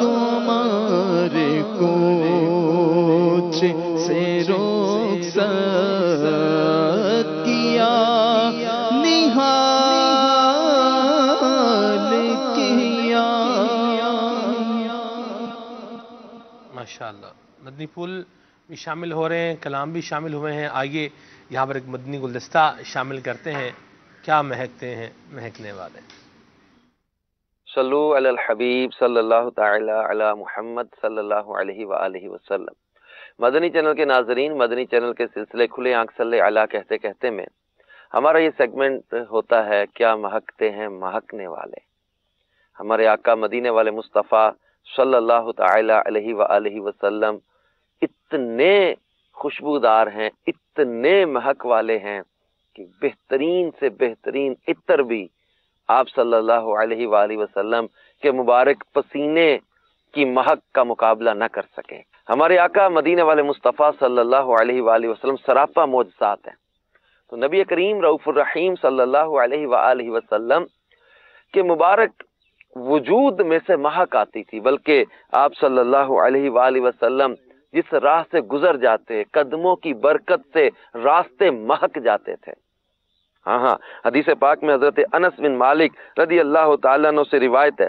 تمہارے کوچ سے رخصت کیا، نہال کیا۔ ماشاءاللہ، مدنی پھول بھی شامل ہو رہے ہیں، کلام بھی شامل ہوئے ہیں، آئیے یہاں پر ایک مدنی گلدستہ شامل کرتے ہیں، کیا مہکتے ہیں مہکنے والے۔ صلو علی الحبیب صلی اللہ تعالی علی محمد صلی اللہ علیہ وآلہ وسلم۔ مدنی چینل کے ناظرین، مدنی چینل کے سلسلے کھلے آنکھ صلی علی کہتے کہتے میں ہمارا یہ سیگمنٹ ہوتا ہے کیا مہکتے ہیں مہکنے والے۔ ہمارے آقا مدینے والے مصطفیٰ صلی اللہ تعالی علیہ وآلہ وسلم اتنے خوشبودار ہیں، اتنے مہک والے ہیں کہ بہترین سے بہترین عطر بھی آپ صلی اللہ علیہ وآلہ وسلم کے مبارک پسینے کی مہک کا مقابلہ نہ کر سکیں۔ ہمارے آقا مدینے والے مصطفیٰ صلی اللہ علیہ وآلہ وسلم سراپا معجزات ہیں۔ تو نبی کریم رؤوف الرحیم صلی اللہ علیہ وآلہ وسلم کے مبارک وجود میں سے مہک آتی تھی، بلکہ آپ صلی اللہ علیہ وآلہ وسلم جس راہ سے گزر جاتے قدموں کی برکت سے راستے مہک جاتے تھے۔ ہاں حدیث پاک میں حضرت انس بن مالک رضی اللہ تعالیٰ عنہ سے روایت ہے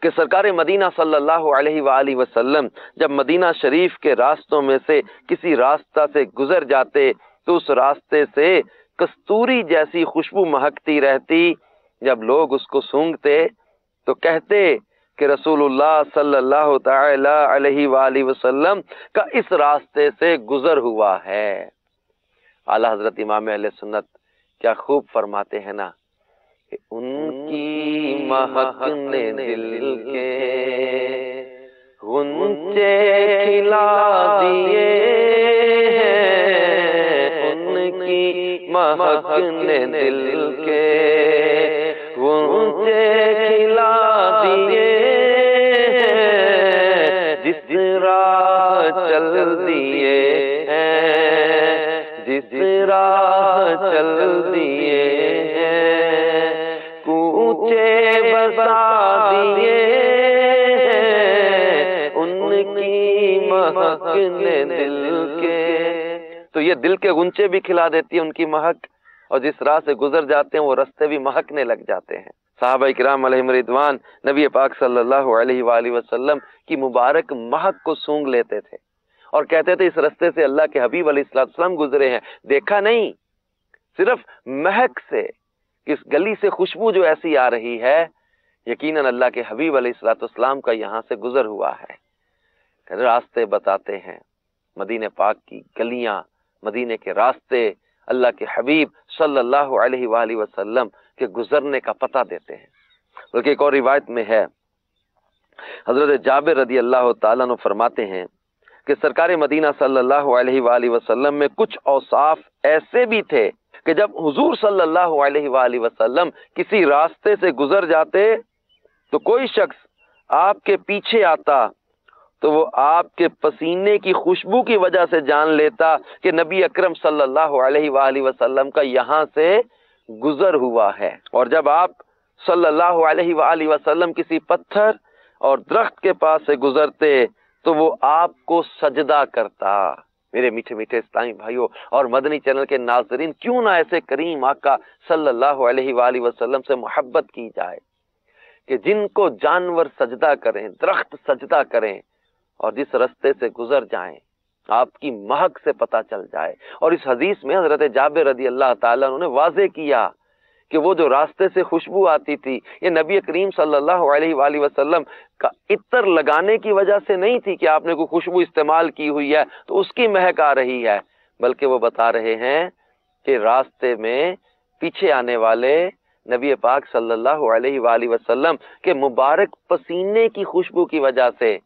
کہ سرکار مدینہ صلی اللہ علیہ وآلہ وسلم جب مدینہ شریف کے راستوں میں سے کسی راستہ سے گزر جاتے تو اس راستے سے کستوری جیسی خوشبو مہکتی رہتی۔ جب لوگ اس کو سونگھتے تو کہتے کہ رسول اللہ صلی اللہ تعالی علیہ وآلہ وسلم کا اس راستے سے گزر ہوا ہے۔ اعلیٰ حضرت امام اہل سنت کیا خوب فرماتے ہیں نا کہ ان کی مہک نے دل کے غنچے کھلا دیے ہیں، ان کی مہک نے دل کے غنچے کھلا دیے ہیں، جس راہ چل دیے ہیں، جس راہ چل دیے ہیں، کوچے بسا دیے ہیں، ان کی مہک نے دل کے۔ تو یہ دل کے غنچے بھی کھلا دیتی ہے ان کی مہک، اور جس راہ سے گزر جاتے ہیں وہ راستے بھی مہکنے لگ جاتے ہیں۔ صحابہ کرام علیہم رضوان نبی پاک صلی اللہ علیہ وآلہ وسلم کی مبارک مہک کو سونگھ لیتے تھے اور کہتے تھے اس راستے سے اللہ کے حبیب علیہ السلام گزرے ہیں، دیکھا نہیں، صرف مہک سے، اس گلی سے خوشبو جو ایسی آ رہی ہے، یقیناً اللہ کے حبیب علیہ السلام کا یہاں سے گزر ہوا ہے۔ راستے بتاتے ہیں، مدینہ پاک کی گلیاں، مدینے کے راستے اللہ کے حبیب صلی اللہ علیہ وآلہ وسلم کے گزرنے کا پتہ دیتے ہیں۔ بلکہ ایک اور روایت میں ہے، حضرت جابر رضی اللہ تعالیٰ عنہ فرماتے ہیں کہ سرکار مدینہ صلی اللہ علیہ وآلہ وسلم میں کچھ اوصاف ایسے بھی تھے کہ جب حضور صلی اللہ علیہ وآلہ وسلم کسی راستے سے گزر جاتے تو کوئی شخص آپ کے پیچھے آتا تو وہ آپ کے پسینے کی خوشبو کی وجہ سے جان لیتا کہ نبی اکرم صلی اللہ علیہ وآلہ وسلم کا یہاں سے گزر ہوا ہے۔ اور جب آپ صلی اللہ علیہ وآلہ وسلم کسی پتھر اور درخت کے پاس سے گزرتے تو وہ آپ کو سجدہ کرتا۔ میرے میٹھے میٹھے اسلامی بھائیوں اور مدنی چینل کے ناظرین، کیوں نہ ایسے کریم آقا صلی اللہ علیہ وآلہ وسلم سے محبت کی جائے کہ جن کو جانور سجدہ کریں، درخت سجدہ کریں، اور جس رستے سے گزر جائیں آپ کی مہک سے پتہ چل جائے۔ اور اس حدیث میں حضرت جابر رضی اللہ تعالیٰ عنہ نے واضح کیا کہ وہ جو راستے سے خوشبو آتی تھی یہ نبی کریم صلی اللہ علیہ وآلہ وسلم کا عطر لگانے کی وجہ سے نہیں تھی کہ آپ نے کوئی خوشبو استعمال کی ہوئی ہے تو اس کی مہک آ رہی ہے، بلکہ وہ بتا رہے ہیں کہ راستے میں پیچھے آنے والے نبی پاک صلی اللہ علیہ وآلہ وسلم کے مبارک پسینے کی خوشبو کی وجہ سے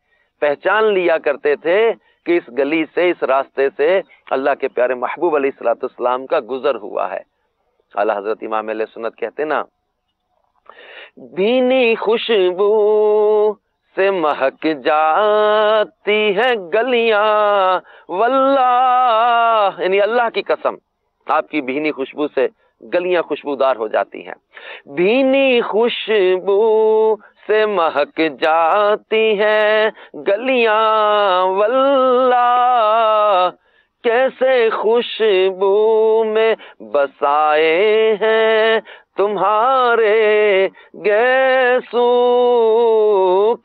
پہچان لیا کرتے تھے کہ اس گلی سے، اس راستے سے اللہ کے پیارے محبوب علیہ السلام کا گزر ہوا ہے۔ اعلیٰ حضرت امام علیہ سنت کہتے نا، بھینی خوشبو سے مہک جاتی ہے گلیاں واللہ، یعنی اللہ کی قسم آپ کی بھینی خوشبو سے گلیاں خوشبودار ہو جاتی ہیں۔ بھینی خوشبو سے مہک جاتی ہیں گلیاں واللہ، کیسے خوشبو میں بسائے ہیں تمہارے گیسو،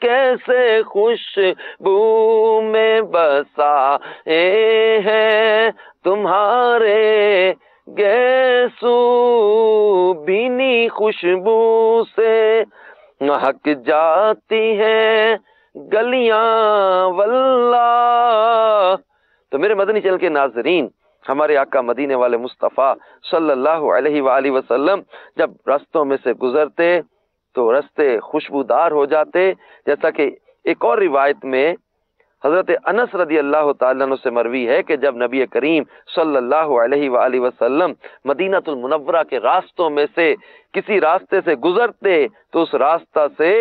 کیسے خوشبو میں بسائے ہیں تمہارے گیسو، بھینی خوشبو سے مہک جاتی ہیں گلیاں واللہ۔ تو میرے مدنی چینل کے ناظرین، ہمارے آقا مدینے والے مصطفیٰ صلی اللہ علیہ وآلہ وسلم جب رستوں میں سے گزرتے تو رستے خوشبودار ہو جاتے، جیسا کہ ایک اور روایت میں حضرت انس رضی اللہ تعالیٰ عنہ سے مروی ہے کہ جب نبی کریم صلی اللہ علیہ وآلہ وسلم مدینہ المنورہ کے راستوں میں سے کسی راستے سے گزرتے تو اس راستہ سے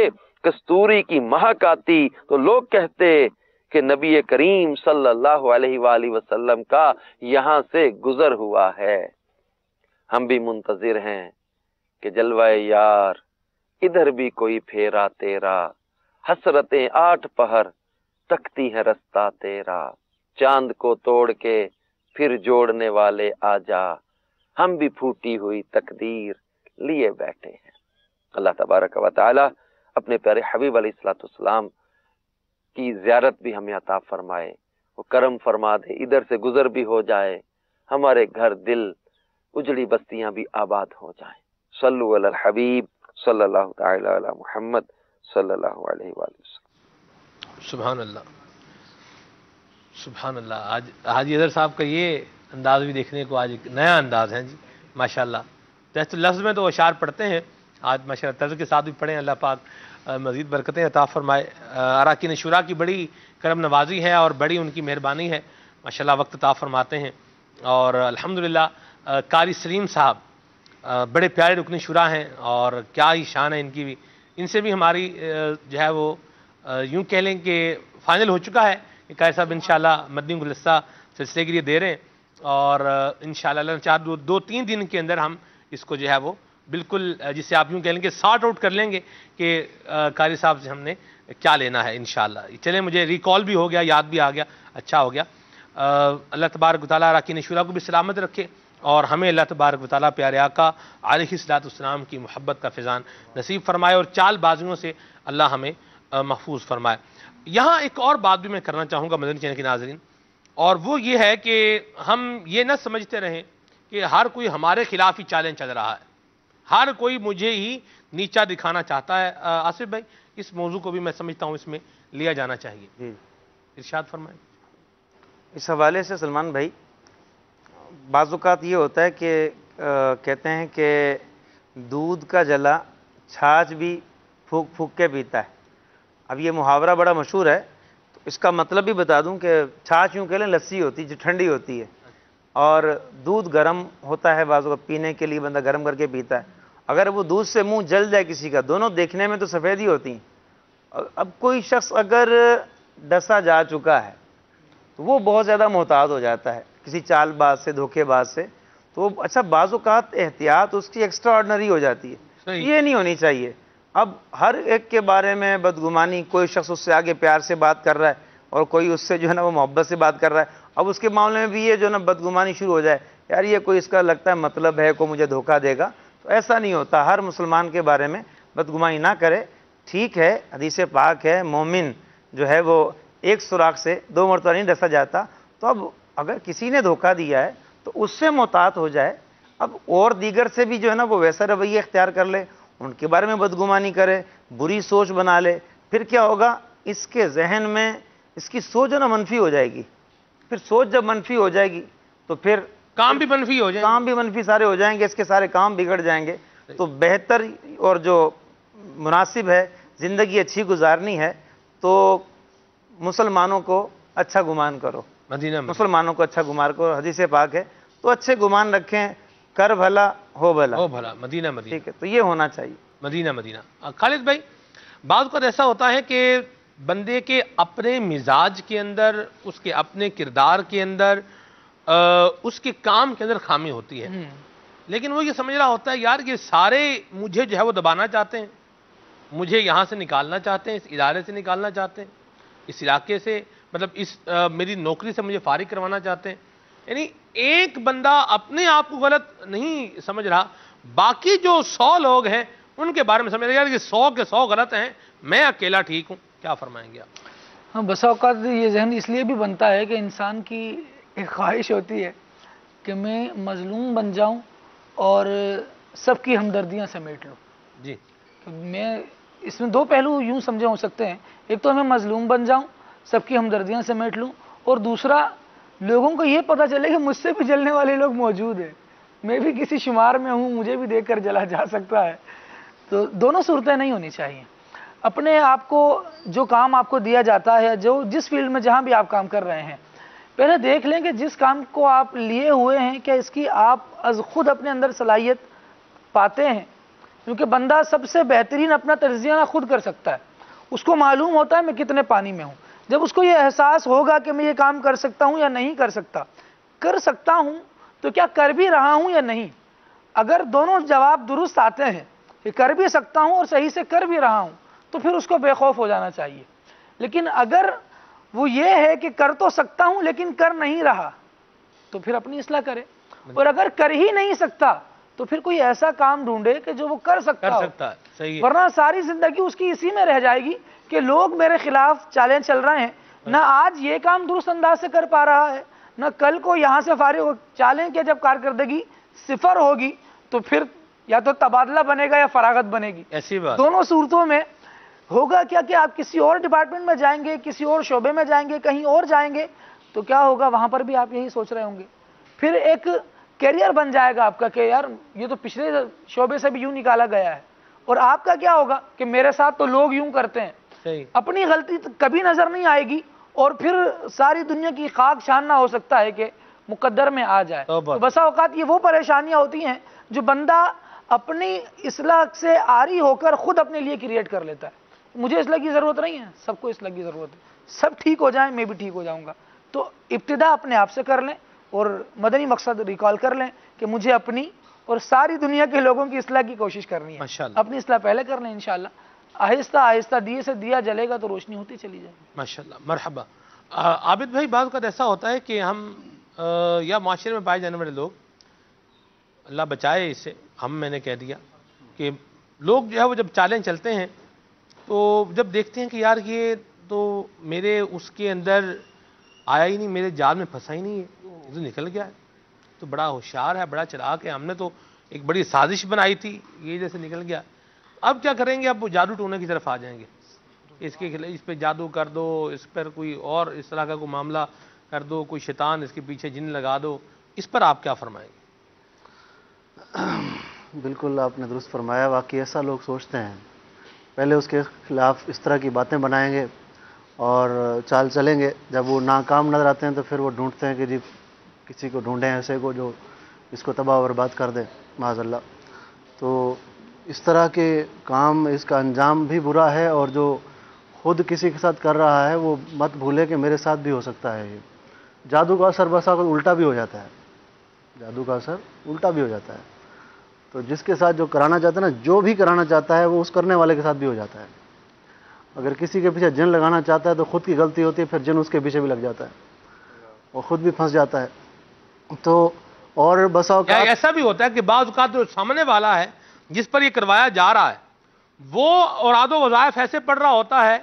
کستوری کی مہک آتی تو لوگ کہتے کہ نبی کریم صلی اللہ علیہ وآلہ وسلم کا یہاں سے گزر ہوا ہے۔ ہم بھی منتظر ہیں کہ جلوہ یار ادھر بھی کوئی پھیرا تیرا، حسرتیں 8 پہر تکتی ہے رستہ تیرا، چاند کو توڑ کے پھر جوڑنے والے آ جا، ہم بھی پھوٹی ہوئی تقدیر لیے بیٹھے ہیں۔ اللہ تبارک و تعالی اپنے پیارے حبیب علیہ الصلوۃ والسلام کی زیارت بھی ہمیں عطا فرمائے، وہ کرم فرما دے، ادھر سے گزر بھی ہو جائے، ہمارے گھر دل اجڑی بستیاں بھی آباد ہو جائیں۔ صلو علی الحبیب صلی اللہ تعالی علی محمد صلی اللہ علیہ وآلہ وسلم۔ سبحان اللہ، سبحان اللہ۔ آج حاجی اظہر صاحب کا یہ انداز بھی دیکھنے کو آج ایک نیا انداز ہے جی، ماشاءاللہ۔ جیسے لفظ میں تو اشعار پڑھتے ہیں، آج ماشاءاللہ طرز کے ساتھ بھی پڑھیں، اللہ پاک مزید برکتیں عطا فرمائے۔ اراکین شورا کی بڑی کرم نوازی ہے اور بڑی ان کی مہربانی ہے، ماشاءاللہ وقت عطا فرماتے ہیں۔ اور الحمدللہ قاری سلیم صاحب بڑے پیارے رکن شورا ہیں اور کیا ہی شان ہے ان کی بھی، ان سے بھی ہماری جو ہے وہ یوں کہہ لیں کہ فائنل ہو چکا ہے کہ قاری صاحب انشاءاللہ مدنی گلدستہ سلسلے کے لیے دے رہے ہیں، اور انشاءاللہ اللہ چاہے 2-3 دن کے اندر ہم اس کو جو ہے وہ بالکل جسے آپ یوں کہہ لیں کہ سارٹ آؤٹ کر لیں گے کہ قاری صاحب سے ہم نے کیا لینا ہے انشاءاللہ۔ چلیں مجھے ریکال بھی ہو گیا، یاد بھی آ گیا، اچھا ہو گیا۔ اللہ تبارک و تعالیٰ اراکین شورا کو بھی سلامت رکھے اور ہمیں اللہ تبارک و تعالیٰ پیارے آقا علیہ الصلوۃ والسلام کی محبت کا فیضان نصیب فرمائے اور چال بازیوں سے اللہ ہمیں محفوظ فرمائے۔ یہاں ایک اور بات بھی میں کرنا چاہوں گا مدنی چینل کے ناظرین، اور وہ یہ ہے کہ ہم یہ نہ سمجھتے رہیں کہ ہر کوئی ہمارے خلاف ہی چالیں چل رہا ہے، ہر کوئی مجھے ہی نیچا دکھانا چاہتا ہے۔ آصف بھائی اس موضوع کو بھی میں سمجھتا ہوں اس میں لیا جانا چاہیے، ارشاد فرمائیں۔ اس حوالے سے سلمان بھائی بعض اوقات یہ ہوتا ہے کہ کہتے ہیں کہ دودھ کا جلا چھاچھ بھی پھونک پھونک کے پیتا ہے۔ اب یہ محاورہ بڑا مشہور ہے، تو اس کا مطلب بھی بتا دوں کہ چھاچھ یوں کہہ لیں لسی ہوتی ہے جو ٹھنڈی ہوتی ہے، اور دودھ گرم ہوتا ہے، بعض اوقات پینے کے لیے بندہ گرم کر کے پیتا ہے۔ اگر وہ دودھ سے منہ جل جائے کسی کا، دونوں دیکھنے میں تو سفید ہی ہوتی ہیں، اب کوئی شخص اگر ڈسا جا چکا ہے تو وہ بہت زیادہ محتاط ہو جاتا ہے کسی چال باز سے، دھوکے باز سے، تو اچھا بعض اوقات احتیاط اس کی ایکسٹرا آرڈنری ہو جاتی ہے، یہ نہیں ہونی چاہیے۔ اب ہر ایک کے بارے میں بدگمانی، کوئی شخص اس سے آگے پیار سے بات کر رہا ہے اور کوئی اس سے جو ہے نا وہ محبت سے بات کر رہا ہے، اب اس کے معاملے میں بھی یہ جو ہے نا بدگمانی شروع ہو جائے، یار یہ کوئی اس کا لگتا ہے مطلب ہے کوئی مجھے دھوکہ دے گا، تو ایسا نہیں ہوتا۔ ہر مسلمان کے بارے میں بدگمانی نہ کرے۔ ٹھیک ہے، حدیث پاک ہے مومن جو ہے وہ ایک سوراخ سے 2 مرتبہ نہیں ڈسا جاتا، تو اب اگر کسی نے دھوکہ دیا ہے تو اس سے محتاط ہو جائے، اب اور دیگر سے بھی جو ہے نا وہ ویسا رویہ اختیار کر لے، ان کے بارے میں بدگمانی کرے، بری سوچ بنا لے، پھر کیا ہوگا، اس کے ذہن میں اس کی سوچ جو نا منفی ہو جائے گی، پھر سوچ جب منفی ہو جائے گی تو پھر کام بھی منفی ہو جائیں گے، کام بھی منفی سارے ہو جائیں گے، اس کے سارے کام بگڑ جائیں گے۔ تو بہتر اور جو مناسب ہے، زندگی اچھی گزارنی ہے تو مسلمانوں کو اچھا گمان کرو، مسلمانوں کو اچھا گمان کرو، حدیث پاک ہے، تو اچھے گمان رکھیں، کر بھلا ہو بھلا، ہو بھلا، مدینہ مدینہ، ٹھیک ہے، تو یہ ہونا چاہیے، مدینہ مدینہ۔ خالد بھائی بعض اوقات ایسا ہوتا ہے کہ بندے کے اپنے مزاج کے اندر، اس کے اپنے کردار کے اندر، اس کے کام کے اندر خامی ہوتی ہے، لیکن وہ یہ سمجھ رہا ہوتا ہے یار یہ سارے مجھے جو ہے وہ دبانا چاہتے ہیں، مجھے یہاں سے نکالنا چاہتے ہیں، اس ادارے سے نکالنا چاہتے ہیں، اس علاقے سے، مطلب اس میری نوکری سے مجھے فارغ کروانا چاہتے ہیں۔ یعنی ایک بندہ اپنے آپ کو غلط نہیں سمجھ رہا، باقی جو 100 لوگ ہیں ان کے بارے میں سمجھ رہا یار یہ 100 کے 100 غلط ہیں، میں اکیلا ٹھیک ہوں۔ کیا فرمائیں گے آپ؟ ہاں، بسا اوقات یہ ذہن اس لیے بھی بنتا ہے کہ انسان کی ایک خواہش ہوتی ہے کہ میں مظلوم بن جاؤں اور سب کی ہمدردیاں سمیٹ لوں۔ جی، میں اس میں 2 پہلو یوں سمجھے ہو سکتے ہیں، ایک تو میں مظلوم بن جاؤں، سب کی ہمدردیاں سمیٹ لوں، اور دوسرا لوگوں کو یہ پتہ چلے کہ مجھ سے بھی جلنے والے لوگ موجود ہیں، میں بھی کسی شمار میں ہوں، مجھے بھی دیکھ کر جلا جا سکتا ہے۔ تو دونوں صورتیں نہیں ہونی چاہیے۔ اپنے آپ کو جو کام آپ کو دیا جاتا ہے، جو جس فیلڈ میں جہاں بھی آپ کام کر رہے ہیں، پہلے دیکھ لیں کہ جس کام کو آپ لیے ہوئے ہیں کیا اس کی آپ از خود اپنے اندر صلاحیت پاتے ہیں، کیونکہ بندہ سب سے بہترین اپنا تجزیہ خود کر سکتا ہے۔ اس کو معلوم ہوتا ہے میں کتنے پانی میں ہوں. جب اس کو یہ احساس ہوگا کہ میں یہ کام کر سکتا ہوں یا نہیں کر سکتا ہوں تو کیا کر بھی رہا ہوں یا نہیں. اگر دونوں جواب درست آتے ہیں کہ کر بھی سکتا ہوں اور صحیح سے کر بھی رہا ہوں تو پھر اس کو بے خوف ہو جانا چاہیے. لیکن اگر وہ یہ ہے کہ کر تو سکتا ہوں لیکن کر نہیں رہا تو پھر اپنی اصلاح کرے. اور اگر کر ہی نہیں سکتا تو پھر کوئی ایسا کام ڈھونڈے کہ جو وہ کر سکتا ہو. ورنہ ساری زندگی اس کی اسی میں رہ جائے گی کہ لوگ میرے خلاف چالیں چل رہے ہیں, نہ آج یہ کام درست انداز سے کر پا رہا ہے نہ کل کو یہاں سے فارغ ہو. چالیں کہ جب کارکردگی صفر ہوگی تو پھر یا تو تبادلہ بنے گا یا فراغت بنے گی. ایسی بات دونوں صورتوں میں ہوگا کیا کہ آپ کسی اور ڈپارٹمنٹ میں جائیں گے, کسی اور شعبے میں جائیں گے, کہیں اور جائیں گے تو کیا ہوگا, وہاں پر بھی آپ یہی سوچ رہے ہوں گے. پھر ایک کیریئر بن جائے گا آپ کا کہ یار یہ تو پچھلے شعبے سے بھی یوں نکالا گیا ہے. اور آپ کا کیا ہوگا کہ میرے ساتھ تو لوگ یوں کرتے ہیں. اپنی غلطی کبھی نظر نہیں آئے گی اور پھر ساری دنیا کی خاک شان نہ ہو سکتا ہے کہ مقدر میں آ جائے. تو بسا اوقات یہ وہ پریشانیاں ہوتی ہیں جو بندہ اپنی اصلاح سے عاری ہو کر خود اپنے لیے کریٹ کر لیتا ہے. مجھے اصلاح کی ضرورت نہیں ہے, سب کو اصلاح کی ضرورت ہے. سب ٹھیک ہو جائیں میں بھی ٹھیک ہو جاؤں گا. تو ابتدا اپنے آپ سے کر لیں اور مدنی مقصد ریکال کر لیں کہ مجھے اپنی اور ساری دنیا کے لوگوں کی اصلاح کی کوشش کرنی ہے. اپنی اصلاح پہلے کر لیں انشاءاللہ. آہستہ آہستہ دیے سے دیا جلے گا تو روشنی ہوتی چلی جائے گی. ماشاءاللہ, مرحبا. عابد بھائی, بعض اوقات ایسا ہوتا ہے کہ ہم یا معاشرے میں پائے جانے والے لوگ, اللہ بچائے اس سے, میں نے کہہ دیا کہ لوگ جو ہے وہ جب چالیں چلتے ہیں تو جب دیکھتے ہیں کہ یار یہ تو میرے اس کے اندر آیا ہی نہیں, میرے جال میں پھنسا ہی نہیں ہے, یہ تو نکل گیا ہے, تو بڑا ہوشیار ہے, بڑا چلاک ہے, ہم نے تو ایک بڑی سازش بنائی تھی, یہ جیسے نکل گیا. اب کیا کریں گے, اب وہ جادو ٹونے کی طرف آ جائیں گے. اس پہ جادو کر دو, اس پر کوئی اور اس طرح کا کوئی معاملہ کر دو, کوئی شیطان اس کے پیچھے جن لگا دو. اس پر آپ کیا فرمائیں گے؟ بالکل آپ نے درست فرمایا. واقعی ایسا لوگ سوچتے ہیں, پہلے اس کے خلاف اس طرح کی باتیں بنائیں گے اور چال چلیں گے. جب وہ ناکام نظر آتے ہیں تو پھر وہ ڈھونڈتے ہیں کہ جی کسی کو ڈھونڈیں ایسے کو جو اس کو تباہ و برباد کر دے, معاذ اللہ. تو اس طرح کے کام, اس کا انجام بھی برا ہے, اور جو خود کسی کے ساتھ کر رہا ہے وہ مت بھولے کہ میرے ساتھ بھی ہو سکتا ہے. یہ جادو کا اثر بسا الٹا بھی ہو جاتا ہے, جادو کا اثر الٹا بھی ہو جاتا ہے. تو جس کے ساتھ جو کرانا چاہتا ہے نا, جو بھی کرانا چاہتا ہے وہ اس کرنے والے کے ساتھ بھی ہو جاتا ہے. اگر کسی کے پیچھے جن لگانا چاہتا ہے تو خود کی غلطی ہوتی ہے, پھر جن اس کے پیچھے بھی لگ جاتا ہے اور خود بھی پھنس جاتا ہے. تو اور بسا اوقات ایسا بھی ہوتا ہے کہ بعض اوقات جو سامنے والا ہے جس پر یہ کروایا جا رہا ہے وہ اوراد و وظائف ایسے پڑھ رہا ہوتا ہے,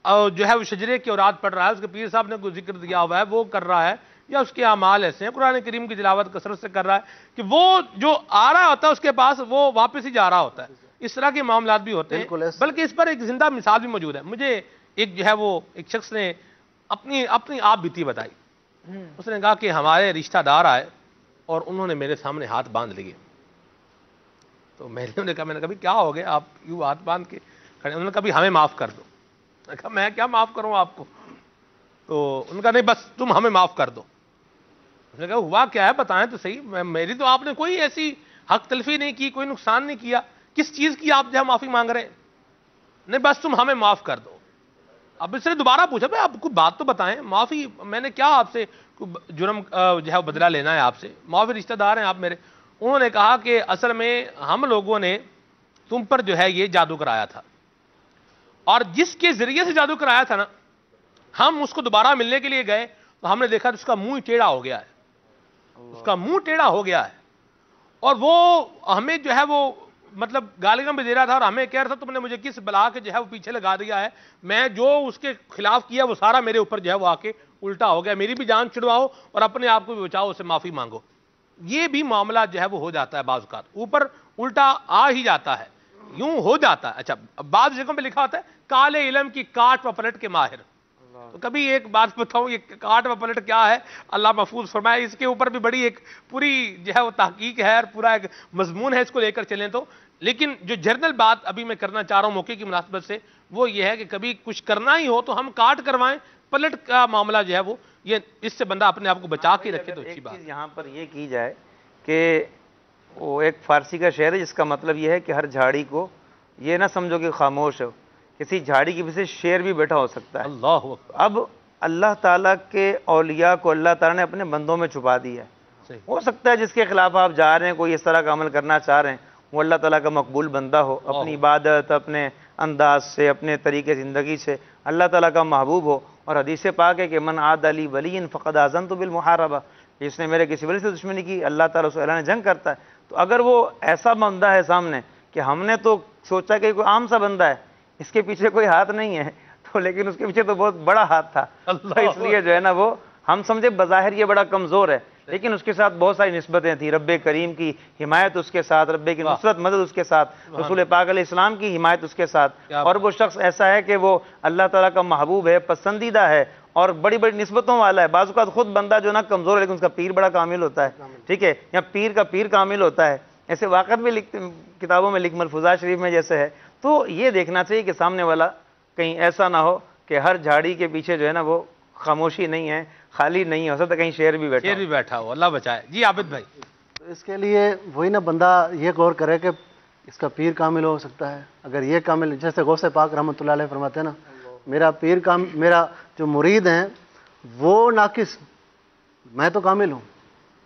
اور جو ہے وہ شجرے کی اوراد پڑھ رہا ہے, اس کے پیر صاحب نے کوئی ذکر دیا ہوا ہے وہ کر رہا ہے, یا اس کے اعمال ایسے ہیں, قرآن کریم کی تلاوت کثرت سے کر رہا ہے کہ وہ جو آ رہا ہوتا ہے اس کے پاس وہ واپس ہی جا رہا ہوتا ہے. اس طرح کے معاملات بھی ہوتے ہیں. بلکہ اس پر ایک زندہ مثال بھی موجود ہے. مجھے ایک جو ہے وہ ایک شخص نے اپنی آپ بیتی بتائی. اس نے کہا کہ ہمارے رشتہ دار آئے اور انہوں نے میرے سامنے ہاتھ باندھ لیے. تو میں نے کہا, میں نے کہا کیا ہو گیا, آپ یوں ہاتھ باندھ کے کھڑے؟ انہوں نے کہا بھی ہمیں معاف کر دو. میں کہا میں کیا معاف کروں آپ کو؟ تو انہوں نے کہا نہیں بس تم ہمیں معاف کر دو. اس نے کہا ہوا کیا ہے بتائیں تو صحیح, میری تو آپ نے کوئی ایسی حق تلفی نہیں کی, کوئی نقصان نہیں کیا, کس چیز کی آپ جو ہے معافی مانگ رہے ہیں؟ نہیں بس تم ہمیں معاف کر دو. اب اس نے دوبارہ پوچھا بھائی آپ کوئی بات تو بتائیں, معافی میں نے کیا آپ سے جرم جو ہے بدلہ لینا ہے آپ سے, معافی رشتہ دار ہیں آپ میرے. انہوں نے کہا کہ اصل میں ہم لوگوں نے تم پر جو ہے یہ جادو کرایا تھا, اور جس کے ذریعے سے جادو کرایا تھا نا, ہم اس کو دوبارہ ملنے کے لیے گئے تو ہم نے دیکھا تو اس کا منہ ٹیڑھا ہو گیا ہے, اس کا منہ ٹیڑھا ہو گیا ہے, اور وہ ہمیں جو ہے وہ مطلب گالیاں بھی دے رہا تھا اور ہمیں کہہ رہا تھا تم نے مجھے کس بلا کے جو ہے وہ پیچھے لگا دیا ہے, میں جو اس کے خلاف کیا وہ سارا میرے اوپر جو ہے وہ آ کے الٹا ہو گیا, میری بھی جان چھڑواؤ اور اپنے آپ کو بھی بچاؤ, اسے معافی مانگو. یہ بھی معاملہ جو ہے وہ ہو جاتا ہے بعض اوقات, اوپر الٹا آ ہی جاتا ہے, یوں ہو جاتا ہے. اچھا بعض جگہوں پہ لکھا ہوتا ہے کالے علم کی کاٹ و پلٹ کے ماہر. تو کبھی ایک بات بتاؤں, یہ کاٹ و پلٹ کیا ہے اللہ محفوظ فرمائے, اس کے اوپر بھی بڑی ایک پوری جو ہے وہ تحقیق ہے اور پورا ایک مضمون ہے, اس کو لے کر چلیں تو. لیکن جو جنرل بات ابھی میں کرنا چاہ رہا ہوں موقع کی مناسبت سے, وہ یہ ہے کہ کبھی کچھ کرنا ہی ہو تو ہم کاٹ کروائیں, پلٹ کا معاملہ جو ہے وہ یہ اس سے بندہ اپنے آپ کو بچا کے رکھے تو اچھی بات. یہاں پر یہ کی جائے کہ وہ ایک فارسی کا شعر ہے جس کا مطلب یہ ہے کہ ہر جھاڑی کو یہ نہ سمجھو کہ خاموش ہو, کسی جھاڑی کے پیچھے شیر بھی بیٹھا ہو سکتا ہے۔ اللہ اکبر۔ اب اللہ تعالیٰ کے اولیاء کو اللہ تعالیٰ نے اپنے بندوں میں چھپا دیا ہے۔ ہو سکتا ہے جس کے خلاف آپ جا رہے ہیں، کوئی اس طرح کا عمل کرنا چاہ رہے ہیں، وہ اللہ تعالیٰ کا مقبول بندہ ہو، اپنی عبادت، اپنے انداز سے، اپنے طریقے زندگی سے اللہ تعالیٰ کا محبوب ہو۔ اور حدیث پاک ہے کہ من عاد لی ولی فقد آذنت بالمحاربہ، جس نے میرے کسی ولی سے دشمنی کی اللہ تعالیٰ سے اللہ نے جنگ کرتا ہے۔ تو اگر وہ ایسا بندہ ہے سامنے کہ ہم نے تو سوچا کہ کوئی عام سا بندہ ہے، اس کے پیچھے کوئی ہاتھ نہیں ہے، تو لیکن اس کے پیچھے تو بہت بڑا ہاتھ تھا، تو اس لیے جو ہے نا وہ ہم سمجھے بظاہر یہ بڑا کمزور ہے، لیکن اس کے ساتھ بہت ساری نسبتیں تھیں۔ رب کریم کی حمایت اس کے ساتھ، رب کی نصرت مدد اس کے ساتھ، رسول پاک علیہ السلام کی حمایت اس کے ساتھ، اور وہ شخص ایسا ہے کہ وہ اللہ تعالیٰ کا محبوب ہے، پسندیدہ ہے اور بڑی بڑی نسبتوں والا ہے۔ بعض اوقات خود بندہ جو نا کمزور ہے لیکن اس کا پیر بڑا کامل ہوتا ہے، ٹھیک ہے، یا پیر کا پیر کامل ہوتا ہے، ایسے واقعات بھی کتابوں میں ملفوظات شریف میں جیسے ہے۔ تو یہ دیکھنا چاہیے کہ سامنے والا کہیں ایسا نہ ہو کہ ہر جھاڑی کے پیچھے جو ہے نا وہ خاموشی نہیں ہے، خالی نہیں ہے، ہو سکتا ہے کہیں شیر بھی بیٹھا ہو، اللہ بچائے۔ جی عابد بھائی، تو اس کے لیے وہی نا بندہ یہ غور کرے کہ اس کا پیر کامل ہو سکتا ہے۔ اگر یہ کامل، جیسے غوث پاک رحمۃ اللہ علیہ فرماتے ہیں نا، میرا پیر میرا جو مرید ہیں وہ ناقص، میں تو کامل ہوں۔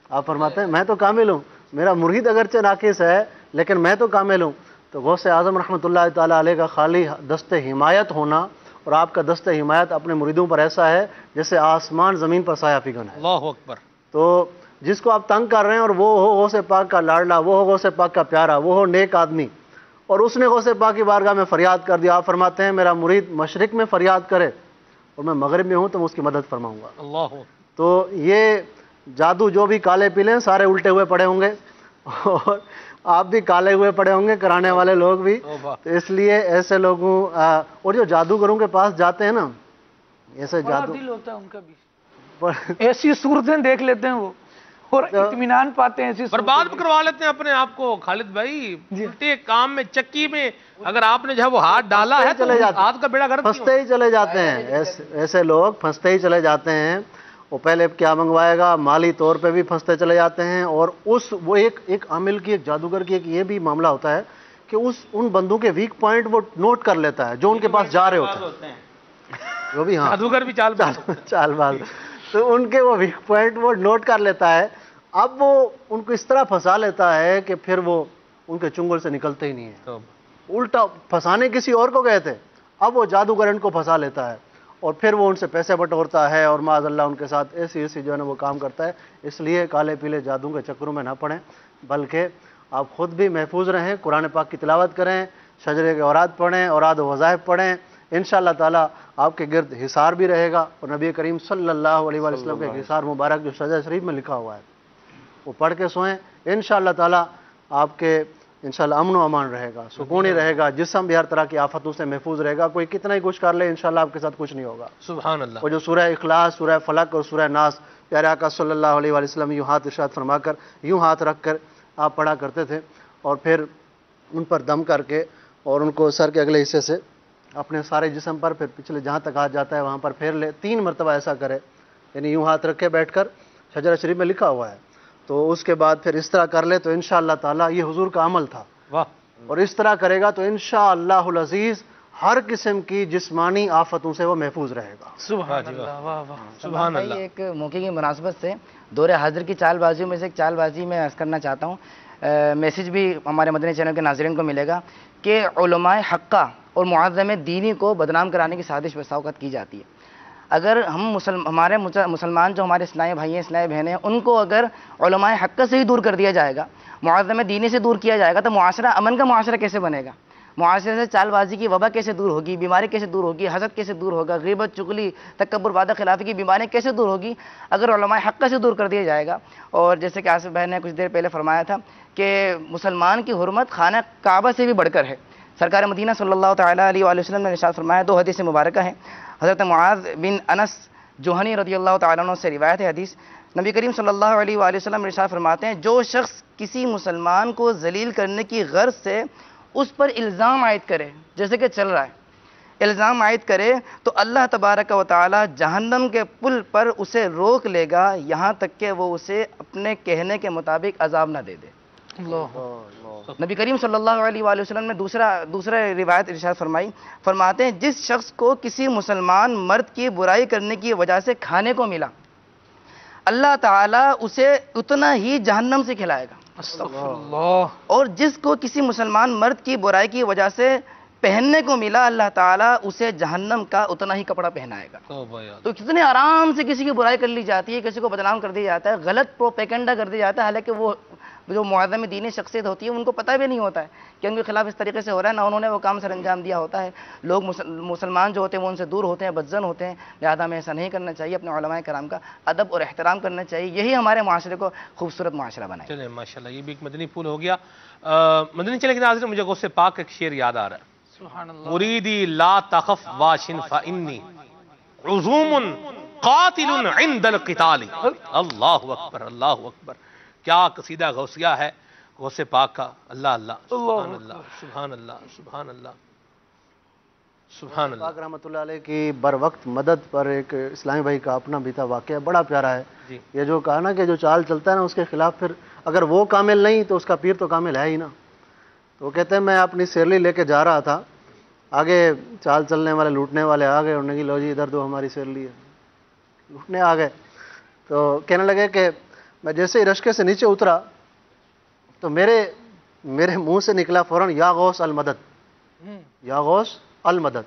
آپ فرماتے ہیں میں تو کامل ہوں، میرا مرید اگرچہ ناقص ہے لیکن میں تو کامل ہوں۔ تو غوث اعظم رحمۃ اللہ تعالیٰ علیہ کا خالی دست حمایت ہونا، اور آپ کا دست حمایت اپنے مریدوں پر ایسا ہے جیسے آسمان زمین پر سایہ فگن ہے۔ اللہ اکبر۔ تو جس کو آپ تنگ کر رہے ہیں اور وہ ہو غوث پاک کا لاڈلا، وہ ہو غوث پاک کا پیارا، وہ ہو نیک آدمی، اور اس نے غوث پاک کی بارگاہ میں فریاد کر دیا، آپ فرماتے ہیں میرا مرید مشرق میں فریاد کرے اور میں مغرب میں ہوں تو میں اس کی مدد فرماؤں گا۔ اللہ۔ تو یہ جادو جو بھی کالے پیلے ہیں سارے الٹے ہوئے پڑے ہوں گے، اور آپ بھی کالے ہوئے پڑے ہوں گے، کرانے والے لوگ بھی۔ تو اس لیے ایسے لوگوں اور جو جادوگروں کے پاس جاتے ہیں نا، ایسے جادو دل ہوتا ہے ان کا بھی، ایسی صورتیں دیکھ لیتے ہیں وہ اور اطمینان پاتے ہیں، ایسی برباد کروا لیتے ہیں اپنے آپ کو۔ خالد بھائی الٹے کام میں، چکی میں اگر آپ نے جب وہ ہاتھ ڈالا ہے تو ہاتھ کا بیڑا گرک پھنستے ہی چلے جاتے ہیں، ایسے لوگ پھنستے ہی چلے جاتے ہیں۔ وہ پہلے کیا منگوائے گا، مالی طور پہ بھی پھنستے چلے جاتے ہیں، اور وہ ایک عامل کی، ایک جادوگر کی ایک یہ بھی معاملہ ہوتا ہے کہ ان بندوں کے ویک پوائنٹ وہ نوٹ کر لیتا ہے جو ان کے پاس جا رہے ہوتے ہیں، وہ بھی جادوگر بھی چال باز، تو ان کے وہ ویک پوائنٹ وہ نوٹ کر لیتا ہے۔ اب وہ ان کو اس طرح پھنسا لیتا ہے کہ پھر وہ ان کے چنگل سے نکلتے ہی نہیں ہیں۔ الٹا پھنسانے کسی اور کو گئے تھے، اب وہ جادوگر ان کو پھنسا لیتا ہے اور پھر وہ ان سے پیسے بٹورتا ہے، اور معاذ اللہ ان کے ساتھ ایسی جو ہے نا وہ کام کرتا ہے۔ اس لیے کالے پیلے جادو کے چکروں میں نہ پڑیں، بلکہ آپ خود بھی محفوظ رہیں، قرآن پاک کی تلاوت کریں، شجرے کے اوراد پڑھیں، اوراد و وظائف پڑھیں، انشاءاللہ تعالیٰ آپ کے گرد حصار بھی رہے گا۔ اور نبی کریم صلی اللہ علیہ وسلم کے حصار مبارک جو شجرہ شریف میں لکھا ہوا ہے وہ پڑھ کے سوئیں، انشاءاللہ تعالیٰ آپ کے انشاءاللہ امن و امان رہے گا، سکون ہی رہے گا، جسم بھی ہر طرح کی آفتوں سے محفوظ رہے گا۔ کوئی کتنا ہی کچھ کر لے انشاءاللہ آپ کے ساتھ کچھ نہیں ہوگا۔ سبحان اللہ۔ وہ جو سورہ اخلاص، سورہ فلق اور سورہ ناس پیارے آقا صلی اللہ علیہ وسلم یوں ہاتھ ارشاد فرما کر، یوں ہاتھ رکھ کر آپ پڑھا کرتے تھے، اور پھر ان پر دم کر کے اور ان کو سر کے اگلے حصے سے اپنے سارے جسم پر، پھر پچھلے جہاں تک ہاتھ جاتا ہے وہاں پر پھیر لے، 3 مرتبہ ایسا کرے، یعنی یوں ہاتھ رکھے بیٹھ کر، شجرہ شریف میں لکھا ہوا ہے، تو اس کے بعد پھر اس طرح کر لے تو انشاءاللہ تعالیٰ یہ حضور کا عمل تھا، اور اس طرح کرے گا تو انشاءاللہ العزیز ہر قسم کی جسمانی آفتوں سے وہ محفوظ رہے گا۔ سبحان اللہ، واہ واہ سبحان اللہ۔ ایک موقع کی مناسبت سے دور حاضر کی چال بازیوں میں سے ایک چال بازی میں عرض کرنا چاہتا ہوں، میسیج بھی ہمارے مدنی چینل کے ناظرین کو ملے گا کہ علماء حقہ اور معظم دینی کو بدنام کرانے کی سازش بسا اوقات کی جاتی ہے۔ اگر ہم ہمارے مسلمان جو ہمارے اسلامی بھائی ہیں، اسلامی بہنیں ہیں، ان کو اگر علماء حقہ سے ہی دور کر دیا جائے گا، معظم دینی سے دور کیا جائے گا، تو معاشرہ امن کا معاشرہ کیسے بنے گا؟ معاشرے سے چال بازی کی وبا کیسے دور ہوگی؟ بیماری کیسے دور ہوگی؟ حسد کیسے دور ہوگا؟ غیبت، چغلی، تکبر، وعدہ خلافی کی بیماریاں کیسے دور ہوگی اگر علماء حقہ سے دور کر دیا جائے گا؟ اور جیسے کہ آصف بھائی نے کچھ دیر پہلے فرمایا تھا کہ مسلمان کی حرمت خانہ کعبہ سے بھی بڑھ کر ہے۔ سرکار مدینہ صلی اللہ تعالیٰ علیہ وآلہ وسلم نے ارشاد فرمایا، 2 حدیث مبارکہ ہیں، حضرت معاذ بن انس جوہنی رضی اللہ تعالیٰ عنہ سے روایت ہے حدیث، نبی کریم صلی اللہ علیہ وآلہ وسلم ارشاد فرماتے ہیں، جو شخص کسی مسلمان کو ذلیل کرنے کی غرض سے اس پر الزام عائد کرے، جیسے کہ چل رہا ہے، الزام عائد کرے تو اللہ تبارک و تعالی جہنم کے پل پر اسے روک لے گا یہاں تک کہ وہ اسے اپنے کہنے کے مطابق عذاب نہ دے دے۔ اللہ نبی کریم صلی اللہ علیہ وآلہ وسلم نے دوسرا روایت ارشاد فرمائی، فرماتے ہیں جس شخص کو کسی مسلمان مرد کی برائی کرنے کی وجہ سے کھانے کو ملا، اللہ تعالیٰ اسے اتنا ہی جہنم سے کھلائے گا۔ استغفر اللہ۔ اور جس کو کسی مسلمان مرد کی برائی کی وجہ سے پہننے کو ملا، اللہ تعالیٰ اسے جہنم کا اتنا ہی کپڑا پہنائے گا۔ تو کتنے آرام سے کسی کی برائی کر لی جاتی ہے، کسی کو بدنام کر دیا جاتا ہے، غلط پروپیگنڈا کر دیا جاتا ہے، حالانکہ وہ جو معظم دینی شخصیت ہوتی ہے ان کو پتہ بھی نہیں ہوتا ہے کہ ان کے خلاف اس طریقے سے ہو رہا ہے، نہ انہوں نے وہ کام سر انجام دیا ہوتا ہے۔ لوگ مسلمان جو ہوتے ہیں وہ ان سے دور ہوتے ہیں، بدظن ہوتے ہیں، لہذا ہمیں ایسا نہیں کرنا چاہیے، اپنے علماء کرام کا ادب اور احترام کرنا چاہیے، یہی ہمارے معاشرے کو خوبصورت معاشرہ بنائے۔ چلیں ماشاءاللہ، یہ بھی ایک مدنی پھول ہو گیا۔ مدنی چلے کے ناظرین، مجھے غوث پاک کا ایک شعر یاد آ رہا ہے، سبحان اللہ۔ مریدی لا تخف واشن فانی عزوم قاتل عند القتال۔ اللہ اکبر، اللہ اکبر، کیا قصیدہ غوثیہ ہے غوث پاک کا۔ اللہ اللہ، سبحان اللہ، سبحان اللہ، سبحان اللہ، سبحان اللہ۔ پاک رحمۃ اللہ علیہ کی بر وقت مدد پر ایک اسلامی بھائی کا اپنا بھی تھا واقعہ، بڑا پیارا ہے۔ یہ جو کہا نا کہ جو چال چلتا ہے نا اس کے خلاف پھر اگر وہ کامل نہیں تو اس کا پیر تو کامل ہے ہی نا۔ تو وہ کہتے ہیں میں اپنی سیرلی لے کے جا رہا تھا، آگے چال چلنے والے لوٹنے والے آ گئے، انہوں نے کہا لو جی ادھر دو ہماری سیرلی ہے، لوٹنے آ گئے۔ تو کہنے لگے کہ میں جیسے ہی رشکے سے نیچے اترا تو میرے منہ سے نکلا فوراً یا غوث المدد، یا غوث المدد۔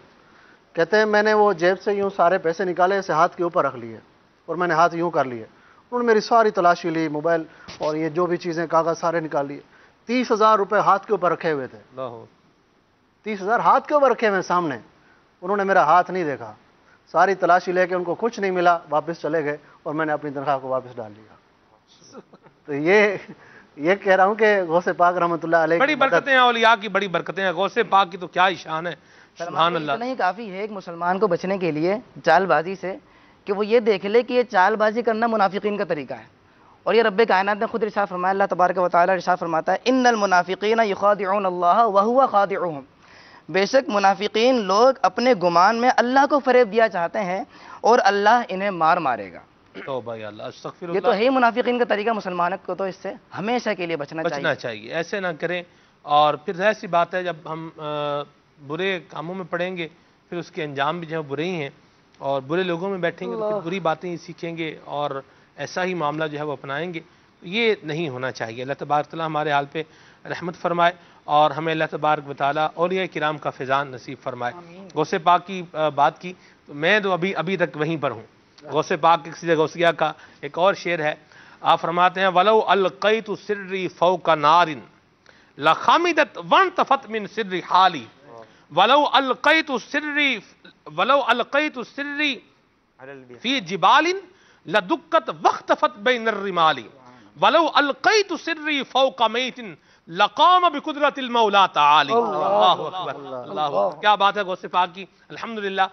کہتے ہیں میں نے وہ جیب سے یوں سارے پیسے نکالے، اسے ہاتھ کے اوپر رکھ لیے اور میں نے ہاتھ یوں کر لیے، انہوں نے میری ساری تلاشی لی، موبائل اور یہ جو بھی چیزیں کاغذ سارے نکال لیے۔ 30,000 روپے ہاتھ کے اوپر رکھے ہوئے تھے، 30,000 ہاتھ کے اوپر رکھے ہوئے سامنے، انہوں نے میرا ہاتھ نہیں دیکھا، ساری تلاشی لے کے ان کو کچھ نہیں ملا، واپس چلے گئے اور میں نے اپنی تنخواہ کو واپس ڈال لیا۔ تو یہ کہہ رہا ہوں کہ غوث پاک رحمۃ اللہ علیہ بڑی برکتیں ہیں، اولیاء کی بڑی برکتیں ہیں، غوث پاک کی تو کیا ہی شان ہے، سبحان اللہ۔ اتنا ہی کافی ہے ایک مسلمان کو بچنے کے لیے چال بازی سے کہ وہ یہ دیکھ لے کہ یہ چال بازی کرنا منافقین کا طریقہ ہے، اور یہ رب کائنات نے خود ارشاد فرمایا، اللہ تبارک و تعالی ارشاد فرماتا ہے ان المنافقین یخادعون اللہ وهو خادعهم، بے شک منافقین لوگ اپنے گمان میں اللہ کو فریب دیا چاہتے ہیں اور اللہ انہیں مارے گا۔ توبہ یا اللہ، استغفر یہ تو اللہ۔ ہے منافقین کا طریقہ، مسلمانوں کو تو اس سے ہمیشہ کے لیے بچنا چاہیے، ایسے نہ کریں۔ اور پھر ظاہر سی بات ہے جب ہم برے کاموں میں پڑیں گے پھر اس کے انجام بھی جو ہے برے ہی ہیں، اور برے لوگوں میں بیٹھیں گے تو پھر بری باتیں ہی سیکھیں گے اور ایسا ہی معاملہ جو ہے وہ اپنائیں گے، یہ نہیں ہونا چاہیے۔ اللہ تبارک تعالیٰ ہمارے حال پہ رحمت فرمائے اور ہمیں اللہ تبارک و تعالیٰ اولیاء کرام کا فیضان نصیب فرمائے۔ غوث پاک کی بات کی تو میں تو ابھی تک وہیں پر ہوں۔ غوث پاک کے غوثیہ کا ایک اور شعر ہے، آپ فرماتے ہیں وَلَوْ أَلْقَيْتُ سِرِّي فَوْقَ نَارٍ لَخَمِدَتْ وَانْتَفَتْ مِنْ سِرِّ حَالِي وَلَوْ أَلْقَيْتُ سِرِّي فِي جِبَالٍ لَدُكَّتْ وَاخْتَفَتْ بَيْنَ الرِّمَالِ وَلَوْ أَلْقَيْتُ سِرِّي فَوْقَ مَيْتٍ لَقَامَ بِقُدْرَةِ الْمَوْلَى تَعَالِي۔ اللہ اکبر، اللہ اکبر، کیا بات ہے غوث پاک کی۔ الحمدللہ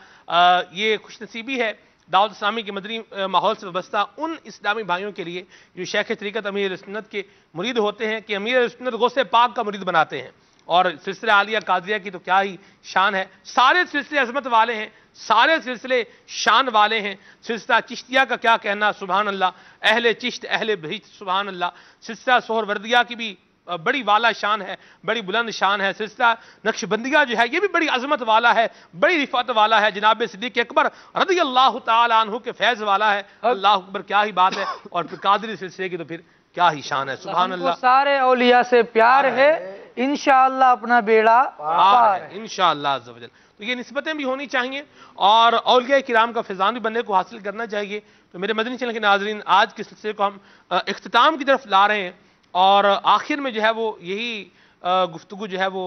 یہ خوش نصیبی ہے دعوت اسلامی کے مدنی ماحول سے وابستہ ان اسلامی بھائیوں کے لیے جو شیخ طریقت امیر سنت کے مرید ہوتے ہیں کہ امیر سنت غوث پاک کا مرید بناتے ہیں، اور سلسلہ عالیہ قادریہ کی تو کیا ہی شان ہے، سارے سلسلے عظمت والے ہیں، سارے سلسلے شان والے ہیں۔ سلسلہ چشتیہ کا کیا کہنا، سبحان اللہ، اہل چشت اہل بہشت، سبحان اللہ۔ سلسلہ سہروردیہ کی بھی بڑی والا شان ہے، بڑی بلند شان ہے۔ سلسلہ نقشبندیہ جو ہے یہ بھی بڑی عظمت والا ہے، بڑی رفعت والا ہے، جناب صدیق اکبر رضی اللہ تعالی عنہ کے فیض والا ہے۔ اللہ اکبر، کیا ہی بات ہے۔ اور پھر قادری سلسلے کی تو پھر کیا ہی شان ہے، سبحان اللہ۔ سارے اولیاء سے پیار ہے، انشاءاللہ اپنا بیڑا پار ہے، انشاءاللہ عز و جل۔ تو یہ نسبتیں بھی ہونی چاہیے اور اولیاء کرام کا فیضان بھی بننے کو حاصل کرنا چاہیے۔ تو میرے مدنی چینل کے ناظرین، آج کے سلسلے کو ہم اختتام کی طرف لا رہے ہیں، اور آخر میں جو ہے وہ یہی گفتگو جو ہے وہ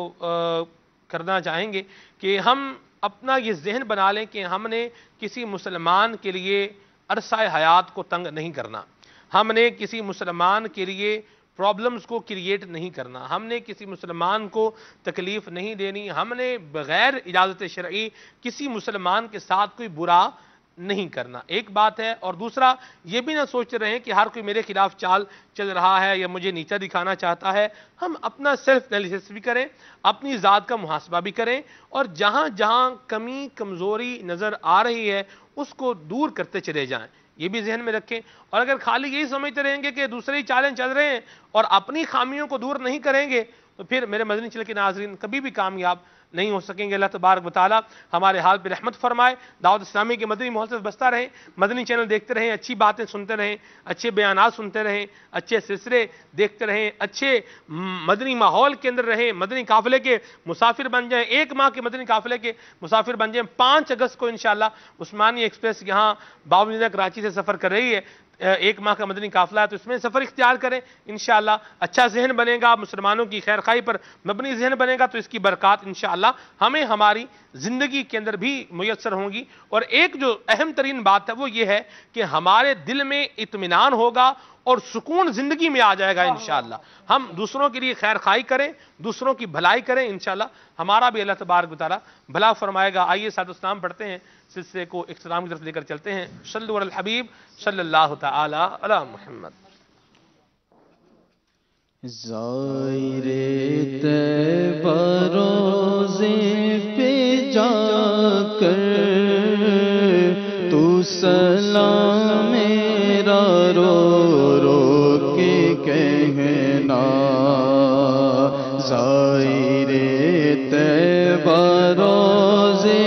کرنا چاہیں گے کہ ہم اپنا یہ ذہن بنا لیں کہ ہم نے کسی مسلمان کے لیے عرصہ حیات کو تنگ نہیں کرنا، ہم نے کسی مسلمان کے لیے پرابلمز کو کریٹ نہیں کرنا، ہم نے کسی مسلمان کو تکلیف نہیں دینی، ہم نے بغیر اجازت شرعی کسی مسلمان کے ساتھ کوئی برا نہیں کرنا، ایک بات ہے۔ اور دوسرا یہ بھی نہ سوچ رہے ہیں کہ ہر کوئی میرے خلاف چال چل رہا ہے یا مجھے نیچا دکھانا چاہتا ہے۔ ہم اپنا سیلف انالیسس بھی کریں، اپنی ذات کا محاسبہ بھی کریں، اور جہاں جہاں کمی کمزوری نظر آ رہی ہے اس کو دور کرتے چلے جائیں، یہ بھی ذہن میں رکھیں۔ اور اگر خالی یہی سمجھتے رہیں گے کہ دوسرے ہی چالیں چل رہے ہیں اور اپنی خامیوں کو دور نہیں کریں گے تو پھر میرے مدنی چینل کے ناظرین کبھی بھی کامیاب نہیں ہو سکیں گے۔ اللہ تبارک و تعالیٰ ہمارے حال پہ رحمت فرمائے، دعوت اسلامی کے مدنی ماحول سے بستا رہیں، مدنی چینل دیکھتے رہیں، اچھی باتیں سنتے رہیں، اچھے بیانات سنتے رہیں، اچھے سلسلے دیکھتے رہیں، اچھے مدنی ماحول کے اندر رہیں، مدنی قافلے کے مسافر بن جائیں، 1 ماہ کے مدنی قافلے کے مسافر بن جائیں۔ 5 اگست کو انشاءاللہ عثمانی ایکسپریس یہاں باوجودہ کراچی سے سفر کر رہی ہے، 1 ماہ کا مدنی قافلہ ہے، تو اس میں سفر اختیار کریں انشاءاللہ۔ اچھا ذہن بنے گا، مسلمانوں کی خیر خواہی پر مبنی ذہن بنے گا، تو اس کی برکات انشاءاللہ ہمیں ہماری زندگی کے اندر بھی میسر ہوں گی۔ اور ایک جو اہم ترین بات ہے وہ یہ ہے کہ ہمارے دل میں اطمینان ہوگا اور سکون زندگی میں آ جائے گا انشاءاللہ۔ ہم دوسروں کے لیے خیر خواہی کریں، دوسروں کی بھلائی کریں، انشاءاللہ ہمارا بھی اللہ تبارک و تعالیٰ بھلا فرمائے گا۔ آئیے صلاۃ و سلام پڑھتے ہیں، سلسلے کو اختتام کی طرف لے کر چلتے ہیں۔ صلو علی الحبیب صلی اللہ تعالی علی محمد۔ زائر طیبہ روزے پہ جا کر تو سلام میرا رو رو کے کہنا، زائر طیبہ روزے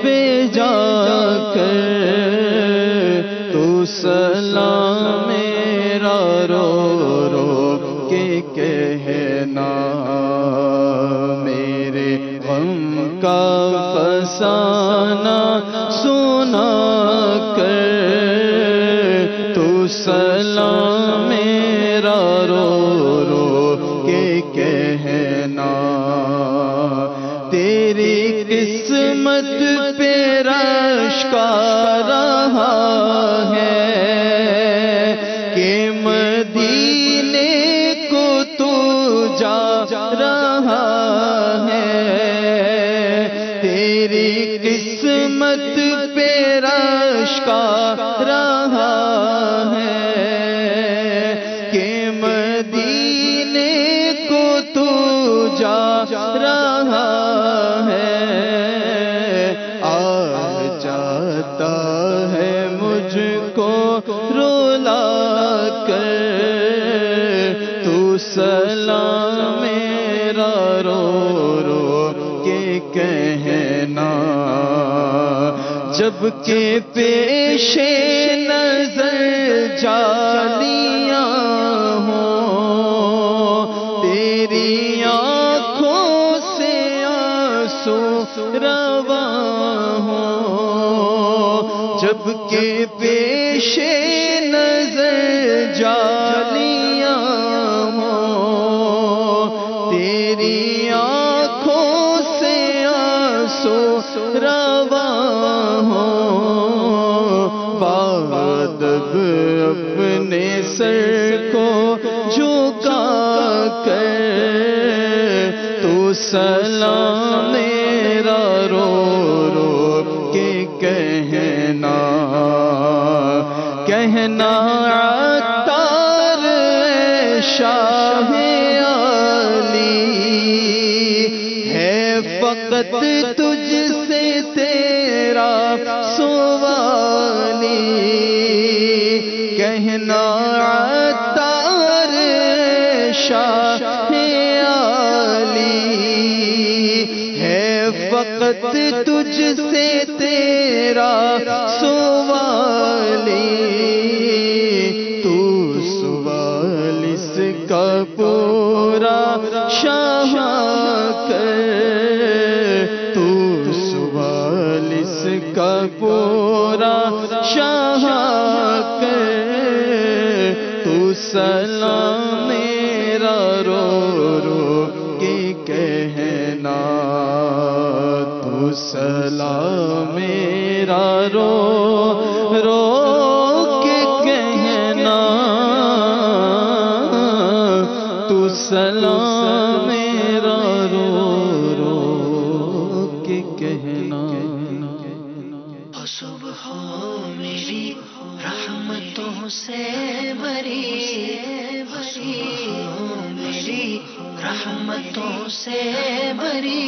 پہ جا کر تو سلام میرا رو رو کے کہنا، میرے غم کا فسانہ سنا کر تو سلام میرا رو رو کے کہنا، تیری قسمت پہ رشک آ رہا ہے کہ مدینے کو تو جا رہا ہے، تیری قسمت پہ رشک آ رہا ہے کہ مدینے کو تو جا رہا ہے، آ جاتا ہے مجھ کو رولا کر تو سلام میرا رو رو کے کہنا، جب کہ پیش نظر جالیاں ہوں، تیری آنکھوں سے آنسو رواں ہوں، جب کہ پیش نظر جالیاں ہوں، تیری آنکھوں سے آنسو رواں ہوں، بادب اپنے سر کو جھکا کر تو سلام میرا رو رو کے کہنا، کہنا عطار شاہ علی ہے فقط تجھ سے تیرا سوالی، کہنا عطار شاہ علی ہے فقط تجھ سے تیرا سوالی، تو سوال اس کا پورا شاہ کر، تو سوال اس کا پورا شاہ کر تو سلام میرا رو رو کے کہنا، تو سلام میرا رو رو کے کہنا، تو سلام میرا رو رو کے کہنا۔ صبح میری رحمتوں سے بری، میری رحمتوں سے بری،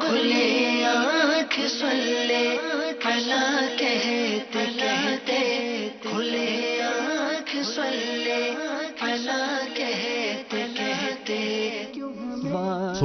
کھلے آنکھ صلی علی کہتے کہتے، کھلے آنکھ صلی علی کہتے کہتے،